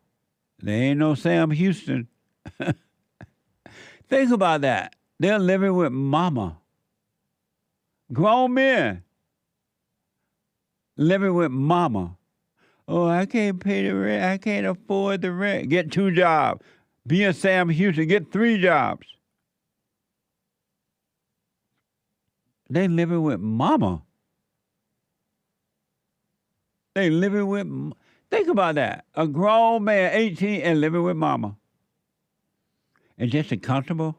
They ain't no Sam Houston. Think about that. They're living with mama. Grown men living with mama. Oh, I can't pay the rent. I can't afford the rent. Get 2 jobs. Be a Sam Houston. Get 3 jobs. They living with mama. They living with... Think about that. A grown man, 18, and living with mama. And just comfortable.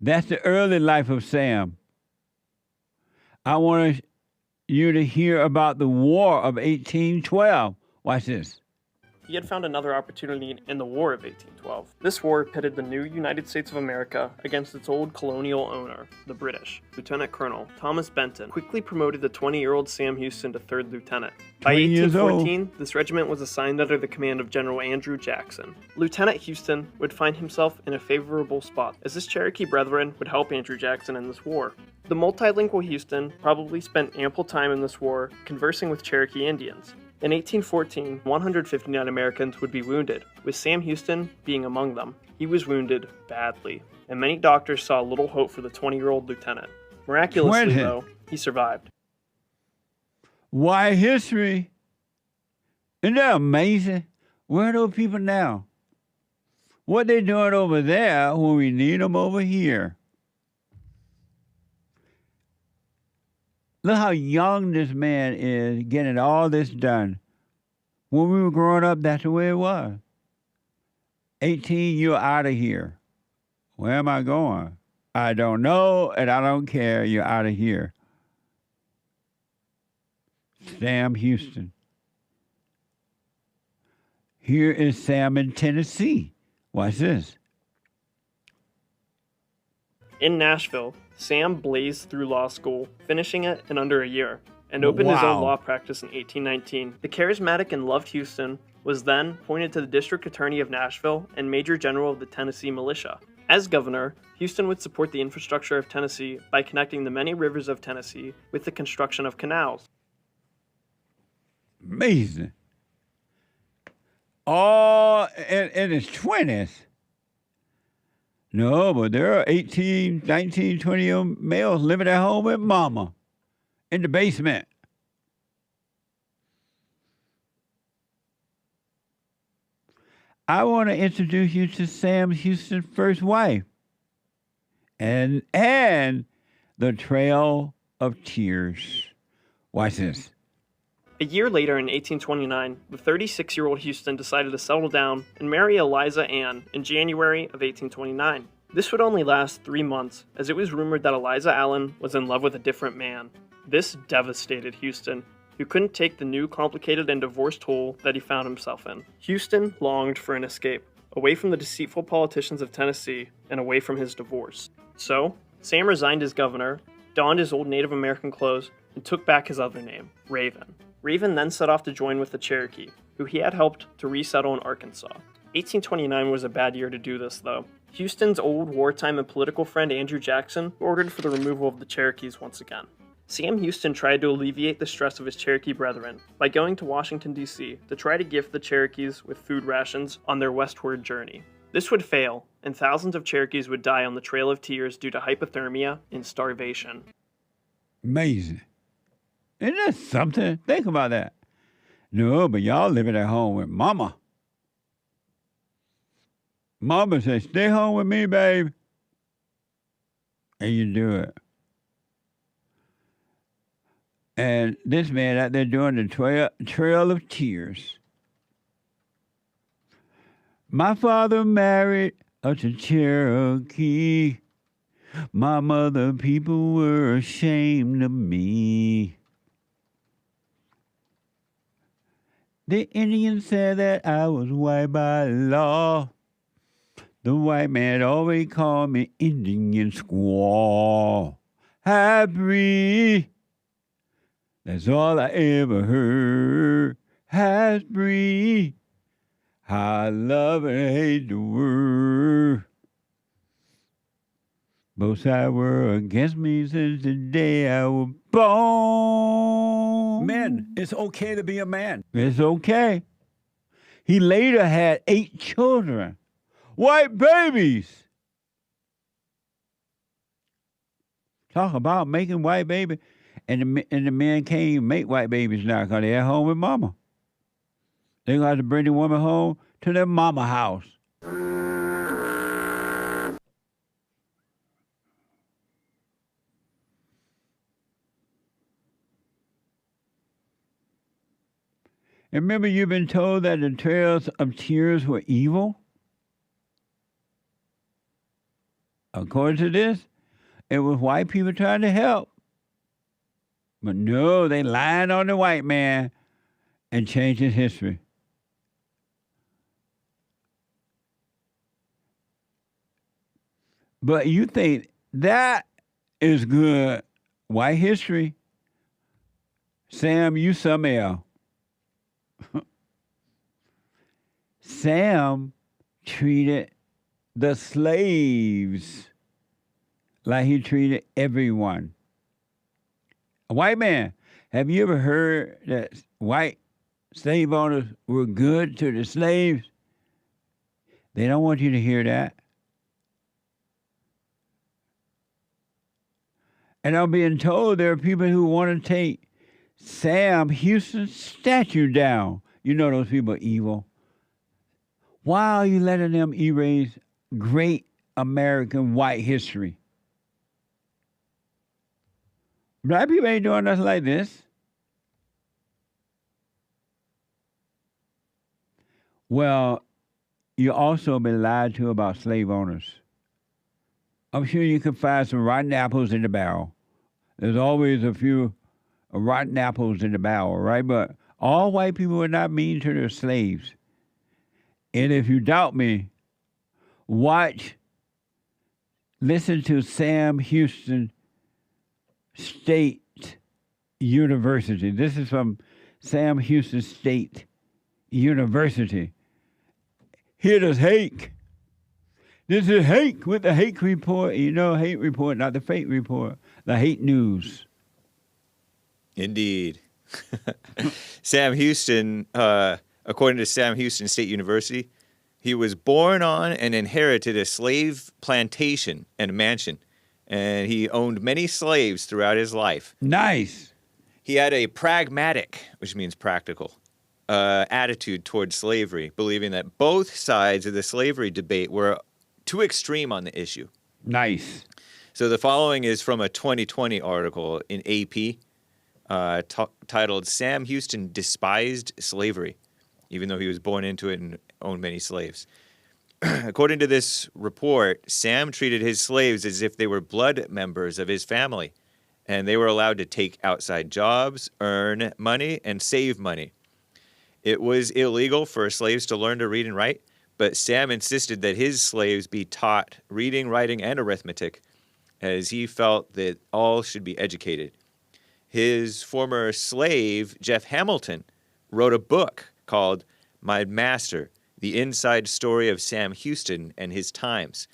That's the early life of Sam. I want you to hear about the War of 1812. Watch this. He had found another opportunity in the War of 1812. This war pitted the new United States of America against its old colonial owner, the British. Lieutenant Colonel Thomas Benton quickly promoted the 20-year-old Sam Houston to 3rd lieutenant. By 1814, this regiment was assigned under the command of General Andrew Jackson. Lieutenant Houston would find himself in a favorable spot, as his Cherokee brethren would help Andrew Jackson in this war. The multilingual Houston probably spent ample time in this war conversing with Cherokee Indians. In 1814, 159 Americans would be wounded, with Sam Houston being among them. He was wounded badly, and many doctors saw little hope for the 20-year-old lieutenant. Miraculously, though, he survived. Why history? Isn't that amazing? Where are those people now? What they doing over there when we need them over here? Look how young this man is getting all this done. When we were growing up, that's the way it was. 18, you're out of here. Where am I going? I don't know, and I don't care. You're out of here. Sam Houston. Here is Sam in Tennessee. Watch this. In Nashville, Sam blazed through law school, finishing it in under a year, and opened his own law practice in 1819. The charismatic and loved Houston was then appointed to the District Attorney of Nashville and Major General of the Tennessee Militia. As governor, Houston would support the infrastructure of Tennessee by connecting the many rivers of Tennessee with the construction of canals. Amazing. All in his 20s. No, but there are 18, 19, 20-year-old males living at home with mama in the basement. I want to introduce you to Sam Houston's first wife and the Trail of Tears. Watch this. A year later, in 1829, the 36-year-old Houston decided to settle down and marry Eliza Ann in January of 1829. This would only last 3 months, as it was rumored that Eliza Allen was in love with a different man. This devastated Houston, who couldn't take the new complicated and divorced hole that he found himself in. Houston longed for an escape, away from the deceitful politicians of Tennessee and away from his divorce. So, Sam resigned as governor, donned his old Native American clothes, and took back his other name, Raven. Raven then set off to join with the Cherokee, who he had helped to resettle in Arkansas. 1829 was a bad year to do this, though. Houston's old wartime and political friend Andrew Jackson ordered for the removal of the Cherokees once again. Sam Houston tried to alleviate the stress of his Cherokee brethren by going to Washington, D.C. to try to gift the Cherokees with food rations on their westward journey. This would fail, and thousands of Cherokees would die on the Trail of Tears due to hypothermia and starvation. Amazing. Isn't that something? Think about that. No, but y'all living at home with mama. Mama says, stay home with me, babe. And you do it. And this man out there doing the Trail of Tears. My father married of the Cherokee. My mother people were ashamed of me. The Indians said that I was white by law. The white man always called me Indian squaw. Half-breed, that's all I ever heard. Half-breed, how I love and hate the word. Both sides were against me since the day I was born. Men, it's okay to be a man. It's okay. He later had 8 children. White babies. Talk about making white babies. And the men can't even make white babies now because they're at home with mama. They got to bring the woman home to their mama house. And remember, you've been told that the trails of tears were evil? According to this, it was white people trying to help. But no, they lied on the white man and changed his history. But you think that is good white history? Sam, you some L. Sam treated the slaves like he treated everyone. A white man, have you ever heard that white slave owners were good to the slaves? They don't want you to hear that. And I'm being told there are people who want to take Sam Houston's statue down. You know those people are evil. Why are you letting them erase great American white history? Black people ain't doing nothing like this. Well, you also been lied to about slave owners. I'm sure you can find some rotten apples in the barrel. There's always a few rotten apples in the barrel, right? But all white people were not mean to their slaves. And if you doubt me, listen to Sam Houston State University. This is from Sam Houston State University. Here is Hake. This is Hake with the Hake Report. You know, Hate Report, not the fake report. The Hate News. Indeed. Sam Houston, according to Sam Houston State University, he was born on and inherited a slave plantation and mansion, and he owned many slaves throughout his life. Nice. He had a pragmatic, which means practical, attitude towards slavery, believing that both sides of the slavery debate were too extreme on the issue. Nice. So the following is from a 2020 article in AP titled Sam Houston Despised Slavery, even though he was born into it and owned many slaves. According to this report, Sam treated his slaves as if they were blood members of his family, and they were allowed to take outside jobs, earn money, and save money. It was illegal for slaves to learn to read and write, but Sam insisted that his slaves be taught reading, writing, and arithmetic, as he felt that all should be educated. His former slave, Jeff Hamilton, wrote a book called My Master, The Inside Story of Sam Houston and His Times.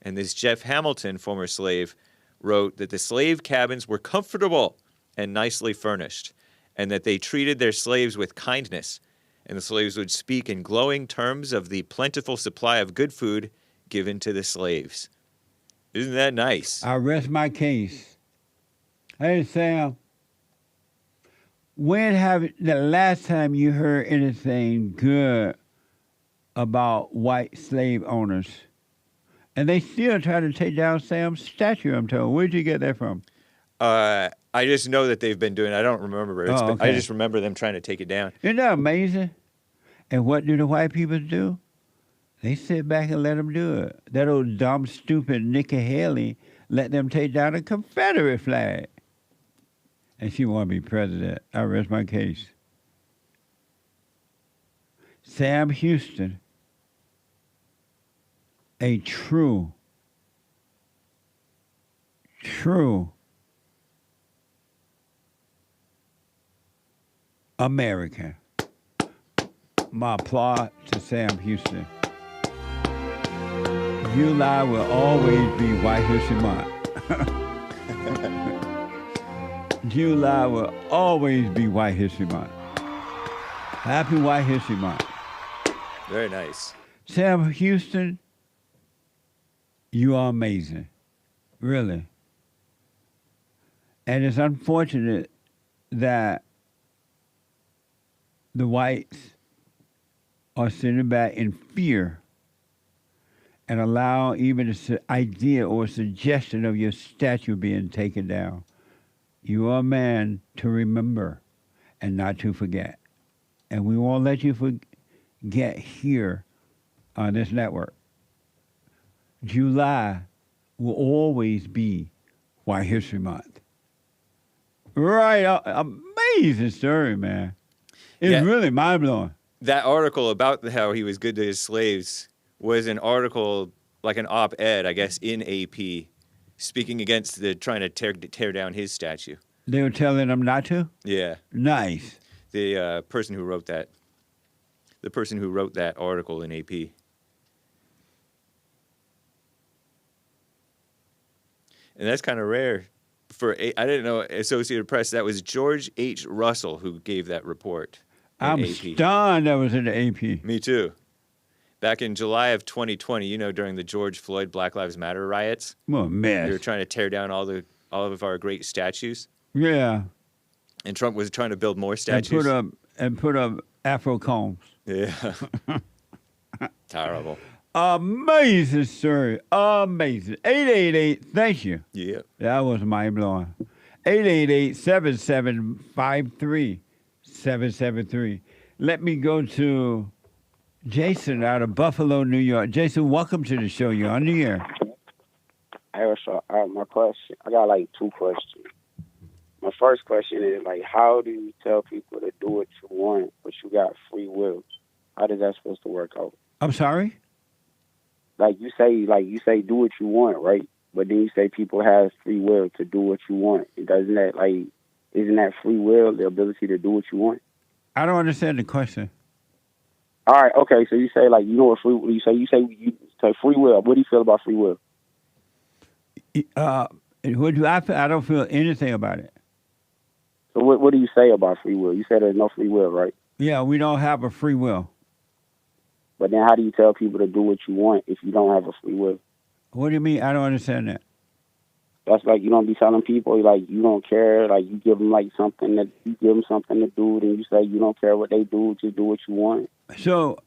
And this Jeff Hamilton, former slave, wrote that the slave cabins were comfortable and nicely furnished, and that they treated their slaves with kindness, and the slaves would speak in glowing terms of the plentiful supply of good food given to the slaves. Isn't that nice? I rest my case. Hey, Sam, when have the last time you heard anything good about white slave owners? And they still try to take down Sam's statue, I'm told. Where'd you get that from? I just know that they've been doing it. I don't remember it. Okay. I just remember them trying to take it down. Isn't that amazing? And what do the white people do? They sit back and let them do it. That old dumb, stupid Nikki Haley let them take down a Confederate flag. And she want to be president. I rest my case. Sam Houston, a true American. My applause to Sam Houston. July will always be White History Month. July will always be White History Month. Happy White History Month. Very nice. Sam Houston, you are amazing. Really. And it's unfortunate that the whites are sitting back in fear and allow even the idea or suggestion of your statue being taken down. You are a man to remember and not to forget. And we won't let you forget here on this network. July will always be White History Month. Right. Amazing story, man. It's really mind-blowing. That article about how he was good to his slaves was an article, like an op-ed, I guess, in AP, speaking against the trying to tear down his statue. They were telling him not to? Yeah. Nice. The person who wrote that. The person who wrote that article in AP. And that's kind of rare. I didn't know Associated Press. That was George H. Russell who gave that report. I'm stunned that was in the AP. Me too. Back in July of 2020, during the George Floyd Black Lives Matter riots. Well, man. They were trying to tear down all of our great statues. Yeah. And Trump was trying to build more statues. And put up Afro combs. Yeah. Terrible. Amazing story. Amazing. 888, thank you. Yeah. That was mind-blowing. 888-7753-773. Let me go to Jason out of Buffalo, New York. Jason, welcome to the show. You're on the air. Hey, so my question, I got like two questions. My first question is how do you tell people to do what you want, but you got free will? How is that supposed to work out? I'm sorry? You say do what you want, right? But then you say people have free will to do what you want. Isn't that free will, the ability to do what you want? I don't understand the question. All right, okay. So you say what free? You say free will. What do you feel about free will? What do I feel? I don't feel anything about it. So what do you say about free will? You said there's no free will, right? Yeah, we don't have a free will. But then how do you tell people to do what you want if you don't have a free will? What do you mean? I don't understand that. That's you don't be telling people you don't care. You give them something to do, then you say you don't care what they do, just do what you want. So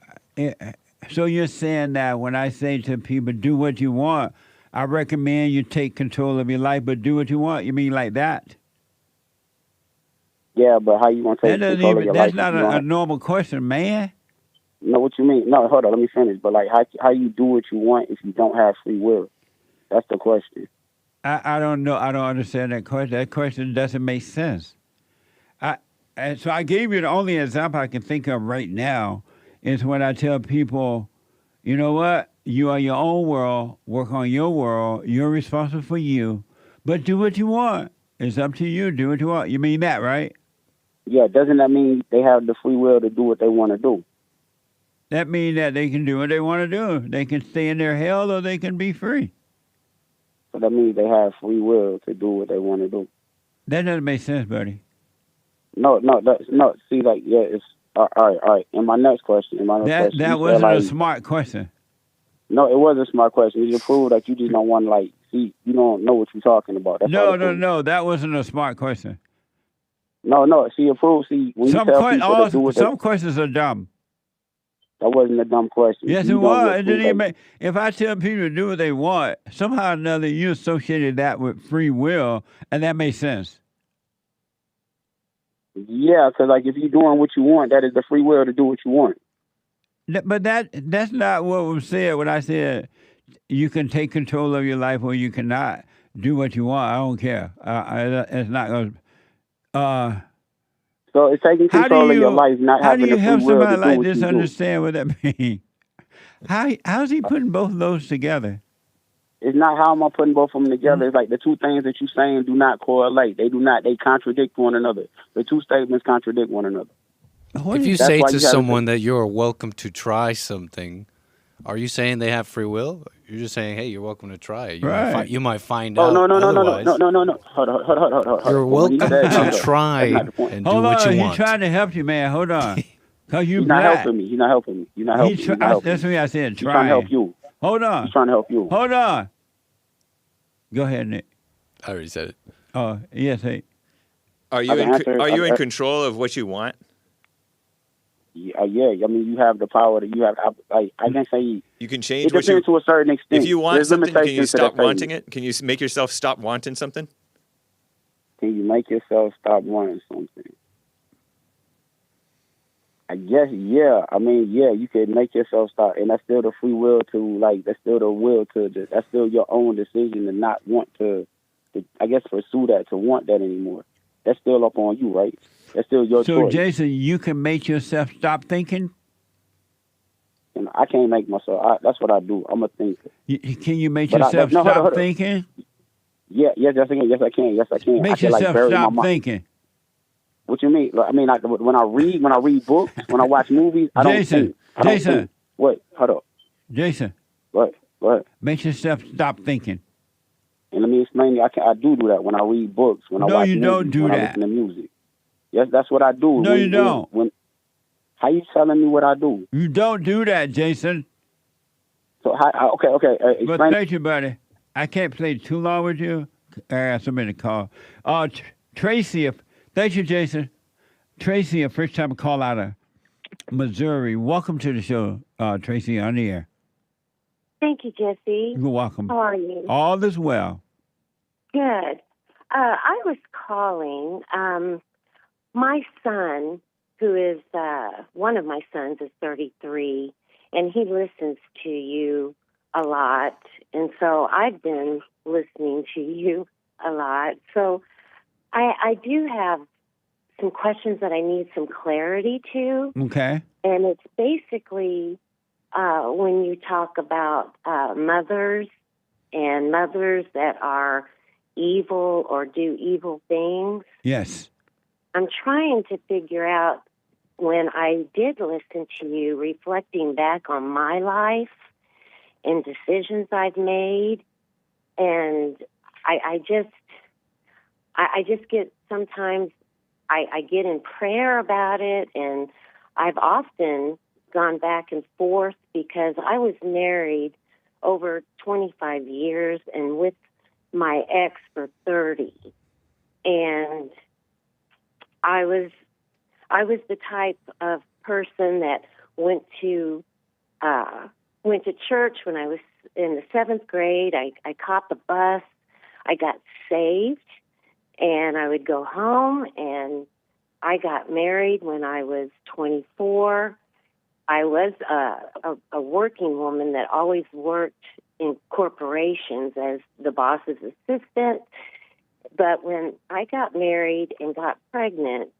you're saying that when I say to people, do what you want, I recommend you take control of your life, but do what you want. You mean like that? Yeah, but how you gonna take control of your life? That's not a normal question, man. No, what you mean? No, hold on, let me finish. But how you do what you want if you don't have free will? That's the question. I don't know. I don't understand that question. That question doesn't make sense. So I gave you the only example I can think of right now is when I tell people, you know what? You are your own world. Work on your world. You're responsible for you. But do what you want. It's up to you. Do what you want. You mean that, right? Yeah, doesn't that mean they have the free will to do what they want to do? That means that they can do what they want to do. They can stay in their hell or they can be free. So that means they have free will to do what they want to do. That doesn't make sense, buddy. No. See, it's all right. And my next question. That wasn't a smart question. No, it was a smart question. You prove that you just don't want to see. You don't know what you're talking about. That's No. That wasn't a smart question. No. See, you prove. See, when you tell people to do what some questions are dumb. That wasn't a dumb question. Yes, it was. If I tell people to do what they want, somehow or another you associated that with free will, and that makes sense. Yeah, because if you're doing what you want, that is the free will to do what you want. But that's not what was said when I said you can take control of your life or you cannot do what you want. I don't care. It's not going to... So it's taking control of your life, not how do having you the free help will to somebody do like what this you do. understand what that means? How's he putting both of those together? It's not how am I putting both of them together. It's like the two things that you're saying do not correlate. They do not. They contradict one another. The two statements contradict one another. If you say to someone that you're welcome to try something, are you saying they have free will? You're just saying, hey, you're welcome to try it. You might find out no. otherwise. No. Hold on. You're welcome to try and do what you want. He's trying to help you, man. Hold on. Cause you He's black. not helping me. He's not helping me. He's not helping me. That's what I said. He's trying to help you. Hold on. He's trying to help you. Hold on. Go ahead, Nick. I already said it. Oh, yes, hey. Are you in control of what you want? Yeah. I mean, you have the power you have. I can say you can change. It depends to a certain extent. If you want There's something, can you limitations to stop that wanting it? Can you make yourself stop wanting something? Can you make yourself stop wanting something? I guess, yeah. I mean, yeah, you can make yourself stop, and that's still the free will to, that's still the will to, that's still your own decision to not want to I guess, pursue that, to want that anymore. That's still up on you, right? That's still your choice. So, Jason, you can make yourself stop thinking? And I can't make myself, that's what I do. I'm a thinker. Can you make yourself stop thinking? Yeah, yes, I can. Yes, I can. Make yourself stop thinking. What you mean? I mean, when I read books, when I watch movies, I don't think. Jason. What? Hold up. Jason. What? Make yourself stop thinking. And let me explain. I do that when I read books, when I watch movies, don't do when that. I listen to music. Yes, that's what I do. No, you don't. How you telling me what I do? You don't do that, Jason. So okay. But thank you, buddy. I can't play too long with you. I got somebody to call. Tracey, thank you, Jason. Tracey, a first-time call out of Missouri. Welcome to the show, Tracey, on the air. Thank you, Jesse. You're welcome. How are you? All is well. Good. I was calling. My son, who is one of my sons, is 33, and he listens to you a lot. And so I've been listening to you a lot. So I do have some questions that I need some clarity to. Okay. And it's basically when you talk about mothers and mothers that are evil or do evil things. Yes. I'm trying to figure out, when I did listen to you, reflecting back on my life and decisions I've made, and I just get, sometimes I get in prayer about it, and I've often gone back and forth because I was married over 25 years and with my ex for 30. And I was the type of person that went to church when I was in the 7th grade. I caught the bus. I got saved, and I would go home, and I got married when I was 24. I was a working woman that always worked in corporations as the boss's assistant. But when I got married and got pregnant,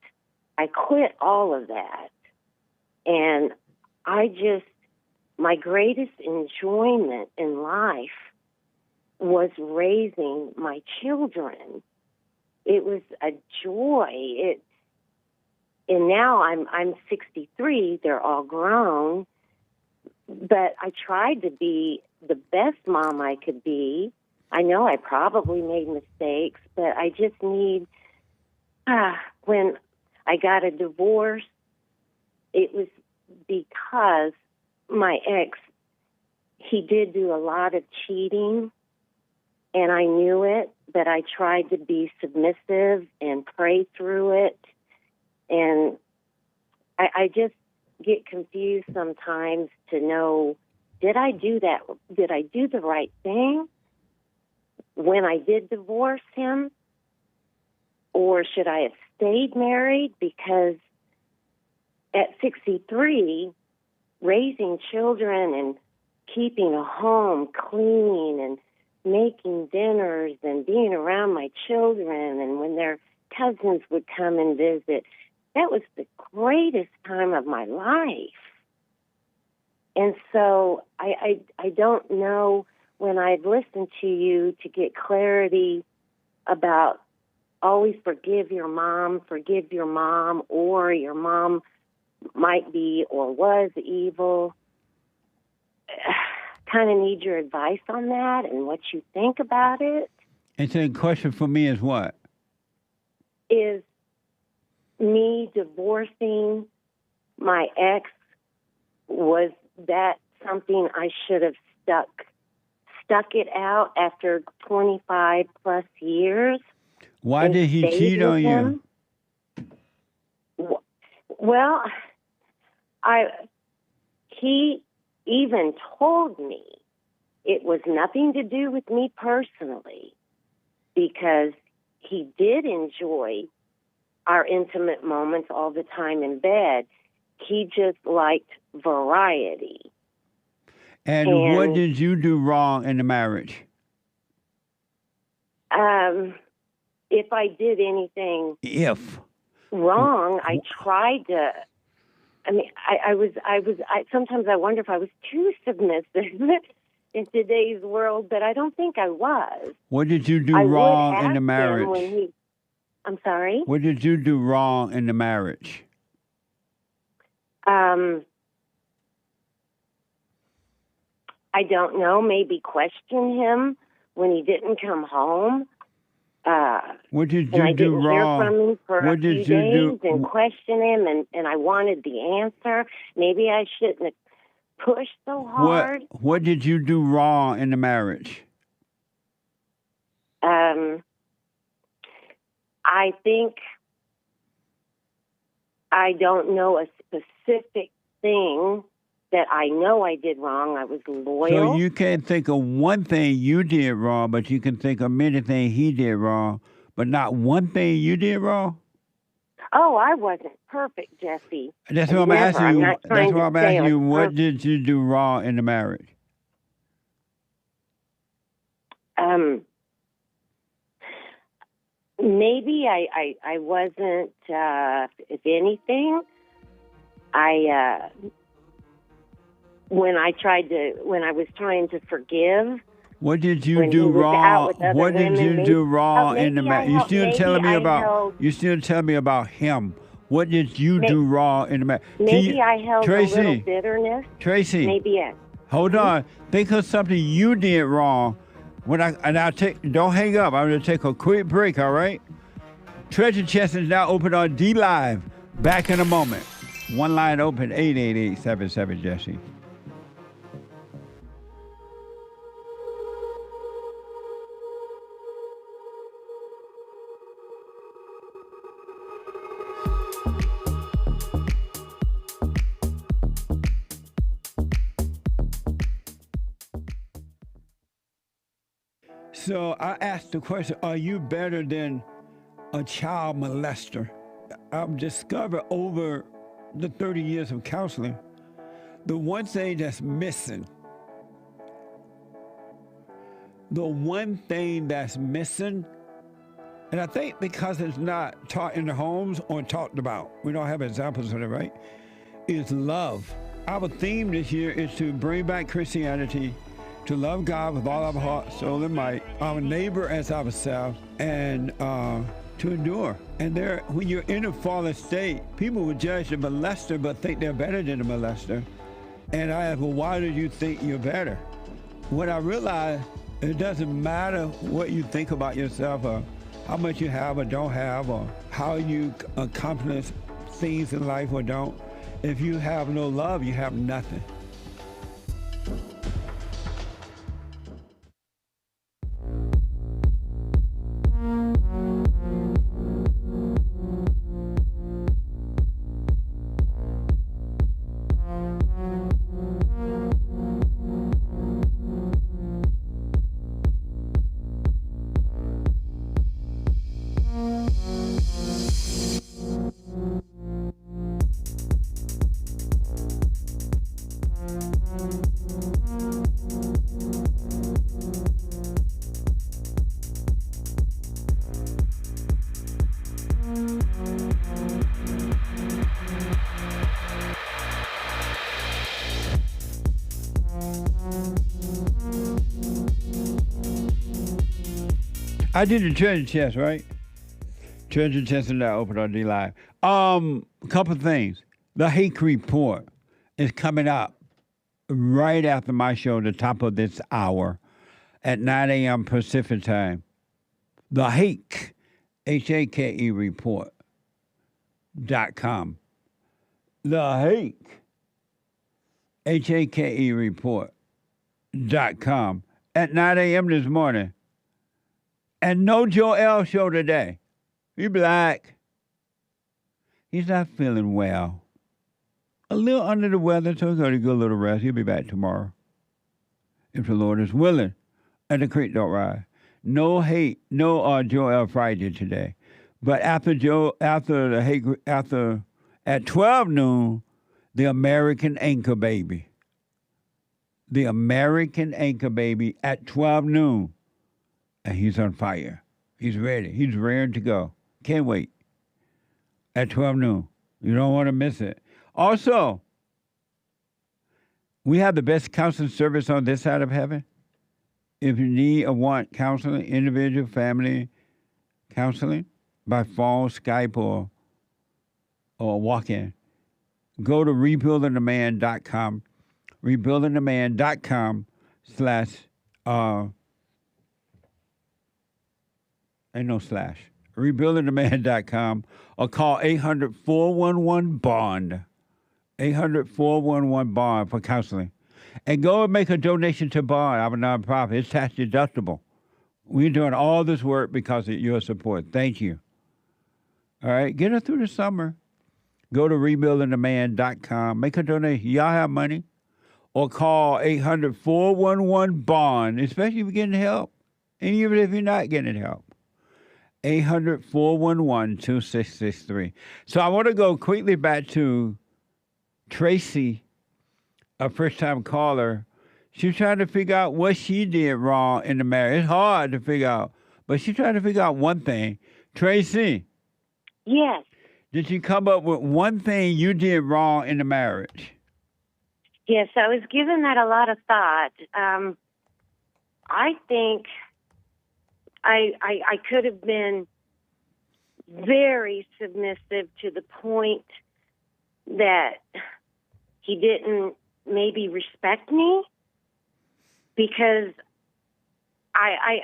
I quit all of that. And my greatest enjoyment in life was raising my children. It was a joy. And now I'm 63. They're all grown. But I tried to be the best mom I could be. I know I probably made mistakes, but I just need, when I got a divorce, it was because my ex, he did do a lot of cheating, and I knew it, but I tried to be submissive and pray through it. And I just get confused sometimes to know, did I do that? Did I do the right thing when I did divorce him? Or should I have stayed married? Because at 63, raising children and keeping a home clean and making dinners and being around my children, and when their cousins would come and visit, that was the greatest time of my life. And so I don't know, when I've listened to you to get clarity about always forgive your mom, or your mom might be or was evil. Kind of need your advice on that and what you think about it. And so the question for me is what? Is me divorcing my ex, was that something I should have stuck it out after 25 plus years? Why did he cheat on you? Well, he even told me it was nothing to do with me personally, because he did enjoy our intimate moments all the time in bed. He just liked variety. And what did you do wrong in the marriage? If I did anything wrong, I tried to. I mean, I was. Sometimes I wonder if I was too submissive in today's world, but I don't think I was. What did you do wrong in the marriage? I'm sorry? What did you do wrong in the marriage? I don't know. Maybe question him when he didn't come home. What did and I you do didn't wrong? hear from him for What a few did you days do? and question him, and I wanted the answer. Maybe I shouldn't have pushed so hard. What did you do wrong in the marriage? I think I don't know a specific thing that I know I did wrong. I was loyal. So you can't think of one thing you did wrong, but you can think of many things he did wrong, but not one thing you did wrong? Oh, I wasn't perfect, Jesse. That's what I'm asking you. That's what I'm asking you. What perfect. did you do wrong in the marriage? Maybe I wasn't, if anything, when I was trying to forgive. What did you do wrong? What did you do wrong in the marriage? You still telling me about him. What did you do wrong in the marriage? Maybe I held Tracey, a little bitterness. Tracy, Maybe yes. Hold on. Think of something you did wrong. Don't hang up. I'm going to take a quick break, all right? Treasure Chest is now open on D Live. Back in a moment. One line open, 888-77-JESSE. So I asked the question, are you better than a child molester? I've discovered over the 30 years of counseling, the one thing that's missing, and I think because it's not taught in the homes or talked about, we don't have examples of it, right, is love. Our theme this year is to bring back Christianity, to love God with all our heart, soul, and might, our neighbor as ourselves, and to endure. And when you're in a fallen state, people will judge the molester but think they're better than the molester. And I ask, well, why do you think you're better? When I realized it doesn't matter what you think about yourself or how much you have or don't have or how you accomplish things in life or don't. If you have no love, you have nothing. I did the treasure chest, right? Treasure chest and that open on D Live. Couple things. The Hake Report is coming up right after my show, the top of this hour, at 9 a.m. Pacific time. The Hake, H-A-K-E report.com. The Hake, H-A-K-E report.com at 9 a.m. this morning. And no Joel show today. He black. He's not feeling well. A little under the weather, so he's going to get a little rest. He'll be back tomorrow, if the Lord is willing. And the creek don't rise. No hate, no Joel Friday today. But at 12 noon, the American Anchor Baby. The American Anchor Baby at 12 noon. And he's on fire. He's ready. He's raring to go. Can't wait. At 12 noon. You don't want to miss it. Also, we have the best counseling service on this side of heaven. If you need or want counseling, individual, family counseling, by phone, Skype, or walk-in, go to rebuildingtheman.com. Rebuildingtheman.com ain't no slash. Rebuildingtheman.com or call 800-411-BOND. 800-411-BOND for counseling. And go and make a donation to Bond. I'm a nonprofit. It's tax deductible. We're doing all this work because of your support. Thank you. All right, get her through the summer. Go to rebuildingtheman.com. Make a donation. Y'all have money. Or call 800-411-BOND, especially if you're getting help. And even if you're not getting help. 800-411-2663. So I want to go quickly back to Tracey, a first-time caller. She's trying to figure out what she did wrong in the marriage. It's hard to figure out, but she's trying to figure out one thing. Tracey. Yes. Did you come up with one thing you did wrong in the marriage? Yes, I was giving that a lot of thought. I think I could have been very submissive to the point that he didn't maybe respect me, because I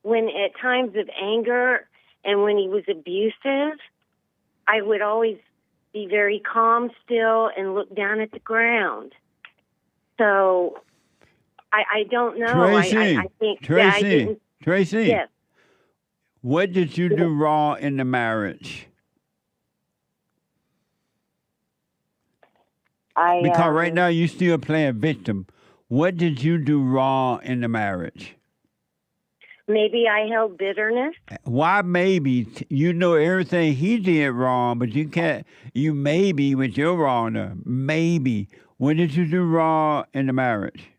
when at times of anger and when he was abusive, I would always be very calm still and look down at the ground. So I don't know. Tracey, I think Tracey, that I didn't. Tracey, Yes. what did you do wrong in the marriage? Because right now you're still playing victim. What did you do wrong in the marriage? Maybe I held bitterness. Why maybe? You know everything he did wrong, but you can't, you maybe with your wrong. Maybe. What did you do wrong in the marriage?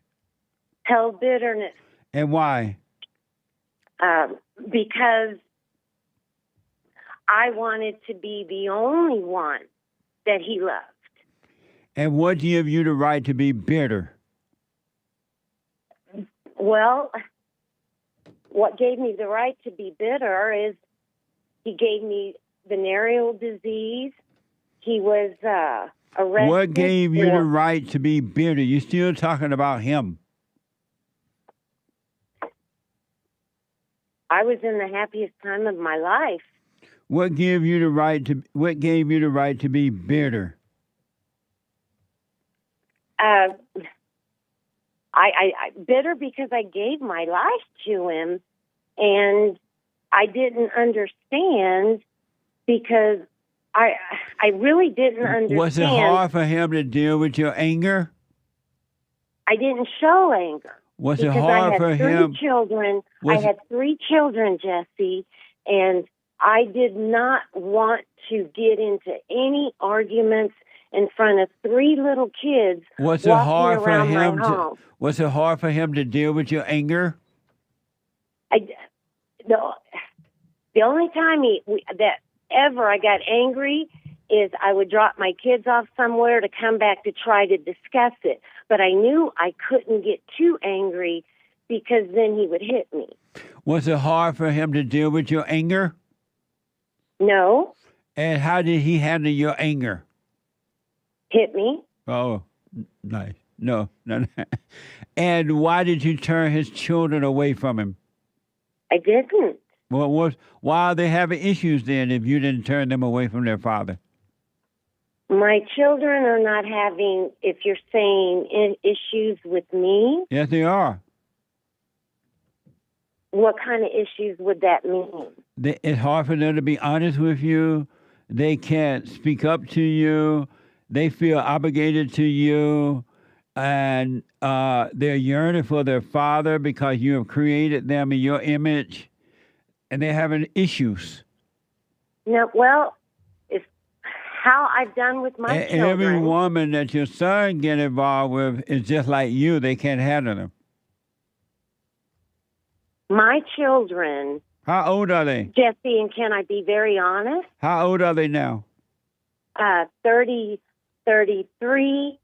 Held bitterness. And why? Because I wanted to be the only one that he loved. And what gave you the right to be bitter? Well, what gave me the right to be bitter is he gave me venereal disease. He was arrested. What gave you the right to be bitter? You're still talking about him. I was in the happiest time of my life. What gave you the right to be bitter? I bitter because I gave my life to him, and I didn't understand because I really didn't understand. Was it hard for him to deal with your anger? I didn't show anger. Was it hard for him? I had 3 children, Jesse, and I did not want to get into any arguments in front of 3 little kids. Was it hard for him to? Was it hard for him to deal with your anger? The only time that ever I got angry is I would drop my kids off somewhere to come back to try to discuss it. But I knew I couldn't get too angry because then he would hit me. Was it hard for him to deal with your anger? No. And how did he handle your anger? Hit me. Oh, nice. No. And why did you turn his children away from him? I didn't. Well, why are they having issues then if you didn't turn them away from their father? My children are not having, if you're saying issues with me. Yes, they are. What kind of issues would that mean? It's hard for them to be honest with you. They can't speak up to you. They feel obligated to you. And they're yearning for their father because you have created them in your image. And they're having issues. No, well, it's how I've done with my children. Every woman that your son get involved with is just like you. They can't handle them. My children. How old are they? Jesse, and can I be very honest? How old are they now? 30, 33,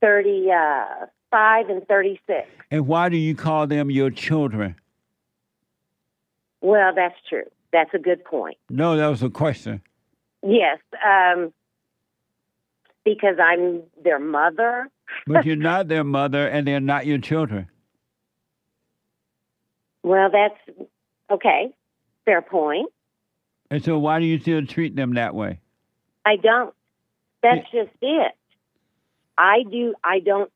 35, and 36. And why do you call them your children? Well, that's true. That's a good point. No, that was a question. Yes, because I'm their mother. But you're not their mother, and they're not your children. Well, that's okay. Fair point. And so why do you still treat them that way? I don't. That's just it. I don't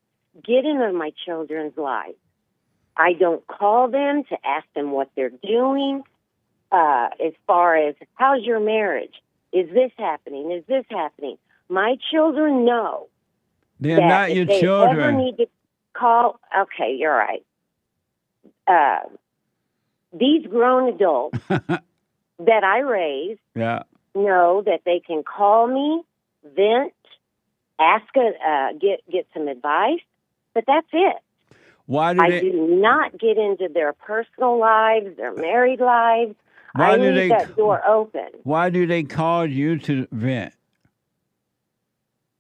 get into my children's lives. I don't call them to ask them what they're doing. As far as, how's your marriage? Is this happening? Is this happening? My children know. They're not your children. If they ever need to call, okay, you're right. These grown adults that I raised know that they can call me, vent, ask, get some advice, but that's it. Why do I do not get into their personal lives, their married lives. I leave that door open. Why do they call you to vent?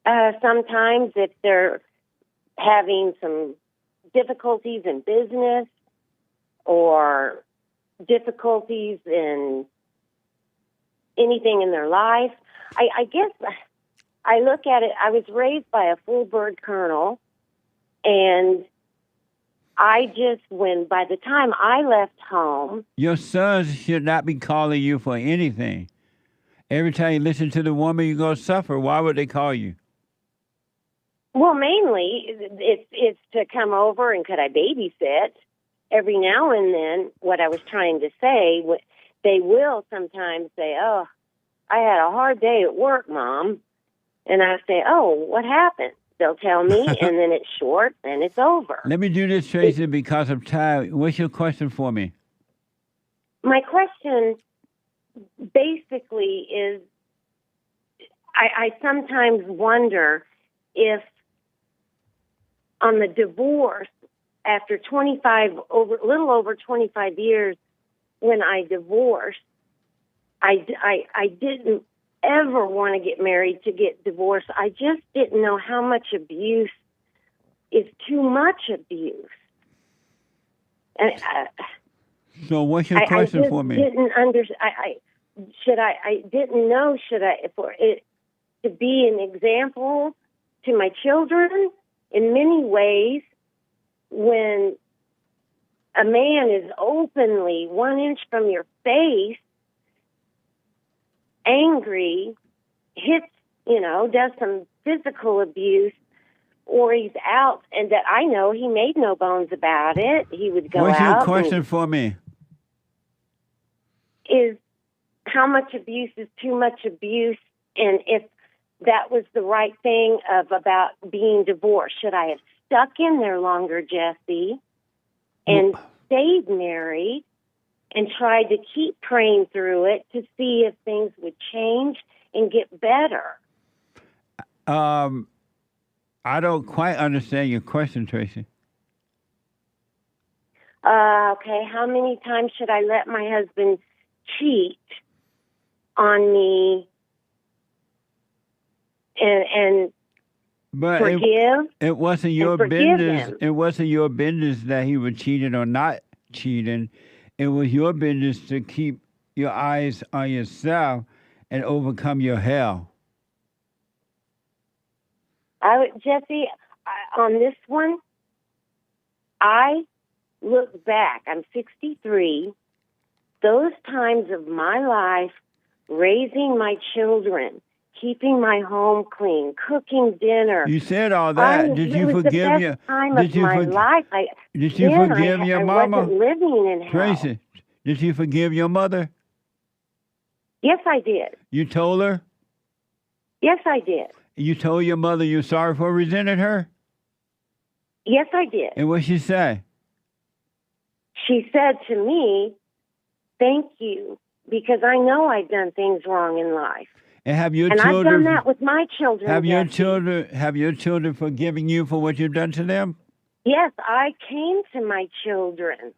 Sometimes if they're having some difficulties in business or difficulties in anything in their life. I guess I look at it, I was raised by a full bird colonel, and I just, by the time I left home... Your sons should not be calling you for anything. Every time you listen to the woman, you're going to suffer. Why would they call you? Well, mainly, it's to come over and could I babysit. Every now and then, what I was trying to say, they will sometimes say, oh, I had a hard day at work, Mom. And I say, oh, what happened? They'll tell me, and then it's short, and it's over. Let me do this, Tracey, because of time. What's your question for me? My question basically is, I sometimes wonder if on the divorce, after a little over 25 years, when I divorced, I didn't ever want to get married to get divorced. I just didn't know how much abuse is too much abuse. And so what's your question for me? I didn't know, for it to be an example to my children in many ways, when a man is openly 1 inch from your face, angry, hits, does some physical abuse, or he's out, and that I know he made no bones about it. He would go out. What's your question for me? Is how much abuse is too much abuse, and if that was the right thing about being divorced. Should I have stuck in there longer, Jesse, and stayed married and tried to keep praying through it to see if things would change and get better? I don't quite understand your question, Tracey. Okay, how many times should I let my husband cheat on me and forgive? It wasn't your business. It wasn't your business that he was cheating or not cheating. It was your business to keep your eyes on yourself and overcome your hell. Jesse, on this one, I look back. I'm 63. Those times of my life, raising my children, keeping my home clean, cooking dinner. You said all that. Did you forgive your? Did you forgive your mama? I wasn't living in hell. Tracey, did you forgive your mother? Yes, I did. You told her? Yes, I did. You told your mother you're sorry for resenting her? Yes, I did. And what she say? She said to me, "Thank you, because I know I've done things wrong in life." And have your and children? I've done that with my children. Have your Jesse. children forgiven you for what you've done to them? Yes, I came to my children.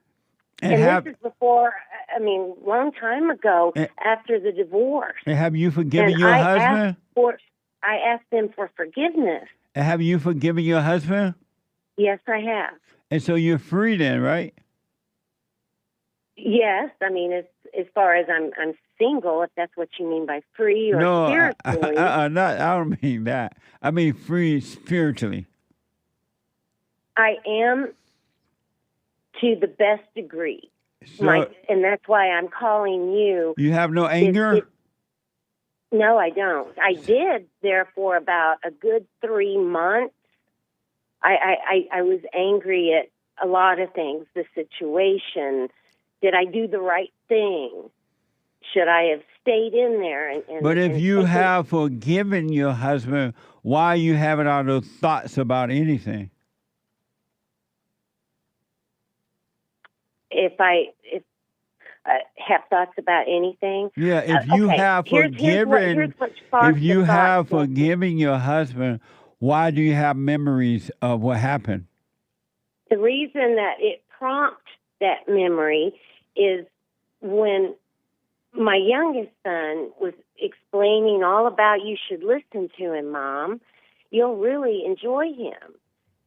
And this is before, long time ago, after the divorce. And have you forgiven your husband? I asked them for forgiveness. And have you forgiven your husband? Yes, I have. And so you're free then, right? Yes, as far as I'm single, if that's what you mean by free or spiritually. I don't mean that. I mean free spiritually. I am to the best degree. So, and that's why I'm calling you. You have no anger? No, I don't. I did there for about a good 3 months. I was angry at a lot of things, the situation. Did I do the right thing? Should I have stayed in there? But if you have forgiven your husband, why are you having all those thoughts about anything? If I have thoughts about anything. Yeah, if you have forgiven, forgiven your husband, why do you have memories of what happened? The reason that it prompts that memory is when my youngest son was explaining all about you should listen to him, Mom. You'll really enjoy him.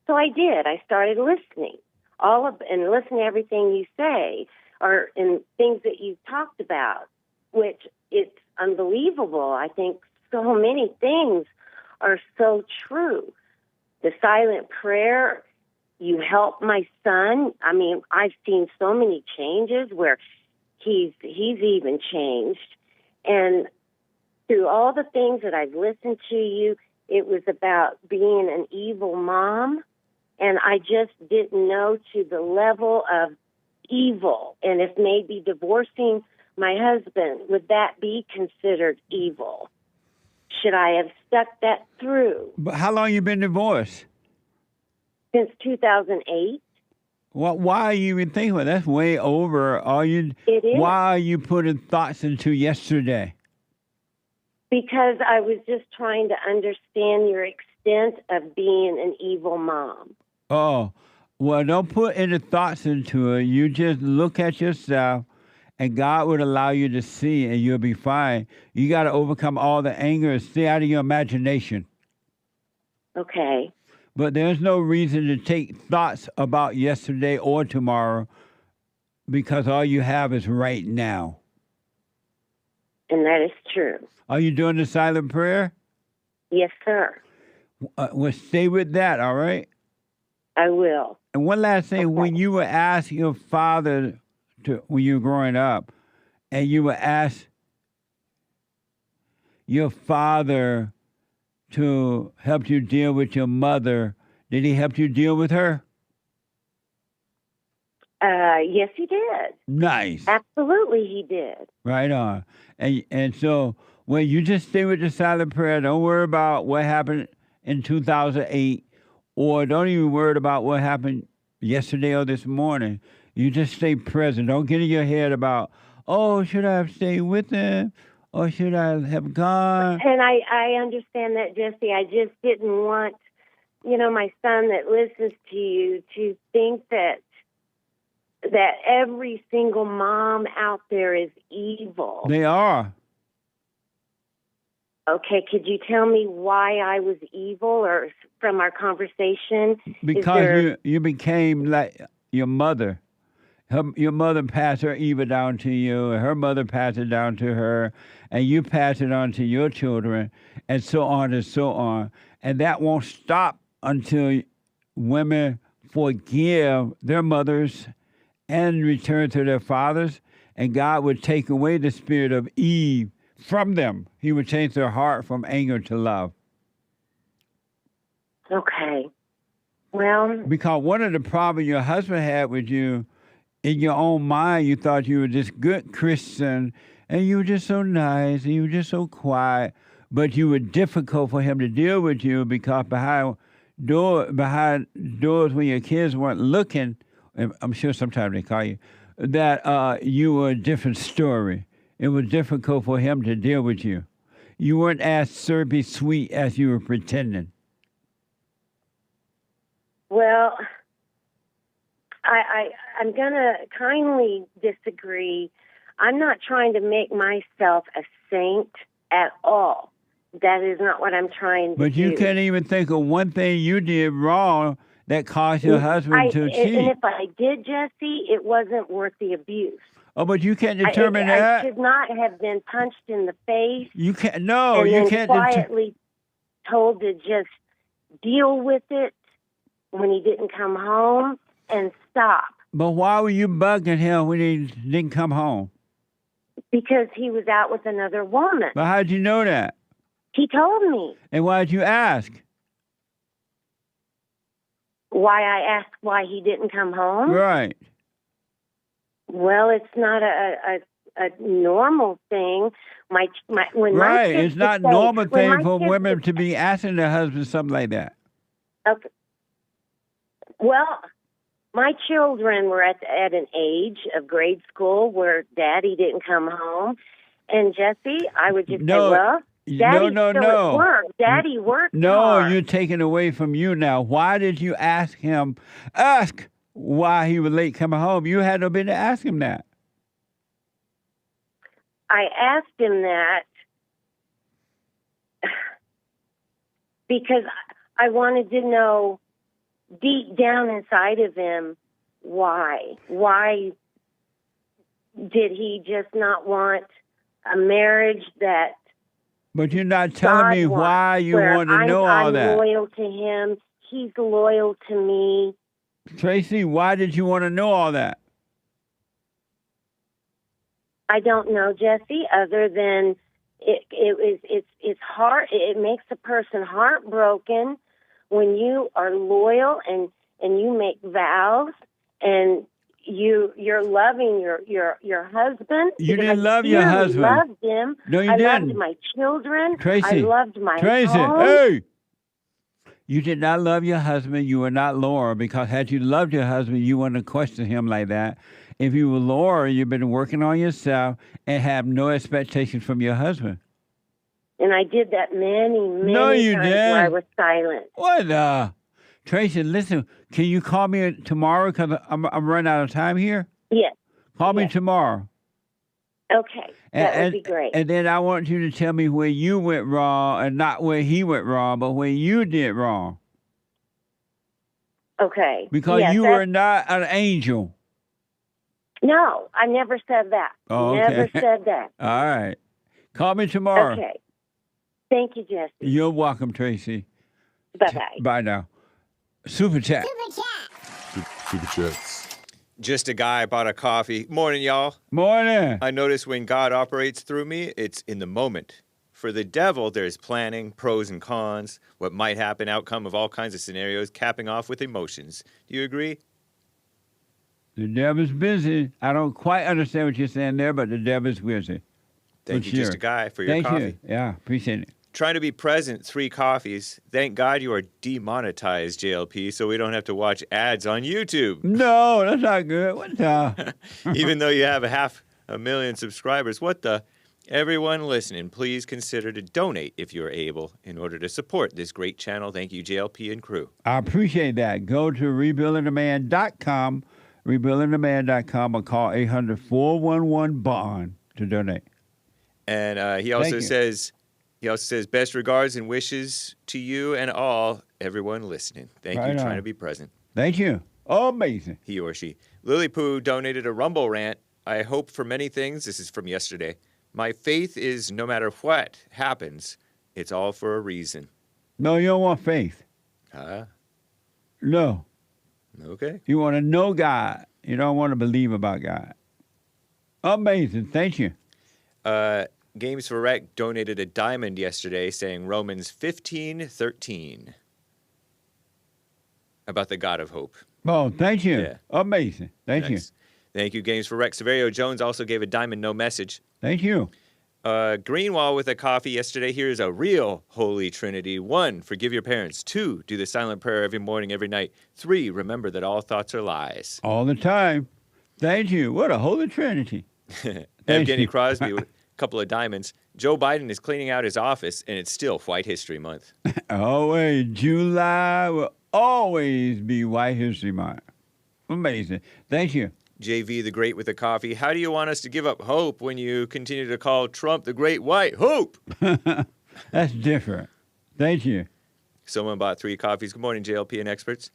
So I did. I started listening. And listen to everything you say or in things that you've talked about, which it's unbelievable. I think so many things are so true. The silent prayer, you help my son. I've seen so many changes where he's even changed. And through all the things that I've listened to you, it was about being an evil mom. And I just didn't know to the level of evil. And if maybe divorcing my husband, would that be considered evil? Should I have stuck that through? But how long you been divorced? Since 2008. Well, why are you even thinking about that? That's way over. It is. Why are you putting thoughts into yesterday? Because I was just trying to understand your extent of being an evil mom. Oh, well, don't put any thoughts into it. You just look at yourself, and God would allow you to see, and you'll be fine. You got to overcome all the anger and stay out of your imagination. Okay. But there's no reason to take thoughts about yesterday or tomorrow because all you have is right now. And that is true. Are you doing the silent prayer? Yes, sir. Well, stay with that, all right? I will. And one last thing, okay. When you were asked your father, when you were growing up, and you were asked your father to help you deal with your mother, did he help you deal with her? Yes, he did. Nice. Absolutely, he did. Right on. And so, well, you just stay with the silent prayer. Don't worry about what happened in 2008, or don't even worry about what happened yesterday or this morning. You just stay present. Don't get in your head about, oh, should I have stayed with him? Or should I have gone? And I understand that, Jesse. I just didn't want, my son that listens to you to think that every single mom out there is evil. They are. Okay, could you tell me why I was evil, or from our conversation? Because you became like your mother. Your mother passed her evil down to you, and her mother passed it down to her, and you pass it on to your children, and so on and so on. And that won't stop until women forgive their mothers and return to their fathers, and God would take away the spirit of Eve from them. He would change their heart from anger to love. Okay. Well, because one of the problems your husband had with you, in your own mind, you thought you were this good Christian, and you were just so nice, and you were just so quiet, but you were difficult for him to deal with you because behind doors when your kids weren't looking, and I'm sure sometimes they call you, that you were a different story. It was difficult for him to deal with you. You weren't as syrupy sweet as you were pretending. Well, I'm going to kindly disagree. I'm not trying to make myself a saint at all. That is not what I'm trying to do. But you can't even think of one thing you did wrong that caused your husband to cheat. And if I did, Jesse, it wasn't worth the abuse. Oh, but you can't determine that. I should not have been punched in the face. You can't. No, and you then can't. Quietly told to just deal with it when he didn't come home and stop. But why were you bugging him when he didn't come home? Because he was out with another woman. But how'd you know that? He told me. And why'd you ask? Why I asked why he didn't come home? Right. Well, it's not a normal thing. Right, it's not a normal thing for women to be asking their husband something like that. Okay. Well, my children were at an age of grade school where Daddy didn't come home, and Jesse, I would just say, well, Daddy's still at work. Daddy worked hard. You're taking away from you now. Why did you ask why he was late coming home? You had no business to ask him that. I asked him that because I wanted to know deep down inside of him why. Why did he just not want a marriage that... But you're not telling me why you want to know all that. I'm loyal to him. He's loyal to me. Tracey, why did you want to know all that? I don't know, Jesse, other than it's hard. It makes a person heartbroken when you are loyal and you make vows and you're loving your husband. You didn't love your husband. I loved him. No, you I didn't. loved my children. Tracy, I loved my Tracy, home. hey! You did not love your husband. You were not Laura, because had you loved your husband, you wouldn't have questioned him like that. If you were Laura, you've been working on yourself and have no expectations from your husband. And I did that many times where I was silent. What? Tracy, listen, can you call me tomorrow? Because I'm running out of time here. Yes. Call me tomorrow. Okay. That would be great. And then I want you to tell me where you went wrong, and not where he went wrong, but where you did wrong. Okay. Because you were not an angel. No, I never said that. Oh, okay. Never said that. All right. Call me tomorrow. Okay. Thank you, Jesse. You're welcome, Tracy. Bye-bye. Bye now. Super chat. Super chats. Just a guy bought a coffee. Morning, y'all. Morning. I notice when God operates through me, it's in the moment. For the devil, there's planning, pros and cons, what might happen, outcome of all kinds of scenarios, capping off with emotions. Do you agree? The devil's busy. I don't quite understand what you're saying there, but the devil's busy. Thank you, just a guy, for your Thank coffee. You. Yeah, appreciate it. Trying to be present, 3 coffees. Thank God you are demonetized, JLP, so we don't have to watch ads on YouTube. No, that's not good. What the? Even though you have 500,000 subscribers, what the? Everyone listening, please consider to donate if you're able in order to support this great channel. Thank you, JLP and crew. I appreciate that. Go to rebuildingtheman.com, rebuildingtheman.com, or call 800-411-BOND to donate. And he also says, best regards and wishes to you and all, everyone listening. Thank you, trying to be present. Thank you. Amazing. He or she. Lily Poo donated a Rumble rant. I hope for many things. This is from yesterday. My faith is no matter what happens, it's all for a reason. No, you don't want faith. No. Okay. You want to know God. You don't want to believe about God. Amazing. Thank you. Games for Rec donated a diamond yesterday saying Romans 15:13 about the God of hope. Oh, thank you. Yeah. Amazing. Thank you. Thank you, Games for Rec. Severio Jones also gave a diamond, no message. Thank you. Greenwall with a coffee yesterday. Here's a real Holy Trinity. 1, forgive your parents. 2, do the silent prayer every morning, every night. 3, remember that all thoughts are lies. All the time. Thank you. What a Holy Trinity. Evgeny Crosby with a couple of diamonds. Joe Biden is cleaning out his office, and it's still White History Month. Always. July will always be White History Month. Amazing. Thank you. JV the Great with a coffee. How do you want us to give up hope when you continue to call Trump the Great White Hope? That's different. Thank you. Someone bought 3 coffees. Good morning, JLP and experts.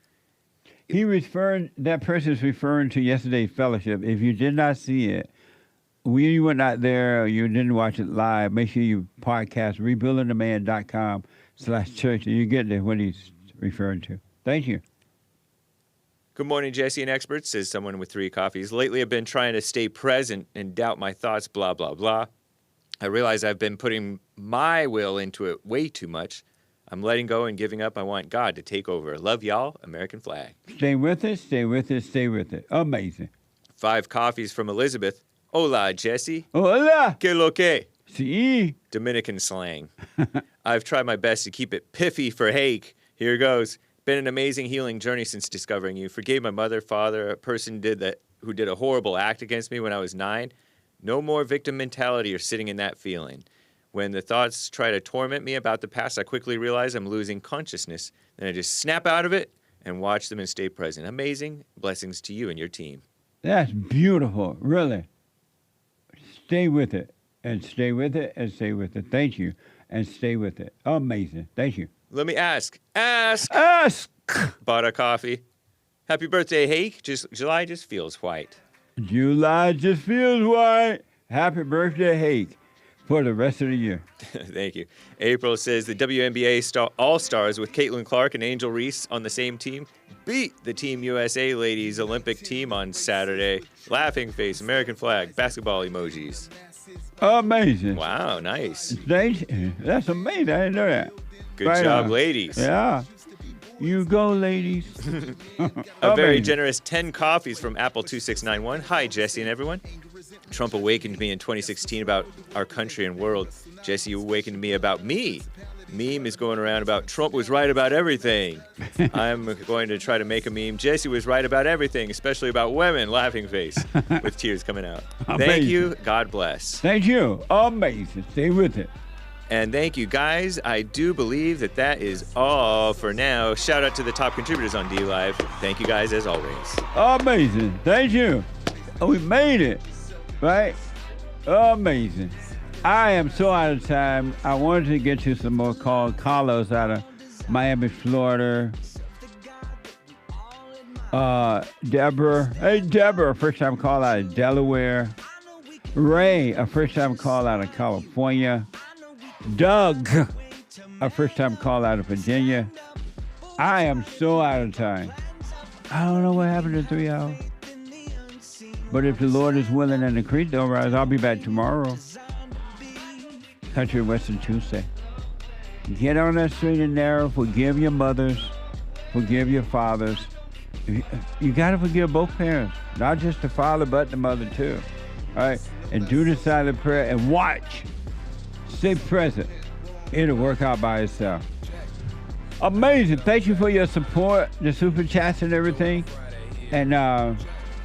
That person is referring to yesterday's fellowship. If you did not see it, you were not there or you didn't watch it live, make sure you podcast rebuildingtheman.com/church and you get there what he's referring to. Thank you. Good morning, Jesse and experts, says someone with 3 coffees. Lately, I've been trying to stay present and doubt my thoughts, blah, blah, blah. I realize I've been putting my will into it way too much. I'm letting go and giving up. I want God to take over. Love y'all, American flag. Stay with it, stay with it, stay with it. Amazing. 5 coffees from Elizabeth. Hola, Jesse. Hola. Que lo que? Si. Dominican slang. I've tried my best to keep it piffy for Hake. Here goes. Been an amazing healing journey since discovering you. Forgave my mother, father, a person who did a horrible act against me when I was 9. No more victim mentality or sitting in that feeling. When the thoughts try to torment me about the past, I quickly realize I'm losing consciousness. Then I just snap out of it and watch them and stay present. Amazing. Blessings to you and your team. That's beautiful, really. Stay with it, and stay with it, and stay with it. Thank you, and stay with it. Amazing. Thank you. Let me ask. Ask. Bought a coffee. Happy birthday, Hake. July just feels white. July just feels white. Happy birthday, Hake, for the rest of the year. Thank you. April says the WNBA All-Stars with Caitlin Clark and Angel Reese on the same team beat the Team USA ladies Olympic team on Saturday. Laughing face, American flag, basketball emojis. Amazing. Wow, nice. That's amazing. I didn't know that. Good job, ladies. Yeah. You go, ladies. A very generous 10 coffees from Apple2691. Hi, Jesse and everyone. Trump awakened me in 2016 about our country and world. Jesse awakened me about me. Meme is going around about Trump was right about everything. I'm going to try to make a meme. Jesse was right about everything, especially about women. Laughing face with tears coming out. Amazing. Thank you. God bless. Thank you. Amazing. Stay with it. And thank you, guys. I do believe that is all for now. Shout out to the top contributors on D-Live. Thank you, guys, as always. Amazing. Thank you. We made it, right? Amazing. I am so out of time. I wanted to get you some more calls. Carlos out of Miami, Florida. Deborah. Hey, Deborah, first-time call out of Delaware. Ray, a first-time call out of California. Doug, a first-time call out of Virginia. I am so out of time. I don't know what happened in 3 hours. But if the Lord is willing and the creek don't rise, I'll be back tomorrow. Country Western Tuesday. Get on that straight and narrow. Forgive your mothers. Forgive your fathers. You got to forgive both parents. Not just the father, but the mother too. All right? And do the silent prayer and watch. Stay present. It'll work out by itself. Amazing. Thank you for your support, the super chats and everything. And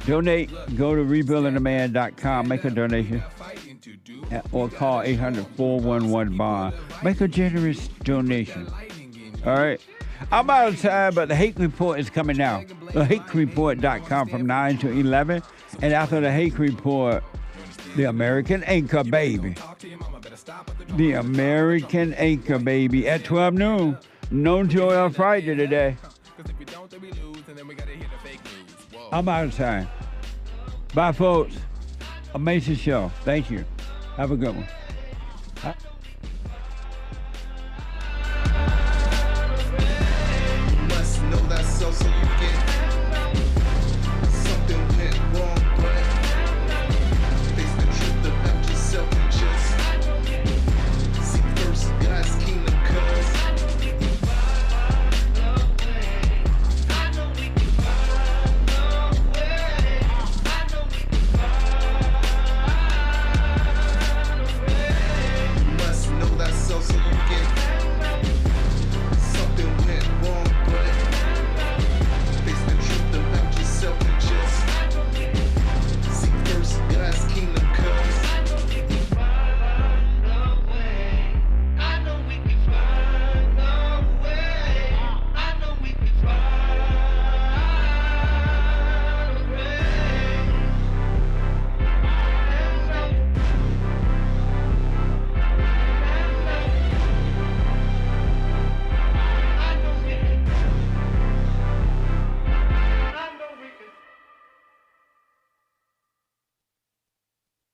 donate. Go to rebuildingtheman.com. Make a donation. Or call 800-411-BOND. Make a generous donation. All right? I'm out of time, but the Hake Report is coming now. TheHakeReport.com from 9 to 11. And after the Hake Report, the American Anchor Baby. The American Anchor Baby at 12 noon. No Joel Friday today. I'm out of time. Bye, folks. Amazing show. Thank you. Have a good one. You must know that so you get something went wrong, but face the truth about yourself and just seek first God's kingdom, cause so you get something went wrong, but face the truth about yourself and just seek first God's kingdom, cause I know we can find a way. I know we can find a way.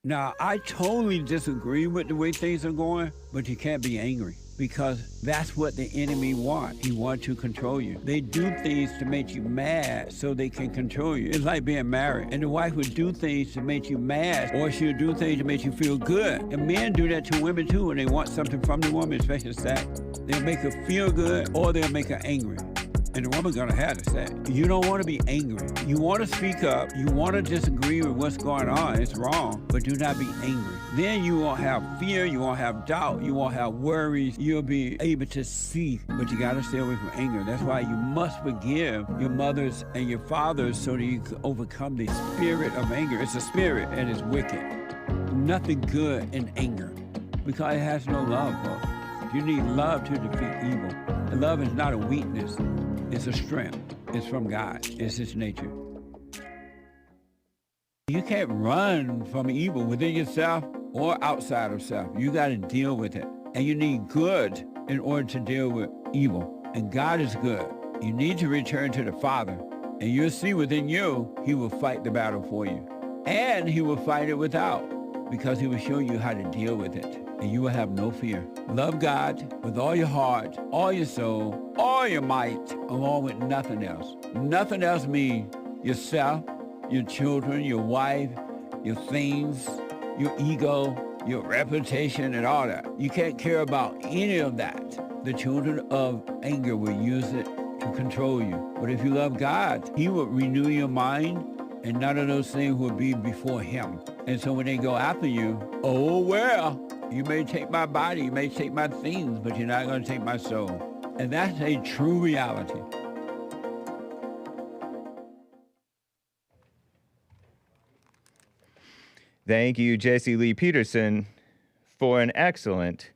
Now, I totally disagree with the way things are going, but you can't be angry because that's what the enemy wants. He wants to control you. They do things to make you mad so they can control you. It's like being married, and the wife would do things to make you mad, or she'll do things to make you feel good. And men do that to women too when they want something from the woman, especially sex. They'll make her feel good, or they'll make her angry. And the woman's gonna have to say, you don't want to be angry. You want to speak up. You want to disagree with what's going on. It's wrong, but do not be angry. Then you won't have fear. You won't have doubt. You won't have worries. You'll be able to see, but you got to stay away from anger. That's why you must forgive your mothers and your fathers so that you can overcome the spirit of anger. It's a spirit and it's wicked. Nothing good in anger because it has no love, folks. You need love to defeat evil. And love is not a weakness. It's a strength. It's from God. It's His nature. You can't run from evil within yourself or outside of self. You got to deal with it. And you need good in order to deal with evil. And God is good. You need to return to the Father. And you'll see within you, He will fight the battle for you. And He will fight it without, because He will show you how to deal with it. And you will have no fear. Love God with all your heart, all your soul, all your might, along with nothing else. Nothing else means yourself, your children, your wife, your things, your ego, your reputation, and all that. You can't care about any of that. The children of anger will use it to control you. But if you love God, He will renew your mind, and none of those things will be before Him. And so when they go after you, oh well, you may take my body, you may take my things, but you're not going to take my soul. And that's a true reality. Thank you, Jesse Lee Peterson, for an excellent